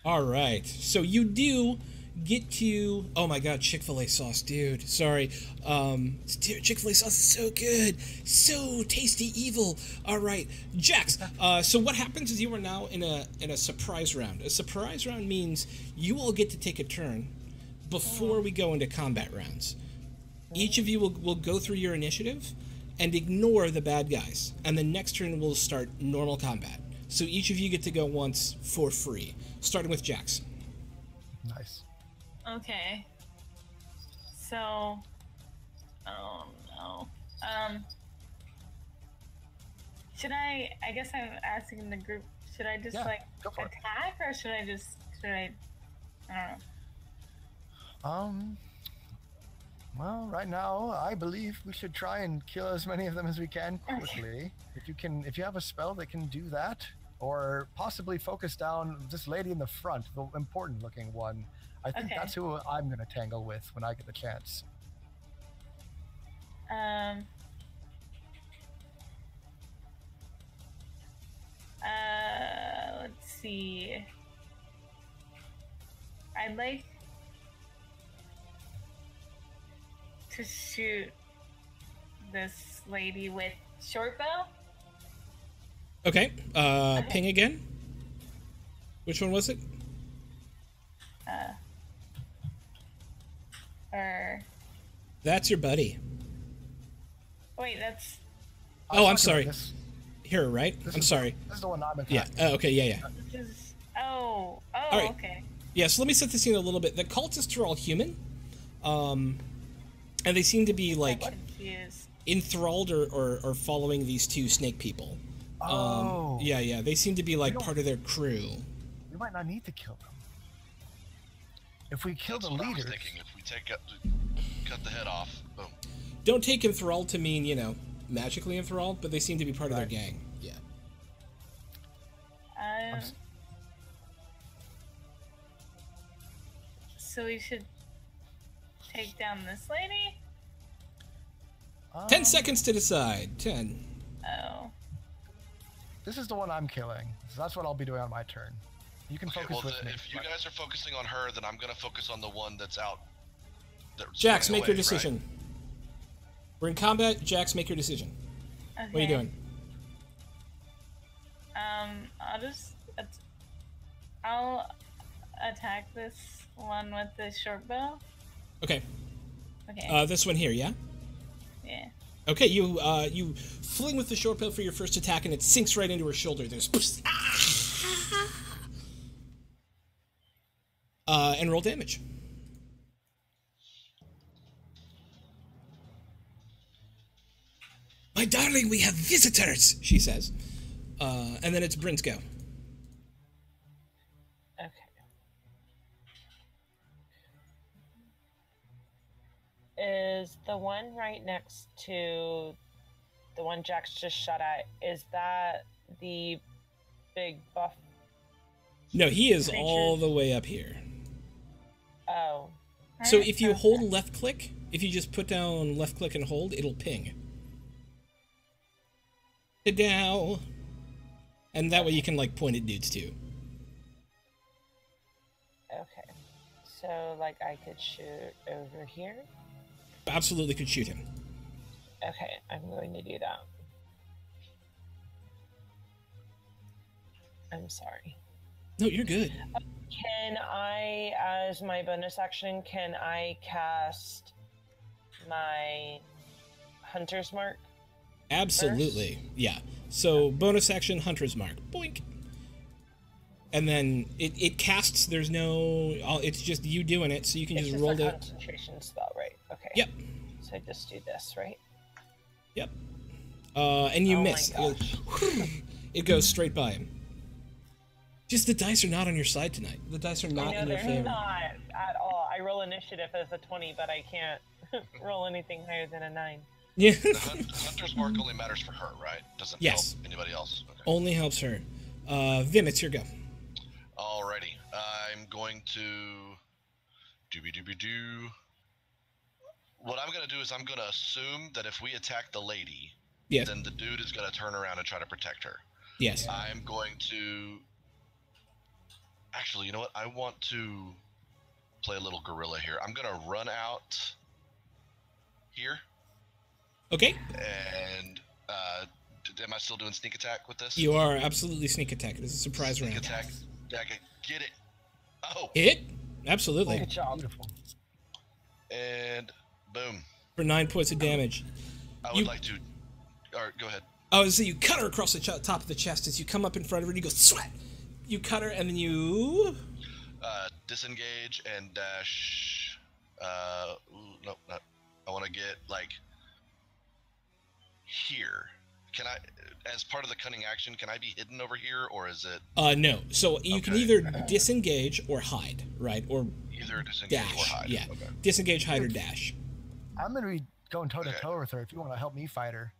All right. So you do get to. Oh my God, Chick-fil-A sauce, dude. Sorry. Dude, Chick-fil-A sauce is so good, so tasty, evil. All right, Jax. So what happens is you are now in a surprise round. A surprise round means you all get to take a turn before we go into combat rounds. Each of you will go through your initiative and ignore the bad guys, and the next turn will start normal combat. So each of you get to go once for free, starting with Jax. Nice. Okay. So, oh no. Should I guess I'm asking the group, should I just go for it. attack or should I don't know. Well, right now, I believe we should try and kill as many of them as we can quickly. If you have a spell that can do that, or possibly focus down this lady in the front, the important looking one. I think that's who I'm going to tangle with when I get the chance. Let's see. I'd like to shoot this lady with short bow. Okay. Ping again. Which one was it? That's your buddy. Wait, that's. Oh, I'm sorry. Here, right? I'm sorry. This is the one I'm attacking. Yeah. Okay. Yeah. This is, all right. Okay. Yeah. So let me set the scene a little bit. The cultists are all human, and they seem to be like enthralled or following these two snake people. Yeah. They seem to be like part of their crew. We might not need to kill them. If we kill the leaders. I was thinking if we cut the head off. Boom. Don't take enthralled to mean, magically enthralled, but they seem to be part of their gang. Yeah. So we should take down this lady? 10 seconds to decide. 10. Oh. This is the one I'm killing. So that's what I'll be doing on my turn. You can focus with me. If you guys are focusing on her, then I'm going to focus on the one that's out. Jax, make your decision. Right? We're in combat. Jax, make your decision. Okay. What are you doing? I'll attack this one with the short bow. Okay. Okay. This one here, yeah? Yeah. Okay, you fling with the short bow for your first attack, and it sinks right into her shoulder. There's and roll damage. My darling, we have visitors, she says. And then it's Bryn's go. Okay. Is the one right next to the one Jax just shot at, is that the big buff? No, he is all the way up here. Oh. So if you hold left click, if you just put down left click and hold, it'll ping. Down. And that way you can, like, point at dudes, too. Okay. So, like, I could shoot over here? Absolutely could shoot him. Okay, I'm going to do that. I'm sorry. No, you're good. Can I, as my bonus action, can I cast my Hunter's Mark? Absolutely. First? Yeah. So, bonus action, Hunter's Mark. Boink. And then it casts, there's no... It's just you doing it, so you can just roll it. It's a concentration spell, right? Okay. Yep. So I just do this, right? Yep. And you miss. It goes straight by him. Just the dice are not on your side tonight. The dice are not in your favor. They're not at all. I roll initiative as a 20, but I can't. roll anything higher than a 9. Yeah. The hunter's mark only matters for her, right? Doesn't Yes. help anybody else. Okay. Only helps her. Vim, it's your go. Alrighty. I'm going to dooby-dooby-doo. What I'm gonna do is I'm gonna assume that if we attack the lady, Yes. then the dude is gonna turn around and try to protect her. Yes. I'm going to. Actually, you know what? I want to play a little gorilla here. I'm gonna run out here, Okay. and am I still doing sneak attack with this? You are absolutely sneak attack. It is a surprise Sneak round. attack. I can get it. Oh, Hit? Absolutely. Good job. Beautiful. and boom. For 9 points of damage. I You- would like to. Or go ahead. Oh, so you cut her across the top of the chest as you come up in front of her and you go, sweat! You cut her and then you... Disengage and dash. No, not. I want to get like here. Can I, as part of the cunning action, can I be hidden over here, or is it No. So you can Okay. either disengage or hide, right? Or either disengage dash. or hide? Yeah. Okay. Disengage, hide, or dash. I'm gonna be going toe to Okay. toe with her if you want to help me fight her.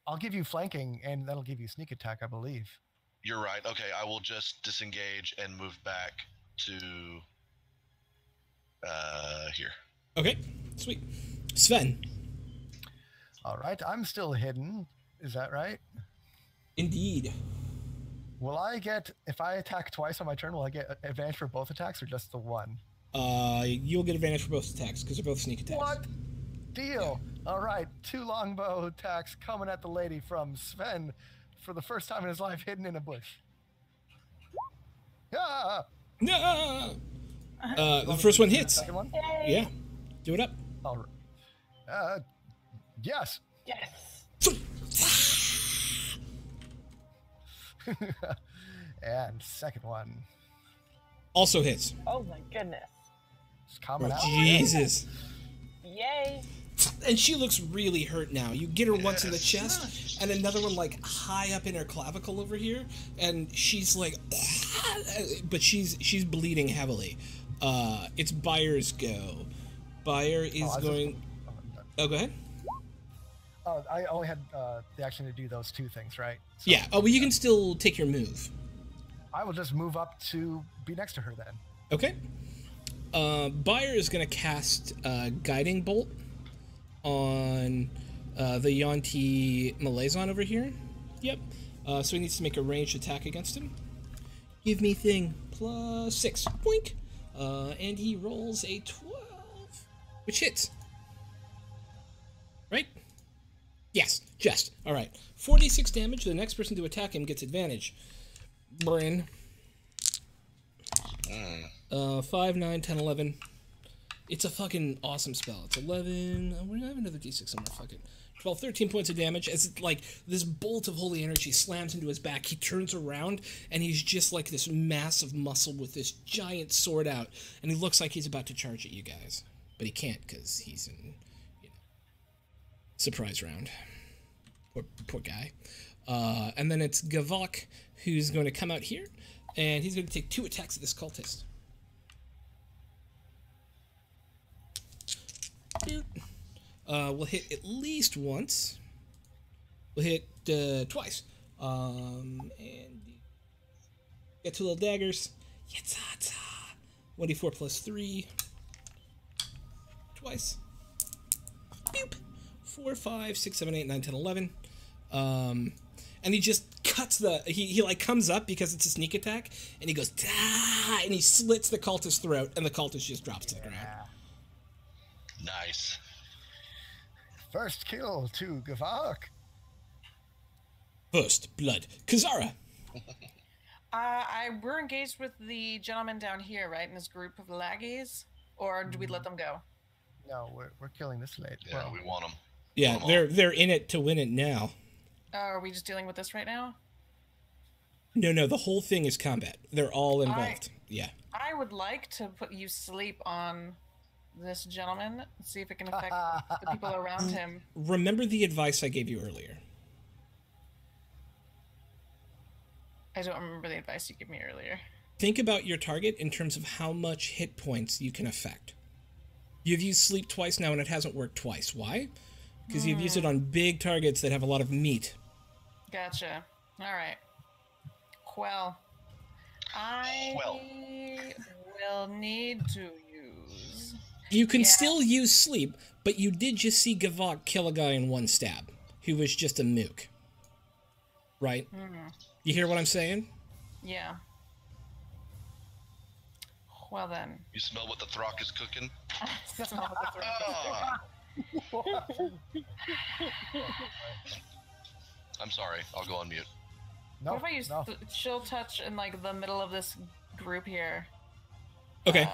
I'll give you flanking, and that'll give you sneak attack, I believe. You're right. Okay, I will just disengage and move back to here. Okay. Sweet. Sven. All right, I'm still hidden. Is that right? Indeed. Will I get, if I attack twice on my turn, will I get advantage for both attacks or just the one? You'll get advantage for both attacks because they're both sneak attacks. What? Deal. All right, 2 longbow attacks coming at the lady from Sven for the first time in his life, hidden in a bush. Ah! No. The first one hits. Second one? Yay! Yeah. Do it up. All right. Yes. Yes. And second one. Also hits. Oh my goodness. It's coming Oh, out. Jesus. Yay. And she looks really hurt now. You get her once in the chest, and another one like high up in her clavicle over here, and she's like, but she's bleeding heavily. It's Bayer's go. Bayer is going. Oh, go ahead. I only had the action to do those 2 things, right? So Yeah. Oh, well, you can still take your move. I will just move up to be next to her then. Okay. Bayer is going to cast Guiding Bolt on the Yuan-Ti Malazan over here. Yep. So he needs to make a ranged attack against him. Give me thing +6. Boink. And he rolls a 12, which hits. Right? Yes, just. All right. 46 damage. The next person to attack him gets advantage. Bryn. 5, 9, 10, 11. It's a fucking awesome spell. It's 11. We're gonna have another d6 somewhere. Fuck it. 12, 13 points of damage as it, like this bolt of holy energy slams into his back. He turns around and he's just like this massive muscle with this giant sword out, and he looks like he's about to charge at you guys, but he can't because he's in, surprise round. Poor guy. And then it's Gavok who's going to come out here, and he's going to take 2 attacks at this cultist. We'll hit at least once. We'll hit twice. And get 2 little daggers. Yatsata. 1d4 plus 3. Twice. Boop. 4, 5, 6, 7, 8, 9, 10, 11. And he just cuts he like comes up because it's a sneak attack, and he goes, "Dah!" and he slits the cultist's throat, and the cultist just drops to the ground. Nice. First kill to Gavok. First blood. Kazara. We're engaged with the gentleman down here, right, in this group of laggies? Or do we let them go? No, we're killing this lady. Yeah, we want them. Yeah, they're in it to win it now. Are we just dealing with this right now? No, the whole thing is combat. They're all involved. Yeah. I would like to use sleep on this gentleman and see if it can affect the people around him. Remember the advice I gave you earlier. I don't remember the advice you gave me earlier. Think about your target in terms of how much hit points you can affect. You've used sleep twice now, and it hasn't worked twice. Why? Because you've used it on big targets that have a lot of meat. Gotcha. All right. Well, I will need to use. You can still use sleep, but you did just see Gavok kill a guy in one stab, who was just a mook. Right? You hear what I'm saying? Yeah. Well then. You smell what the Throck is cooking? I'm sorry. I'll go on mute. What if I use chill touch in like the middle of this group here? Okay.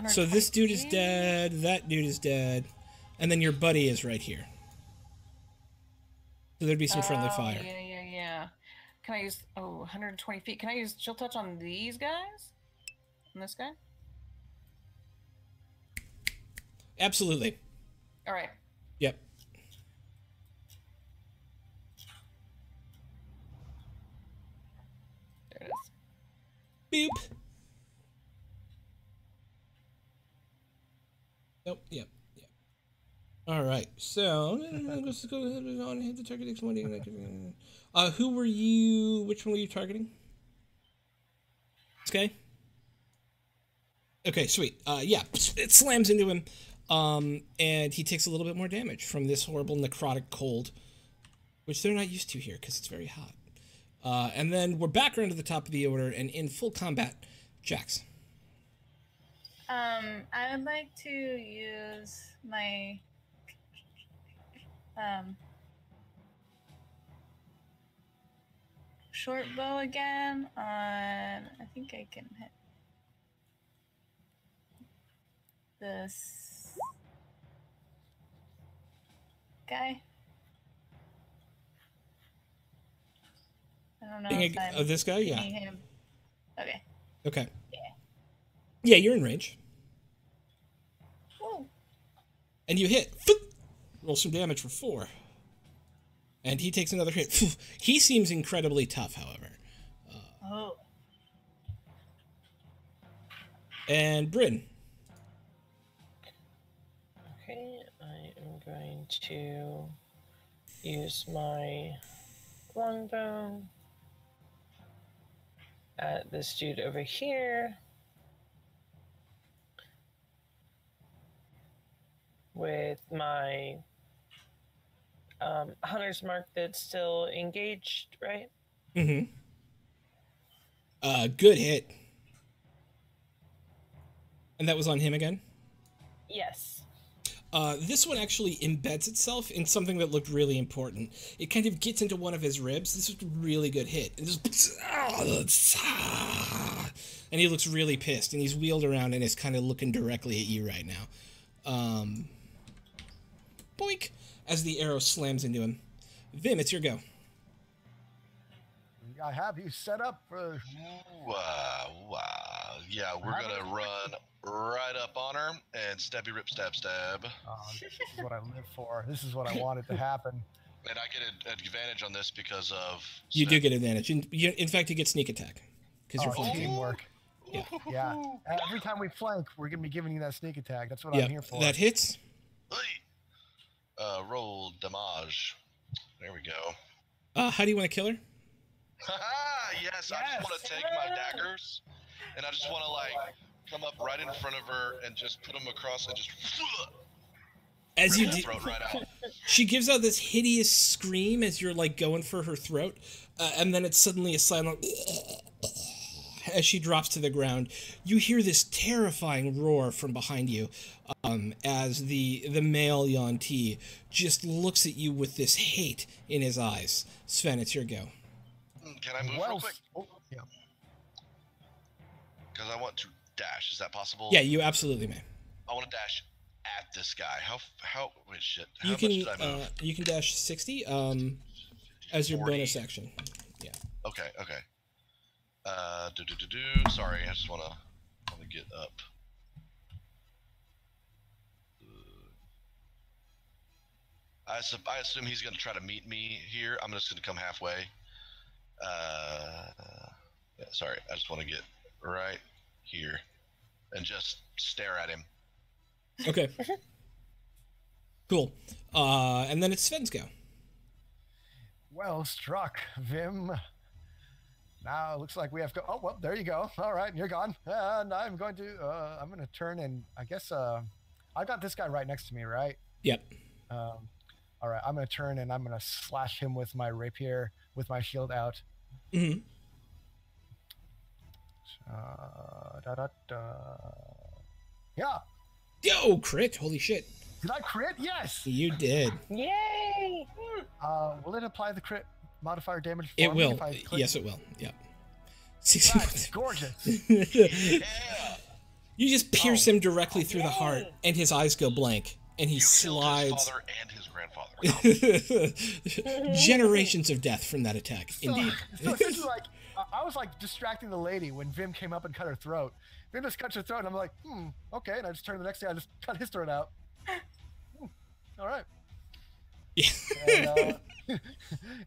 So this dude is dead, that dude is dead, and then your buddy is right here. So there'd be some friendly fire. Yeah. Can I use 120 feet? Can I use chill touch on these guys? On this guy? Absolutely. All right. Yep. There it is. Boop. Nope. Yep. All right. So let's go ahead and hit the target. Who were you? Which one were you targeting? Okay. Okay. Sweet. Yeah. It slams into him, and he takes a little bit more damage from this horrible necrotic cold, which they're not used to here because it's very hot. And then we're back around to the top of the order and in full combat, Jax. I would like to use my short bow again on. I think I can hit this guy. I don't know. Of this guy, yeah. Him. Okay. Okay. Yeah, you're in range. Whoa. And you hit. Roll some damage for 4. And he takes another hit. He seems incredibly tough, however. And Bryn. Okay, I am going to use my longbow at this dude over here. With my hunter's mark that's still engaged, right? Mm-hmm. Good hit. And that was on him again? Yes. This one actually embeds itself in something that looked really important. It kind of gets into one of his ribs. This was a really good hit. And he looks really pissed, and he's wheeled around and is kind of looking directly at you right now. Boink! As the arrow slams into him. Vim, it's your go. I have you set up for. Wow. Yeah, we're gonna run right up on her and stabby rip stab. This is what I live for. This is what I wanted to happen. And I get an advantage on this because of. You do get advantage. In fact, you get sneak attack because you're flanking. Teamwork. Yeah. Every time we flank, we're gonna be giving you that sneak attack. That's what I'm here for. That hits. Roll damage. There we go. How do you want to kill her? Yes, I just want to take my daggers, and I just want to come up right in front of her and just put them across and just. As you throat right out. She gives out this hideous scream as you're going for her throat, and then it's suddenly a silent. As she drops to the ground, you hear this terrifying roar from behind you, as the male Yuan-ti just looks at you with this hate in his eyes. Sven, it's your go. Can I move real quick? Yeah. Because I want to dash. Is that possible? Yeah, you absolutely may. I want to dash at this guy. Wait, shit. How You much can did I move? you can dash 60 as your 40. bonus action. Yeah. Okay. Sorry, I just want to get up. I assume he's going to try to meet me here. I'm just going to come halfway. Yeah, sorry, I just want to get right here and just stare at him. Okay. Cool. And then it's Sven's go. Well struck, Vim. Now it looks like we have to. Oh well, there you go. All right, you're gone. And I'm going to turn and I guess I got this guy right next to me, right? Yep. All right, I'm going to turn and I'm going to slash him with my rapier with my shield out. Mm-hmm. Yeah. Yo, crit! Holy shit! Did I crit? Yes. You did. Yay! Will it apply the crit modifier damage? For It me will. if I click? Yes, it will. Yep. That's gorgeous. Yeah. You just pierce him directly through the heart, and his eyes go blank, and he You killed his slides. father and his grandfather. Generations of death from that attack, indeed. So essentially, like, I was like distracting the lady when Vim came up and cut her throat. Vim just cuts her throat, and I'm like, okay. And I just turned the next day, I just cut his throat out. All right. Yeah. And,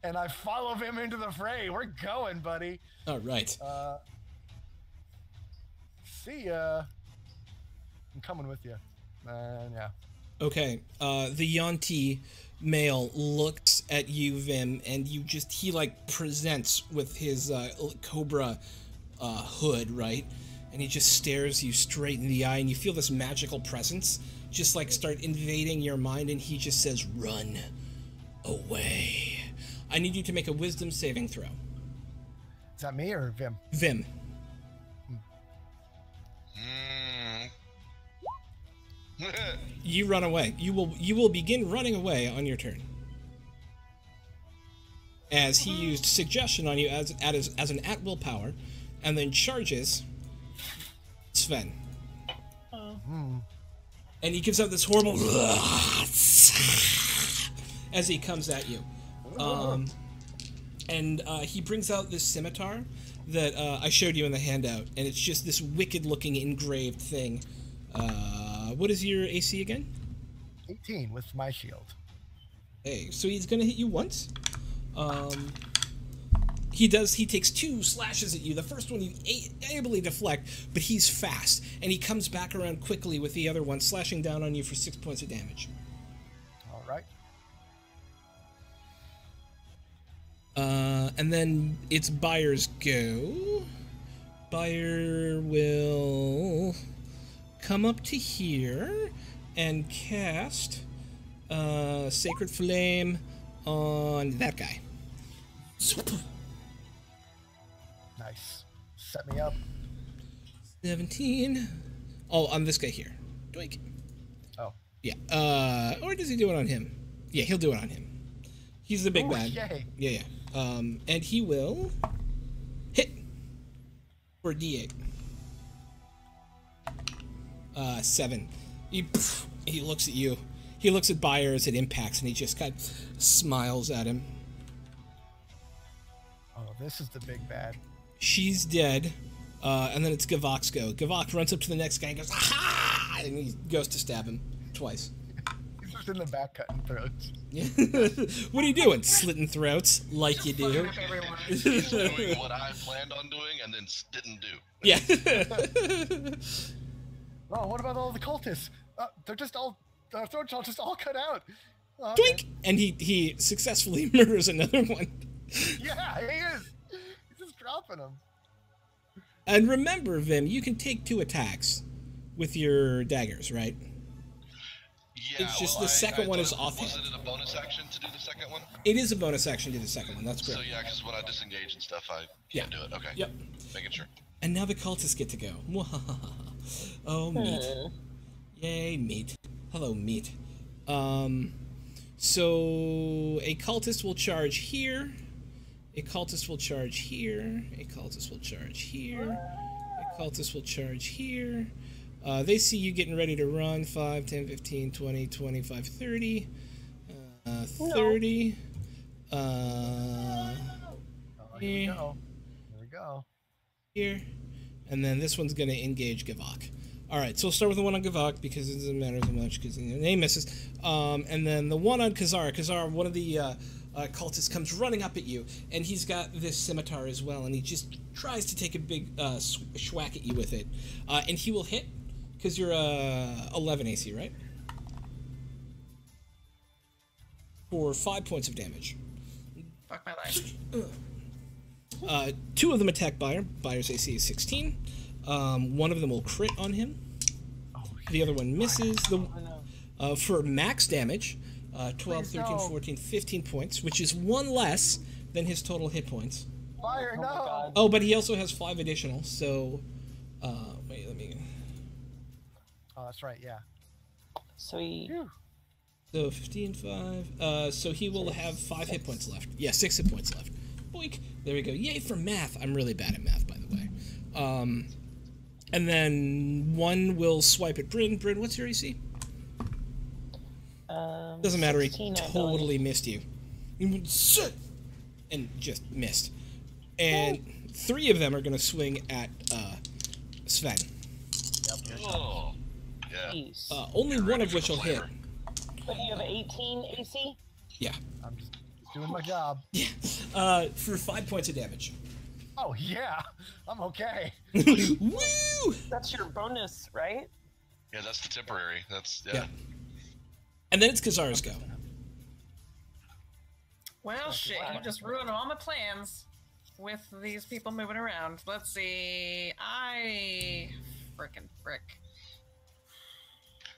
and I follow Vim into the fray. We're going, buddy. All right. See ya. I'm coming with you. Yeah. Okay. The Yuan-Ti male looks at you, Vim, and he like presents with his cobra hood, right? And he just stares you straight in the eye, and you feel this magical presence just like start invading your mind, and he just says, "Run away." I need you to make a wisdom saving throw. Is that me or Vim? Vim. You run away. You will begin running away on your turn. As he used suggestion on you as an at-will power, and then charges Sven. And he gives out this horrible as he comes at you. And he brings out this scimitar that I showed you in the handout, and it's just this wicked-looking engraved thing. What is your AC again? 18 with my shield. Hey, so he's gonna hit you once. He takes 2 slashes at you. The first one you ably deflect, but he's fast, and he comes back around quickly with the other one, slashing down on you for 6 points of damage. All right. And then it's Byer's go. Byer will come up to here and cast Sacred Flame on that guy. Nice. Set me up. 17. Oh, on this guy here. Doink. Oh. Yeah. Or does he do it on him? Yeah, he'll do it on him. He's the big bad. Yay. Yeah. And he will hit for D8. 7. He looks at you. He looks at Byer as it impacts, and he just kind of smiles at him. Oh, this is the big bad. She's dead. And then it's Gavok's go. Gavok runs up to the next guy and goes, "Ha!" And he goes to stab him twice. He's just in the back cutting throats. What are you doing? Slitting throats, like you do. He's doing what I planned on doing and then didn't do. Yeah. Oh, what about all the cultists? They're just all, their throats are just all cut out. Oh, Doink! And he successfully murders another one. Yeah, he is. He's just dropping them. And remember, Vim, you can take 2 attacks with your daggers, right? Yeah, It's just well, the second one is Was offhand. it a bonus action to do the second one? It is a bonus action to do the second one. That's So great. yeah, because when I disengage and stuff, I Yeah. can't do it. Okay. Yep. Making sure. And now the cultists get to go. Oh, meat. Yay, meat. Hello, meat. So a cultist will charge here. A cultist will charge here. A cultist will charge here. A cultist will charge here. They see you getting ready to run. 5, 10, 15, 20, 25, 30. 30. Oh, here we Yeah. go. Here we go. Here. And then this one's going to engage Gavok. Alright, so we'll start with the one on Gavok because it doesn't matter so much because the name misses. And then the one on Kazar. Kazar, one of the cultists, comes running up at you, and he's got this scimitar as well, and he just tries to take a big schwack at you with it. And he will hit Because you're 11 AC, right? For 5 points of damage. Fuck my life. 2 of them attack Buyer. Buyer's AC is 16. One of them will crit on him. The other one misses. For max damage, 12, 13, 14, 15 points, which is 1 less than his total hit points. Fire, no! Oh, but he also has 5 additional, so... wait, let me... Oh, that's right, yeah. So he. So 15, 5... so he will have 5 hit points left. Yeah, 6 hit points left. Boink! There we go. Yay for math! I'm really bad at math, by the way. And then one will swipe at Bryn. Bryn, what's your AC? Doesn't matter, he 16, I totally missed you. And just missed. And 3 of them are going to swing at Sven. Oh, yeah. Jeez. Only one of which will hit. But you have an 18 AC? Yeah. I'm just doing my job. Yeah. For 5 points of damage. Oh, yeah. I'm okay. Woo! That's your bonus, right? Yeah, that's the temporary. That's, Yeah. yeah. And then it's Kazara's go. Well, shit, you just ruined all my plans with these people moving around. Let's see. Frickin' frick.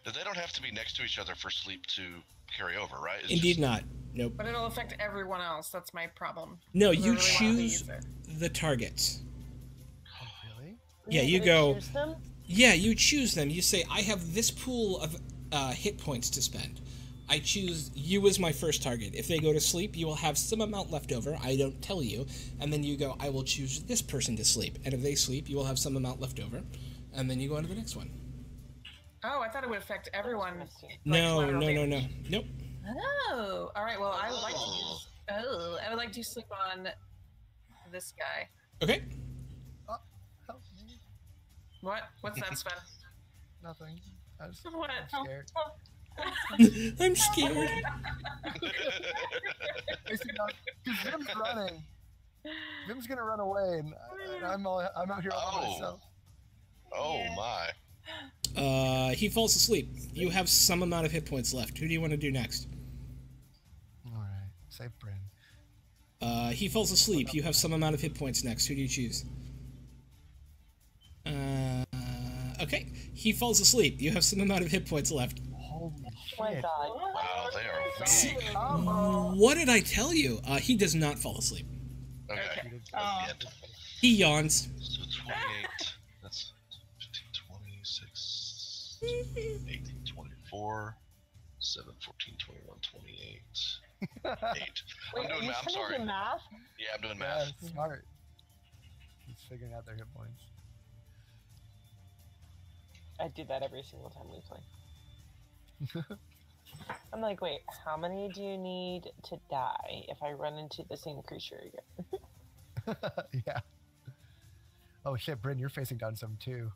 They don't have to be next to each other for sleep to carry over, right? It's Indeed just- not. Nope. But it'll affect everyone else. That's my problem. No, I you really want to choose use it. the targets. Really? Yeah, you gonna go... choose them? Yeah, you choose them. You say, I have this pool of hit points to spend. I choose you as my first target. If they go to sleep, you will have some amount left over. I don't tell you. And then you go, I will choose this person to sleep. And if they sleep, you will have some amount left over. And then you go on to the next one. Oh, I thought it would affect everyone. Like, No, collateral no, no, damage. no. Nope. Oh, all right. Well, I would like to use. Oh, I would like to sleep on this guy. Okay. Help me. What? What's that, Sven? Nothing. I'm What? scared. I'm scared. Because Vim's running. Vim's gonna run away, and I'm out here all by Oh. myself. Oh, my. He falls asleep. You have some amount of hit points left. Who do you want to do next? All right, save Bryn. He falls asleep. You have some amount of hit points next. Who do you choose? Okay. He falls asleep. You have some amount of hit points left. Holy Oh my shit! god. Wow, they are weak. What did I tell you? He does not fall asleep. Okay. Okay. That's it. He yawns. So 28. That's 15, 26, 18, 24, 7, 14, 21, 28. 8. Wait, I'm are doing you math. I'm trying to sorry. do math? Yeah, I'm doing Yeah, math. smart. He's figuring out their hit points. I do that every single time we play. I'm like, wait, how many do you need to die if I run into the same creature again? Yeah. Oh shit, Bryn, you're facing down some too.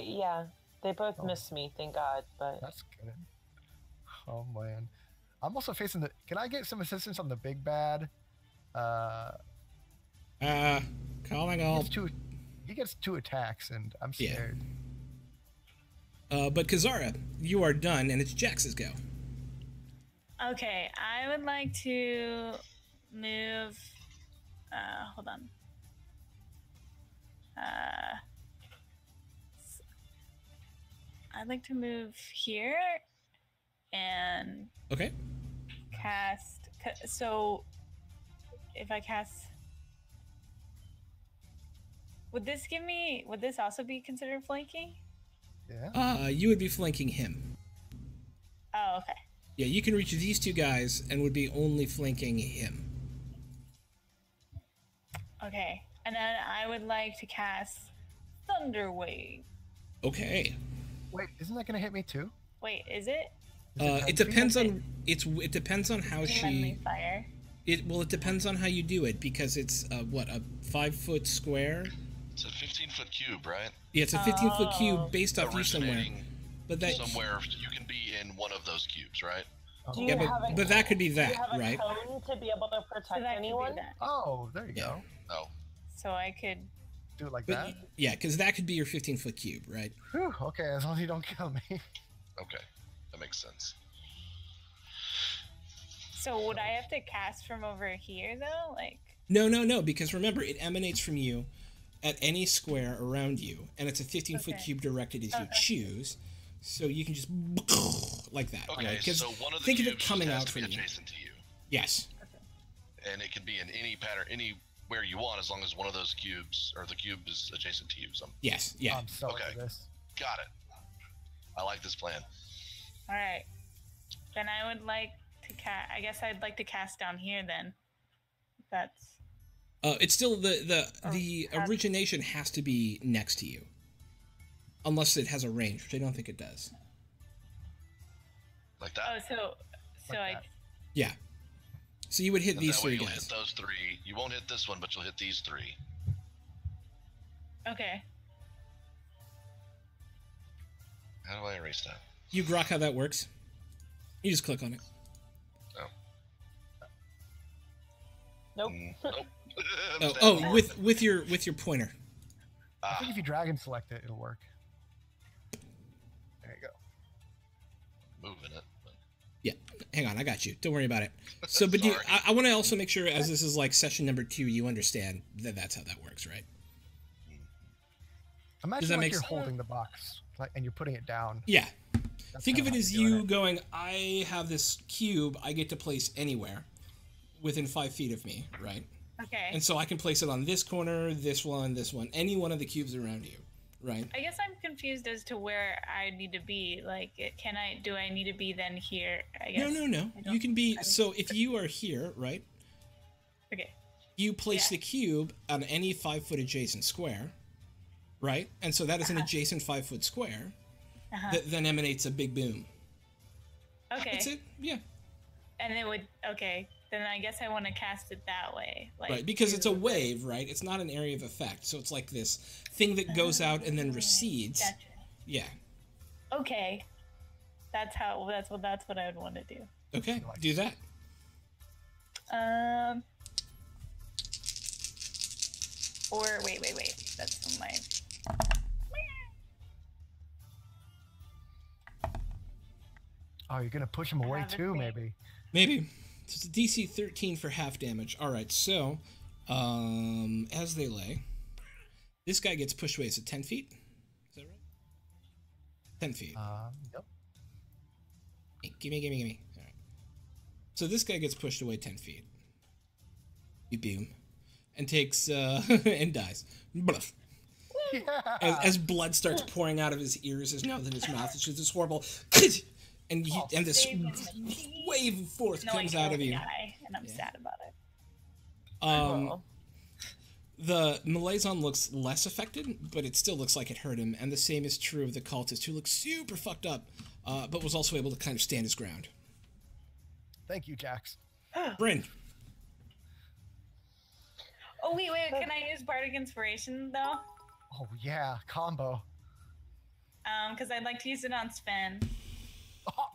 Yeah, they both Oh. missed me, thank God. But That's good. Oh man. I'm also facing the. Can I get some assistance on the big bad? Calling He all. gets 2 attacks, and I'm Yeah. scared. But Kazara, you are done, and it's Jax's go. Okay, I would like to move. Hold on. I'd like to move here and Okay. cast. So, if I cast, would this give me? Would this also be considered flanking? Yeah. You would be flanking him. Oh, okay. Yeah, you can reach these 2 guys and would be only flanking him. Okay, and then I would like to cast Thunder Wave. Okay. Wait, isn't that gonna hit me too? Wait, is it? It depends on it depends on how Friendly she. fire. It depends on how you do it because it's what, a 5-foot square. It's a 15-foot cube, right? Yeah, it's a 15-foot Oh. cube based off you somewhere. Originating But that somewhere you can be in one of those cubes, right? do you yeah, have a, but that could be do you that, have a right? cone to be able to So protect that could be anyone? that. Oh, there you Yeah. go. Oh. So I could Do it like But that. yeah, because that could be your 15-foot cube, right? Whew, okay, as long as you don't kill me. Okay, that makes sense. So would I have to cast from over here though? Like, No, because remember, it emanates from you at any square around you, and it's a 15-foot Okay. cube directed as you choose, so you can just like that. Okay, right? 'Cause so one of the think of cubes it coming has out to be from you. adjacent to you, Yes. and it can be in any pattern, anywhere you want, as long as one of those cubes or the cube is adjacent to you. So, Yes. Yeah. I'm so Okay. into this. got it. I like this plan. all right. Then I would like to cast. I guess I'd like to cast down here then. If that's It's still the has- origination has to be next to you, unless it has a range, which I don't think it does. Like oh, that. so Like I that. Yeah. So you would hit And these that way three you'll guys. hit those three. You won't hit this one, but you'll hit these three. okay. How do I erase that? You grok how that works. You just click on it. Nope. Nope. Oh, with your pointer. I Ah, think if you drag and select it, it'll work. There you go. moving it. Yeah, hang on, I got you. Don't worry about it. So, but Sorry. I want to also make sure, as this is like session number 2, you understand that that's how that works, right? Imagine that like make you're sense? holding the box, like, and you're putting it down. Yeah. That's Think of kinda it how as you're doing you it. going, I have this cube I get to place anywhere within 5 feet of me, right? Okay. And so I can place it on this corner, this one, any one of the cubes around you, right? I guess I'm confused as to where I need to be. Like, do I need to be then here? I guess. No. I don't- You can be, so if you are here, right? Okay. You place Yeah. the cube on any 5-foot adjacent square, right? And so that is an adjacent 5-foot square Uh-huh. that then emanates a big boom. Okay. That's it? Yeah. And it would. Okay. Then I guess I want to cast it that way. Like, Right, because it's a to- wave, right? It's not an area of effect. So it's like this thing that goes out and then recedes. Gotcha. Yeah. Okay. That's what I would want to do. Okay, do that. Or wait. That's my. Oh, you're gonna push him away have a too, thing. maybe. Maybe. So it's a DC 13 for half damage. All right, so as they lay, this guy gets pushed away. Is it 10 feet? Is that right? 10 feet. Yep. Gimme. All right. So this guy gets pushed away 10 feet. You boom. And takes, and dies. Bluff. As blood starts pouring out of his ears, his mouth, and his mouth. It's just this horrible, and this wave of force No, comes I out of don't you. die, and I'm sad about it. Oh. The Malazon looks less affected, but it still looks like it hurt him, and the same is true of the cultist, who looks super fucked up, but was also able to kind of stand his ground. Thank you, Jax. Bryn. Oh wait, can I use Bardic Inspiration though? Oh yeah, combo. Because I'd like to use it on Sven. Oh,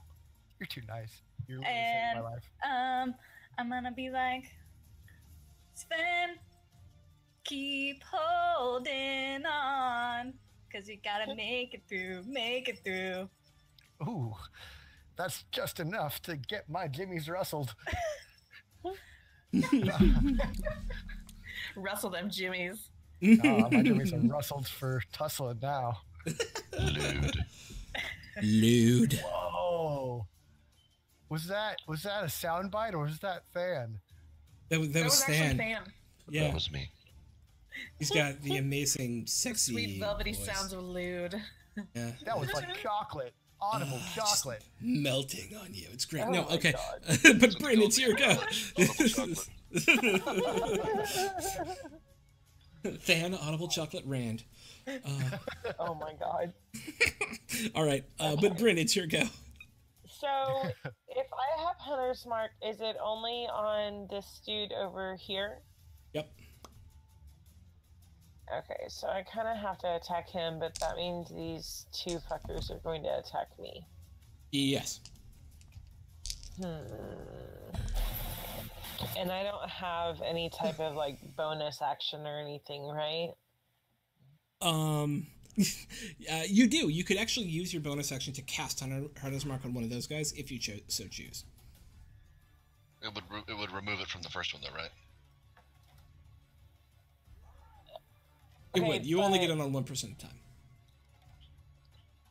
you're too nice. You're really saving my life. I'm gonna be like, Sven, keep holding on, cause you gotta make it through. Ooh, that's just enough to get my jimmies rustled. Rustle them jimmies. My jimmies are rustled for tussling now. Lewd. Whoa. Was that a soundbite or was that fan? That was actually Stan. Fan. Yeah, That was me. he's got the amazing, sexy, Sweet velvety voice. sounds of lewd. Yeah. That was like chocolate. Audible Just chocolate. melting on you. It's great. Oh no, my okay, God. but Bryn, it's your go. Audible chocolate. Fan Audible Chocolate Rand. Oh my god. All right, but Bryn, it's your go. So, if I have Hunter's Mark, is it only on this dude over here? Yep. Okay, so I kind of have to attack him, but that means these two fuckers are going to attack me. Yes. And I don't have any type of like bonus action or anything, right? You do. You could actually use your bonus action to cast Hunter's Mark on one of those guys if you so choose. It would remove it from the first one, though, right? It Okay, would. You only but- get it on 1% of the time.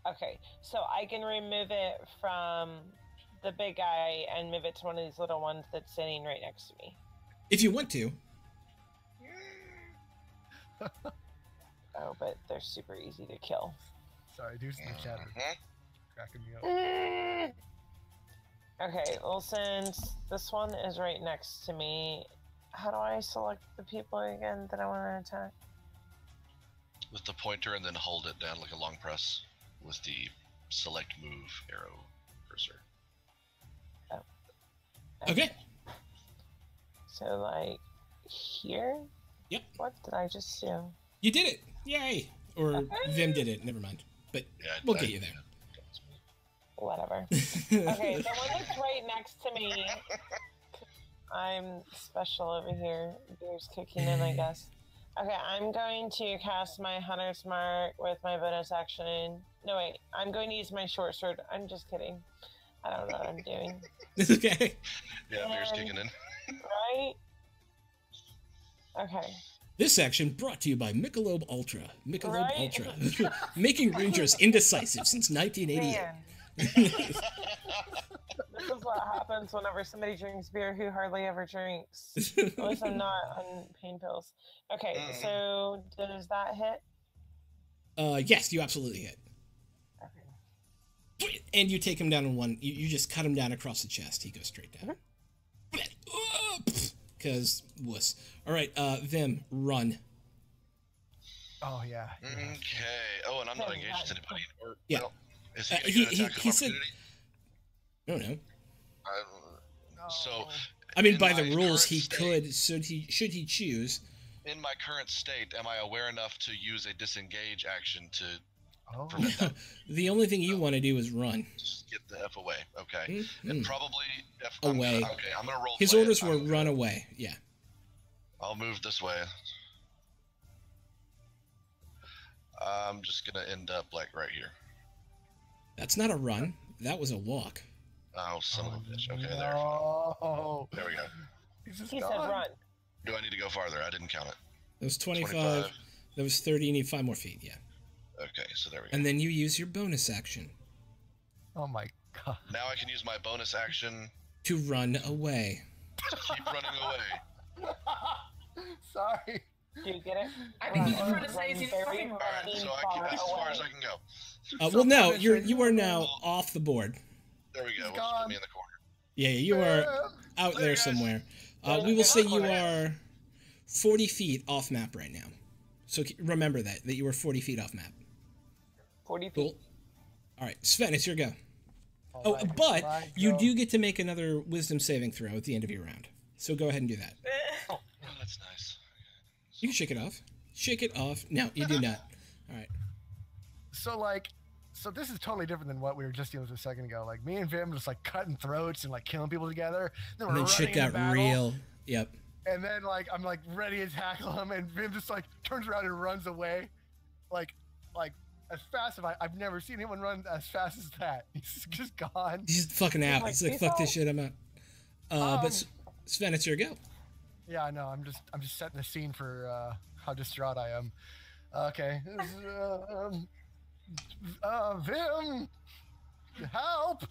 Okay, so I can remove it from the big guy and move it to one of these little ones that's sitting right next to me. If you want to. Oh, but they're super easy to kill. Sorry, dude, the chat is Mhm. cracking me up. Okay, well, since this one is right next to me, how do I select the people again that I want to attack? With the pointer and then hold it down like a long press with the select move arrow cursor. Okay. So, like, here? Yep. What did I just do? You did it. Yay. Or Vim did it. Never mind. But Yeah, we'll get you there. Whatever. Okay, the one that's right next to me. I'm special over here. Beer's kicking in, I guess. Okay, I'm going to cast my Hunter's Mark with my bonus action. No, wait. I'm going to use my short sword. I'm just kidding. I don't know what I'm doing. It's okay. Yeah, beer's kicking in. Right? Okay. This action brought to you by Michelob Ultra. Michelob Right? Ultra. Making Rangers indecisive since 1988. Man. This is what happens whenever somebody drinks beer who hardly ever drinks. At least I'm not on pain pills. Okay, so does that hit? Yes, you absolutely hit. Okay. And you take him down in one. You just cut him down across the chest. He goes straight down. Because wuss. All right, Vim, run. Oh yeah. Okay. Oh, and I'm not engaged with anybody. Or, Yeah. well, is he gonna He- get he- an attack he of said- opportunity? I don't know. So, I mean, in by the my rules, current he state- could. Should he choose? In my current state, am I aware enough to use a disengage action to Oh. prevent that? The only thing you want to do is run. Just get the F away. Okay. Mhm. And probably F Away. I'm gonna roll. His play orders it. were run away. Yeah. I'll move this way. I'm just gonna end up like right here. That's not a run. That was a walk. Oh, son of a bitch. Okay, there. No. There we go. He's just He said gone. run. Do I need to go farther? I didn't count it. That was 25. 25. That was 30. You need 5 more feet. Yeah. Okay, so there we go. And then you use your bonus action Oh my god. Now I can use my bonus action to run away. to keep running away. Sorry. Do you get it? I think he's Run, trying to say is you very fucking All right, fucking so far as far away. as I can go. Well, no, punishment. you are now off the board. There we go. He's We'll just gone. put me in the corner. Yeah, you are out there guys. somewhere. We will say you are 40 feet off map right now. So remember that you are 40 feet off map. 40 feet. Cool. All right, Sven, it's your go. All right, But I you go. do get to make another wisdom saving throw at the end of your round. So go ahead and do that. Oh, that's nice. You can shake it off. Shake it off. No, you do not. All right. So this is totally different than what we were just dealing with a second ago. Like me and Vim just like cutting throats and like killing people together. Then And we're then shit running into got battle, real. Yep. And then like I'm like ready to tackle him, and Vim just like turns around and runs away, like as fast as I've never seen anyone run as fast as that. He's just gone. He's just fucking out. like, He's like, peace fuck this out. shit, I'm out. But Sven, it's your go. Yeah, I know. I'm just setting the scene for how distraught I am. Okay. Vim, help!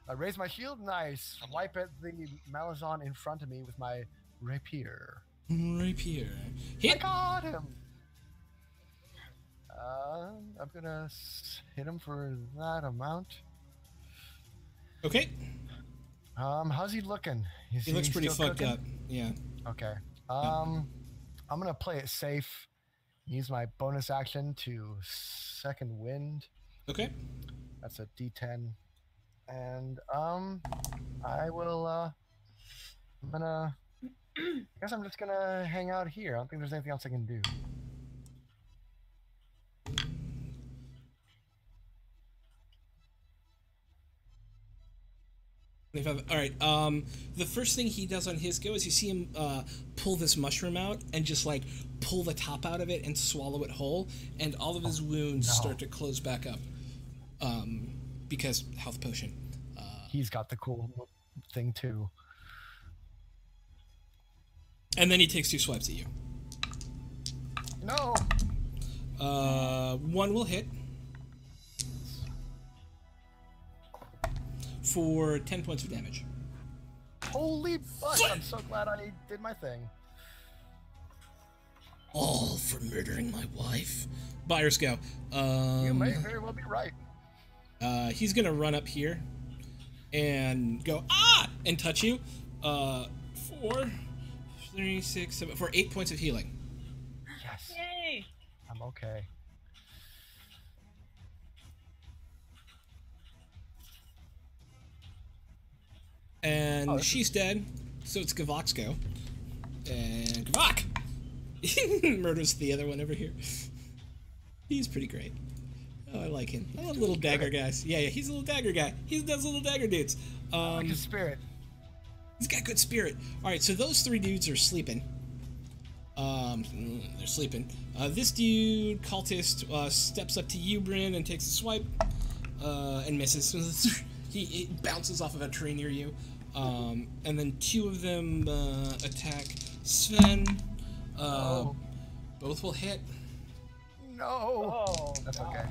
I raise my shield and I swipe at the Malazan in front of me with my rapier. Rapier. I Hit. got him. I'm gonna hit him for that amount. Okay. How's he looking? Is He looks pretty still fucked cooking? up. Yeah. Okay. I'm gonna play it safe. Use my bonus action to second wind. Okay. That's a D10. And I will I guess I'm just gonna hang out here. I don't think there's anything else I can do. 25. All right. The first thing he does on his go is you see him pull this mushroom out and just like pull the top out of it and swallow it whole, and all of his wounds start to close back up. Because health potion. He's got the cool thing too. And then he takes 2 swipes at you. No. 1 will hit for 10 points of damage. Holy fuck! I'm so glad I did my thing. All for murdering my wife. Buyers go. You may very well be right. He's gonna run up here and go and touch you. 4, 3, 6, 7 for 8 points of healing. Yes. Yay! I'm okay. And she's dead, so it's Gavok's go. And Gavok murders the other one over here. He's pretty great. Oh, I like him. I love little dagger guys. Yeah, he's a little dagger guy. He does little dagger dudes. I like his spirit. He's got good spirit. All right, so those 3 dudes are sleeping. They're sleeping. This dude, cultist, steps up to you, Bryn, and takes a swipe, and misses. He bounces off of a tree near you. And then 2 of them attack Sven. Both will hit. No. Oh, That's okay.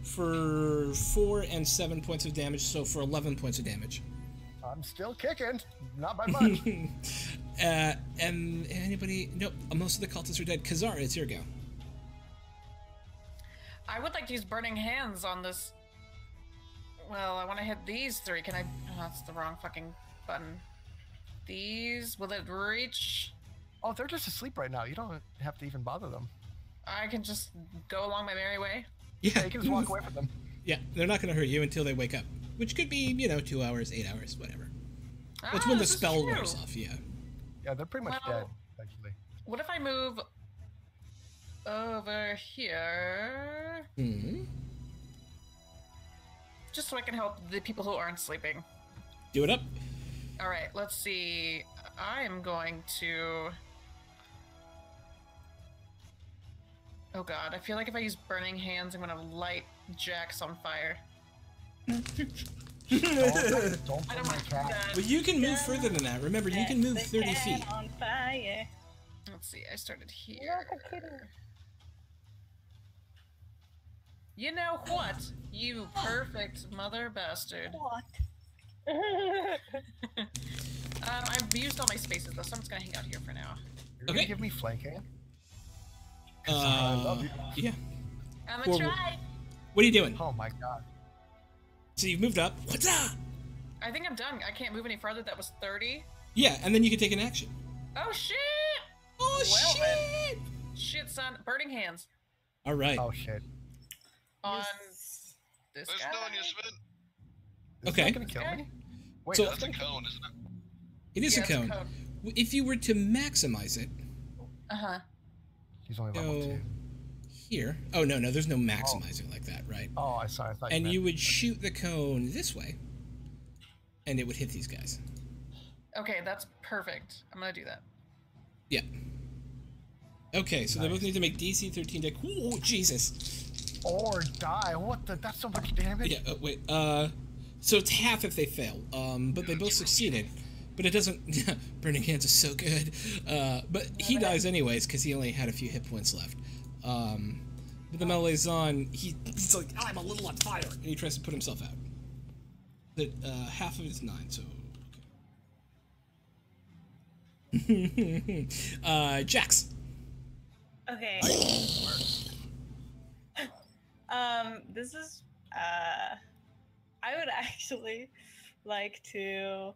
For 4 and 7 points of damage, so for 11 points of damage. I'm still kicking. Not by much. And anybody? Nope. Most of the cultists are dead. Kazara, it's your go. I would like to use burning hands on this. Well, I want to hit these 3. Can I? Oh, that's the wrong fucking button. These. Will it reach? Oh, they're just asleep right now. You don't have to even bother them. I can just go along my merry way. Yeah, you can just walk away from them. Yeah, they're not going to hurt you until they wake up, which could be 2 hours, 8 hours, whatever. That's when the this is spell true. wears off. Yeah. Yeah, they're pretty much Well- dead, actually. What if I move over here? Hmm. Just so I can help the people who aren't sleeping. Do it up. All right, let's see. I am going to. Oh god, I feel like if I use burning hands, I'm gonna light Jax on fire. Don't I put don't my want to do cat. that. Well, you can move further than that. Remember, you can move Set 30 the feet. cat on fire. Let's see, I started you're here. not kidding. You know what? You perfect mother bastard. What? I've used all my spaces though, so I'm just gonna hang out here for now. You're gonna Okay. give me flanking? I love you. Yeah. I'm gonna Well, try. What are you doing? Oh my god. So you've moved up. What's up? I think I'm done. I can't move any farther. That was 30. Yeah, and then you can take an action. Oh shit! Oh, Well, shit! Shit, son. Burning hands All right. Oh shit. on this There's guy. no one you spin. Is Okay. that gonna kill me? Wait, So- that's That's a gonna kill cone, isn't it? It is Yeah, a it's cone. If you were to maximize it, Uh huh. He's only level go 2. here. Oh, no, there's no maximizer like that, right? Oh, I thought And meant- you would shoot the cone this way, and it would hit these guys. Okay, that's perfect. I'm gonna do that. Yeah. Okay, so they both Nice. need to make DC 13 deck. Oh, Jesus. Or die. What the? That's so much damage. Yeah, wait. So it's half if they fail. But they both succeeded. But it doesn't. Burning Hands is so good. But he dies anyways because he only had a few hit points left. But the melee's on. He's like, I'm a little on fire, and he tries to put himself out. But half of it is 9, so. Jax. Okay. This is I would actually like to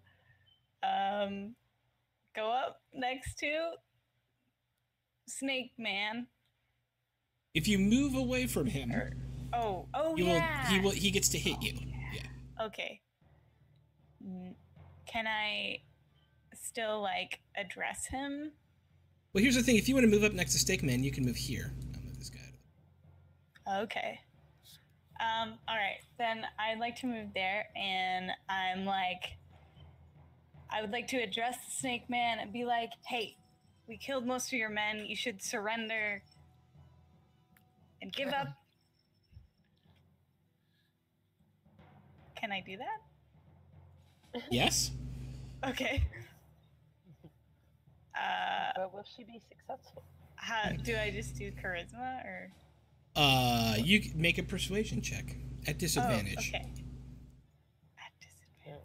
go up next to Snake Man. If you move away from him, Oh he yeah. he gets to hit you. Yeah. Okay. Can I still like address him? Well, here's the thing. If you want to move up next to Steak Man, you can move here. I'll move this guy out of Okay. All right. Then I'd like to move there, and I'm like I would like to address the Snake Man and be like, hey, we killed most of your men. You should surrender and give up. Can I do that? Yes. Okay. But will she be successful? How do I just do charisma or? You make a persuasion check at disadvantage. Oh, okay. At disadvantage.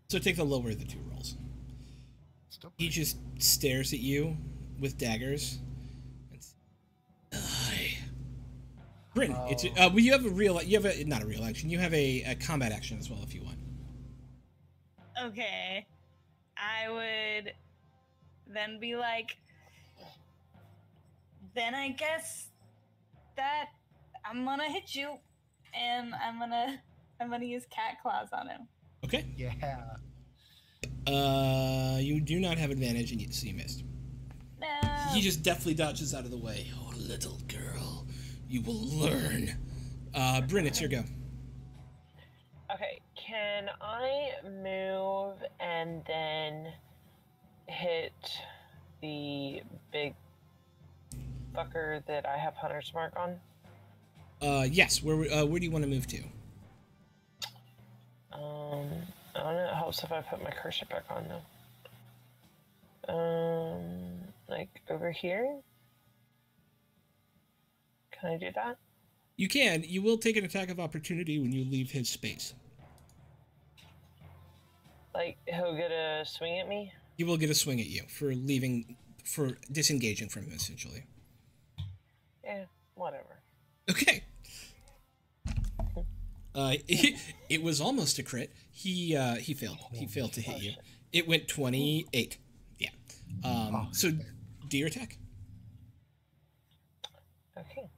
So take the lower of the 2 rolls. He just stares at you with daggers. Bryn, it's well, you have not a real action. You have a combat action as well if you want. Okay. I would then be like, then I guess that I'm gonna hit you, and I'm gonna use cat claws on him. Okay. Yeah. You do not have advantage, and so you missed. No. He just deftly dodges out of the way. Oh, little girl, you will learn. Bryn, it's your go. Okay, can I move and then hit the big fucker that I have Hunter's Mark on? Yes. Where do you want to move to? I don't know. It helps if I put my cursor back on though. Like over here? Can I do that? You can. You will take an attack of opportunity when you leave his space. Like, he'll get a swing at me? He will get a swing at you for disengaging from him, essentially. Yeah, whatever. Okay. It was almost a crit. He failed. He failed to hit you. It went 28. Yeah. So do your attack. Okay.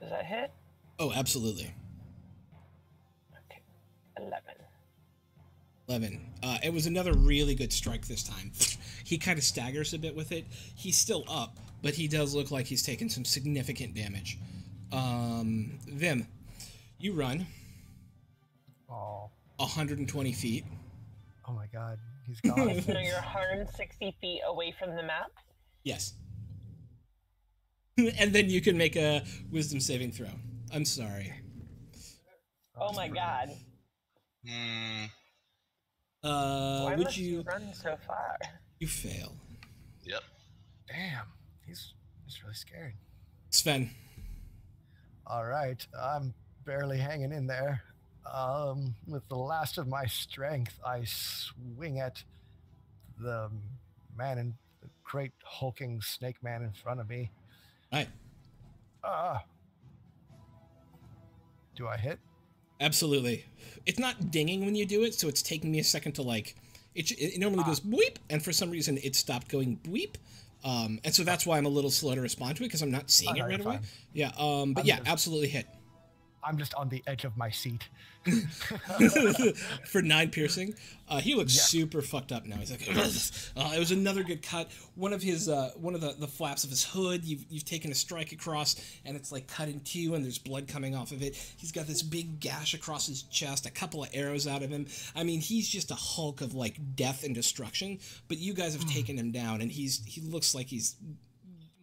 Does that hit? Oh, absolutely. Okay. 11. 11. It was another really good strike this time. He kind of staggers a bit with it. He's still up, but he does look like he's taken some significant damage. Vim, you run. Oh. 120 feet. Oh my god, he's gone. So you're 160 feet away from the map? Yes. And then you can make a wisdom saving throw. I'm sorry. Oh my god. Why would must you run so far? You fail. Yep. Damn, he's really scared. Sven. All right, I'm barely hanging in there. With the last of my strength, I swing at the man in the great hulking snake man in front of me. Right. Do I hit? Absolutely. It's not dinging when you do it, so it's taking me a second to like. It normally goes bleep, and for some reason it stopped going bleep. And so that's why I'm a little slow to respond to it because I'm not seeing it right away. Fine. Yeah. But yeah, absolutely hit. I'm just on the edge of my seat. For 9 piercing. He looks super fucked up now. He's like, it was another good cut. One of his, one of the flaps of his hood, you've taken a strike across, and it's like cut in 2, and there's blood coming off of it. He's got this big gash across his chest, a couple of arrows out of him. I mean, he's just a hulk of like death and destruction. But you guys have taken him down, and he looks like he's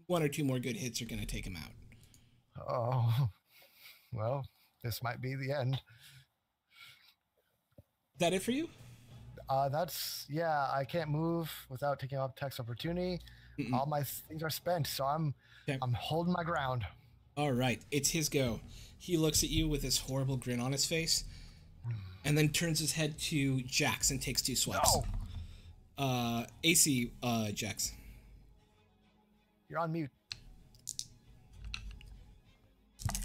1 or 2 more good hits are gonna take him out. Oh, well, this might be the end. Is that it for you? I can't move without taking off tax opportunity. All my things are spent, so I'm holding my ground. All right, it's his go. He looks at you with this horrible grin on his face, and then turns his head to Jax and takes 2 swipes. No. AC, Jax. You're on mute.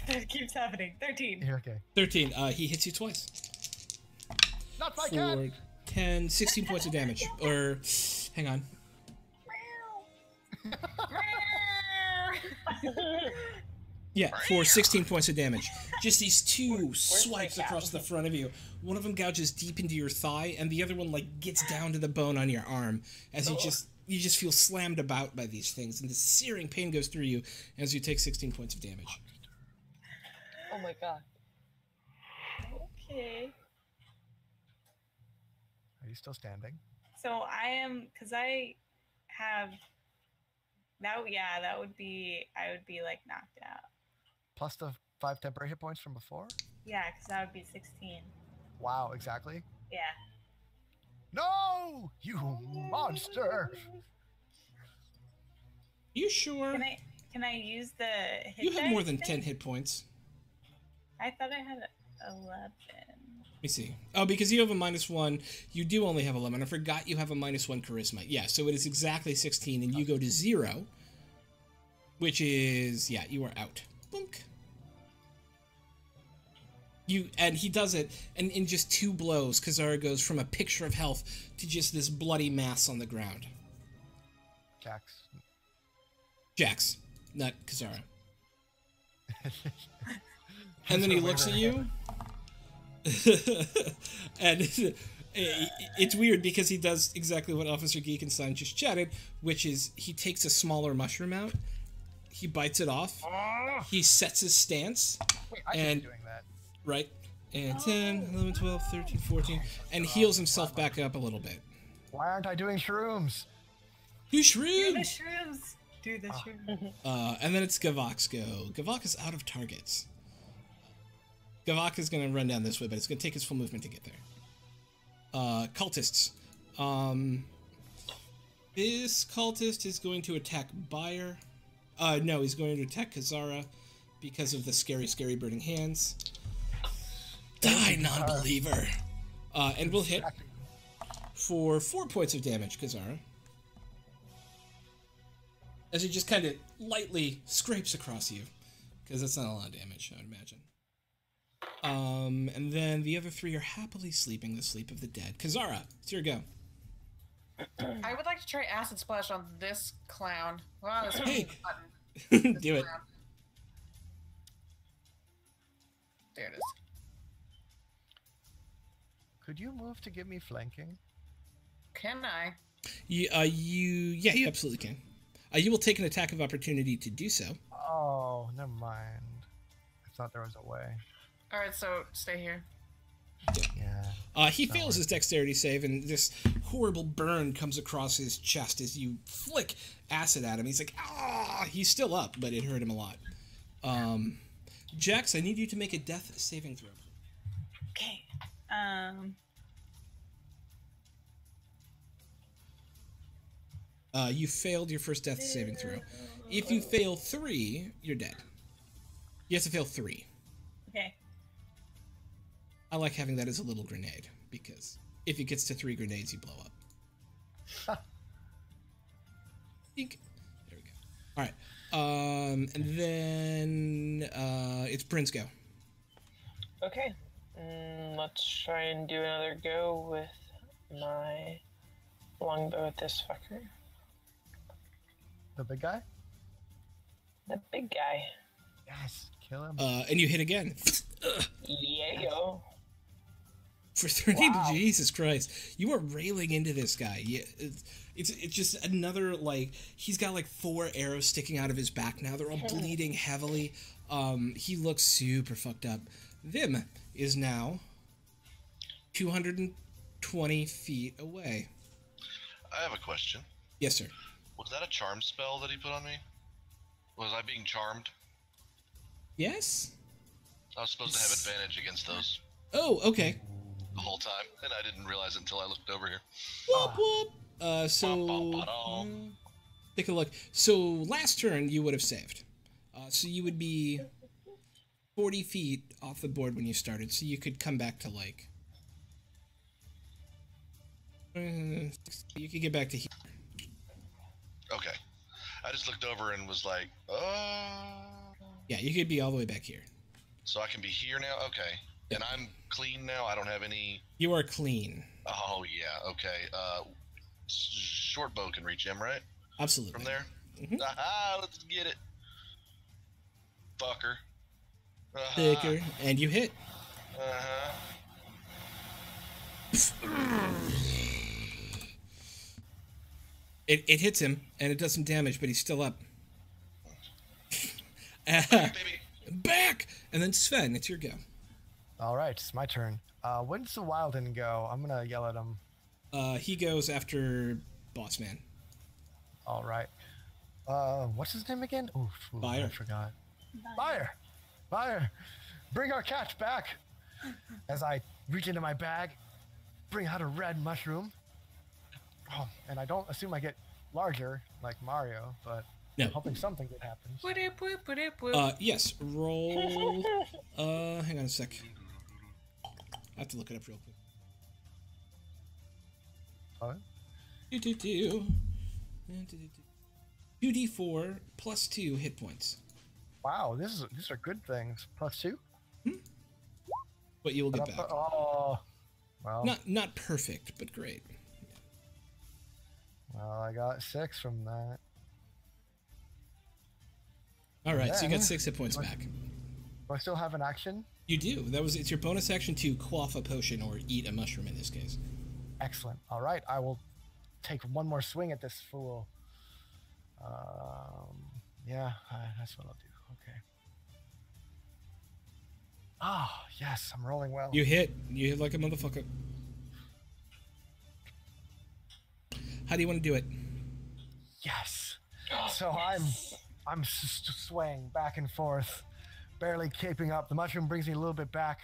It keeps happening. 13. You're okay. 13. He hits you twice. Not my For cat. 10, 16 points of damage. Or, hang on. Yeah, for 16 points of damage. Just these 2 swipes across the front of you. One of them gouges deep into your thigh, and the other one, like, gets down to the bone on your arm. As he just, you just feel slammed about by these things, and the searing pain goes through you as you take 16 points of damage. Oh my god. Okay. Are you still standing? So I am, because I have that. Yeah, that would be. I would be like knocked out. Plus the 5 temporary hit points from before? Yeah, because that would be 16. Wow, exactly. Yeah. No! You monster! You sure? Can I use the hit You have more dice than thing? 10 hit points. I thought I had 11. Let me see. Oh, because you have a -1, you do only have 11. I forgot you have a -1 charisma. Yeah, so it is exactly 16, and you go to 0, which is, yeah, you are out. Boink. And he does it, and in just 2 blows, Kazara goes from a picture of health to just this bloody mass on the ground. Jax, not Kazara. And then he looks at you, and it's weird because he does exactly what Officer Geekenstein just chatted, which is he takes a smaller mushroom out, he bites it off, he sets his stance, Wait, I should be doing that. right, and 10, 11, 12, 13, 14, and heals himself back up a little bit. Why aren't I doing shrooms? You Do the shrooms! shrooms. Do the shrooms. And then it's Gavok's go. Gavok is out of targets. Gavok is going to run down this way, but it's going to take his full movement to get there. Cultists. This cultist is going to attack Bayer. No, he's going to attack Kazara because of the scary, scary burning hands. Die, non-believer! And we'll hit for 4 points of damage, Kazara. As he just kind of lightly scrapes across you. Because that's not a lot of damage, I'd imagine. And then the other 3 are happily sleeping the sleep of the dead. Kazara, it's your go. I would like to try acid splash on this clown. Wow, this Hey. button. Do it. Clown. There it is. Could you move to give me flanking? Can I? Yeah, you absolutely can. You will take an attack of opportunity to do so. Oh, never mind. I thought there was a way. All right, so stay here. Yeah. He fails his dexterity save, and this horrible burn comes across his chest as you flick acid at him. He's like, ah! He's still up, but it hurt him a lot. Jax, I need you to make a death saving throw. Okay. You failed your first death saving throw. If you fail 3, you're dead. You have to fail 3. Okay. I like having that as a little grenade, because if it gets to 3 grenades, you blow up. Eek. There we go. Alright. And then it's Bryn's go. Okay. Let's try and do another go with my longbow at this fucker. The big guy? The big guy. Yes, kill him. And you hit again. Yeah, yo. For 30, Wow. Jesus Christ. You are railing into this guy. Yeah, it's just another, like, he's got like 4 arrows sticking out of his back now. They're all bleeding heavily. He looks super fucked up. Vim is now 220 feet away. I have a question. Yes, sir. Was that a charm spell that he put on me? Was I being charmed? Yes? I was supposed to have advantage against those Oh, okay. the whole time, and I didn't realize it until I looked over here. Whoop, whoop. So take a look. So last turn you would have saved. So you would be 40 feet off the board when you started, so you could come back to like... you could get back to here. Okay. I just looked over and was like, Yeah, you could be all the way back here. So I can be here now? Okay. And I'm clean now? I don't have any... You are clean. Oh, yeah. Okay. Short bow can reach him, right? Absolutely. From there? Mhm. Aha, let's get it. Fucker. Aha. Thicker, and you hit. Uh-huh. It hits him, and it does some damage, but he's still up. Baby. Back! And then Sven, it's your go. All right, it's my turn. When's the Wilden go? I'm gonna yell at him. He goes after Boss Man. All right. What's his name again? Ooh, Fire. I forgot. Fire! Bring our cat back! As I reach into my bag, bring out a red mushroom. Oh, and I don't assume I get larger like Mario, but No. I'm hoping something good happens. Boop, boop, boop, boop. Yes, roll. Hang on a sec. I have to look it up real quick. Huh? 2d4 plus 2 hit points. Wow, these are good things. +2? But you will get back. Oh, well, Not perfect, but great. well, I got 6 from that. All right, so you got then- 6 hit points back. Do I still have an action? You do. It's your bonus action to quaff a potion or eat a mushroom in this case. Excellent. All right, I will take one more swing at this fool. Yeah, that's what I'll do. Okay. Ah, yes, I'm rolling well. You hit like a motherfucker. How do you want to do it? Yes. So I'm swaying back and forth, barely keeping up. The mushroom brings me a little bit back,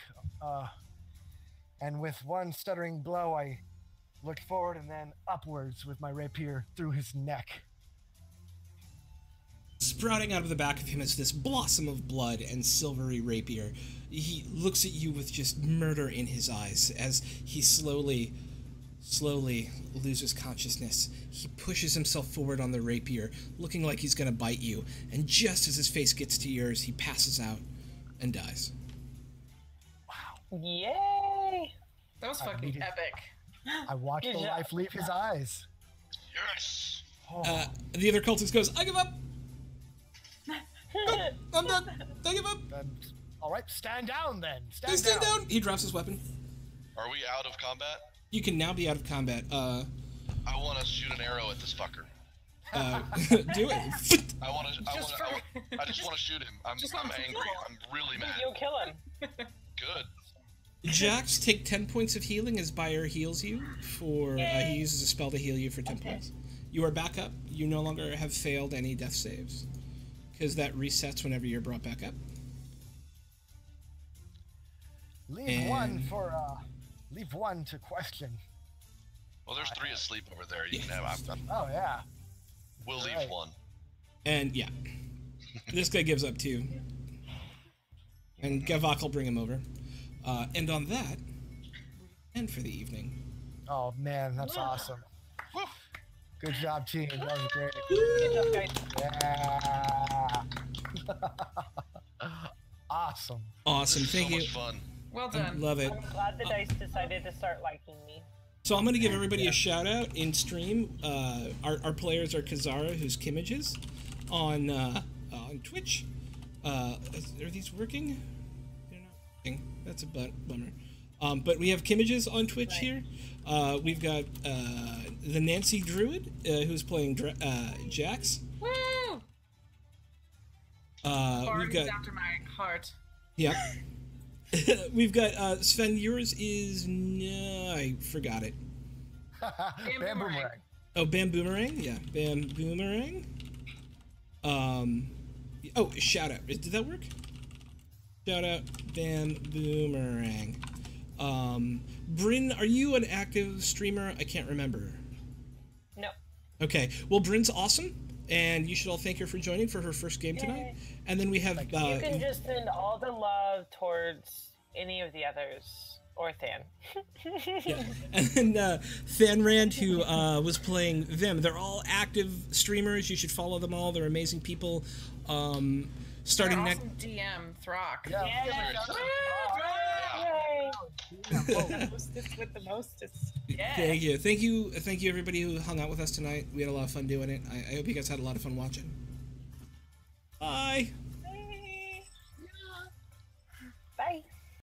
and with one stuttering blow, I looked forward and then upwards with my rapier through his neck. Sprouting out of the back of him is this blossom of blood and silvery rapier. He looks at you with just murder in his eyes as he slowly loses consciousness. He pushes himself forward on the rapier, looking like he's gonna bite you, and just as his face gets to yours, he passes out and dies. Yay! That was I fucking needed- epic. I watched Good the job. life leave his eyes. Yes. Oh, The other cultist goes, I give up! I'm done! I give up! then, all right, stand down then. Stand down! He drops his weapon. Are we out of combat? You can now be out of combat. I want to shoot an arrow at this fucker. Do it. I just want to shoot him. I'm Just want to angry. kill him. I'm really mad. You'll kill him. Good. Jax, take 10 points of healing as Bayer heals you for, he uses a spell to heal you for 10 points. You are back up. You no longer have failed any death saves, because that resets whenever you're brought back up. Leave one to question. Well, there's 3 asleep over there. You can have. Oh yeah. We'll leave Right. one. And yeah, this guy gives up too. And Gavok will bring him over. And on that, and for the evening. Oh man, that's awesome. Woo. Good job, team. That was great. Good job, guys. Yeah. Awesome. Awesome, So thank you. much fun. Well I done. love it. I'm glad the dice decided to start liking me. So I'm going to give everybody a shout out in stream. Our players are Kazara, who's Kimages, on Twitch. Are these working? They're not working. That's a bummer. But we have Kimages on Twitch here. We've got the Nancy Druid, who's playing Jax. Woo! We've We've got after my heart. yeah. We've got Sven. Yours is I forgot it. Bam Boomerang. boomerang. Oh, Bam Boomerang? Yeah, Bam Boomerang. Oh, shout out. Did that work? Shout out, Bam Boomerang. Bryn, are you an active streamer? I can't remember. No. Okay, well, Bryn's awesome, and you should all thank her for joining for her first game tonight. And then we have You can just send all the love towards any of the others or Than. yeah. And then Thanrand, who was playing them. They're all active streamers. You should follow them all. They're amazing people. Starting Our next. awesome DM, Throck. Yeah. Yay! Mostest with the mostest. Yeah. Thank you, everybody who hung out with us tonight. We had a lot of fun doing it. I hope you guys had a lot of fun watching. Bye.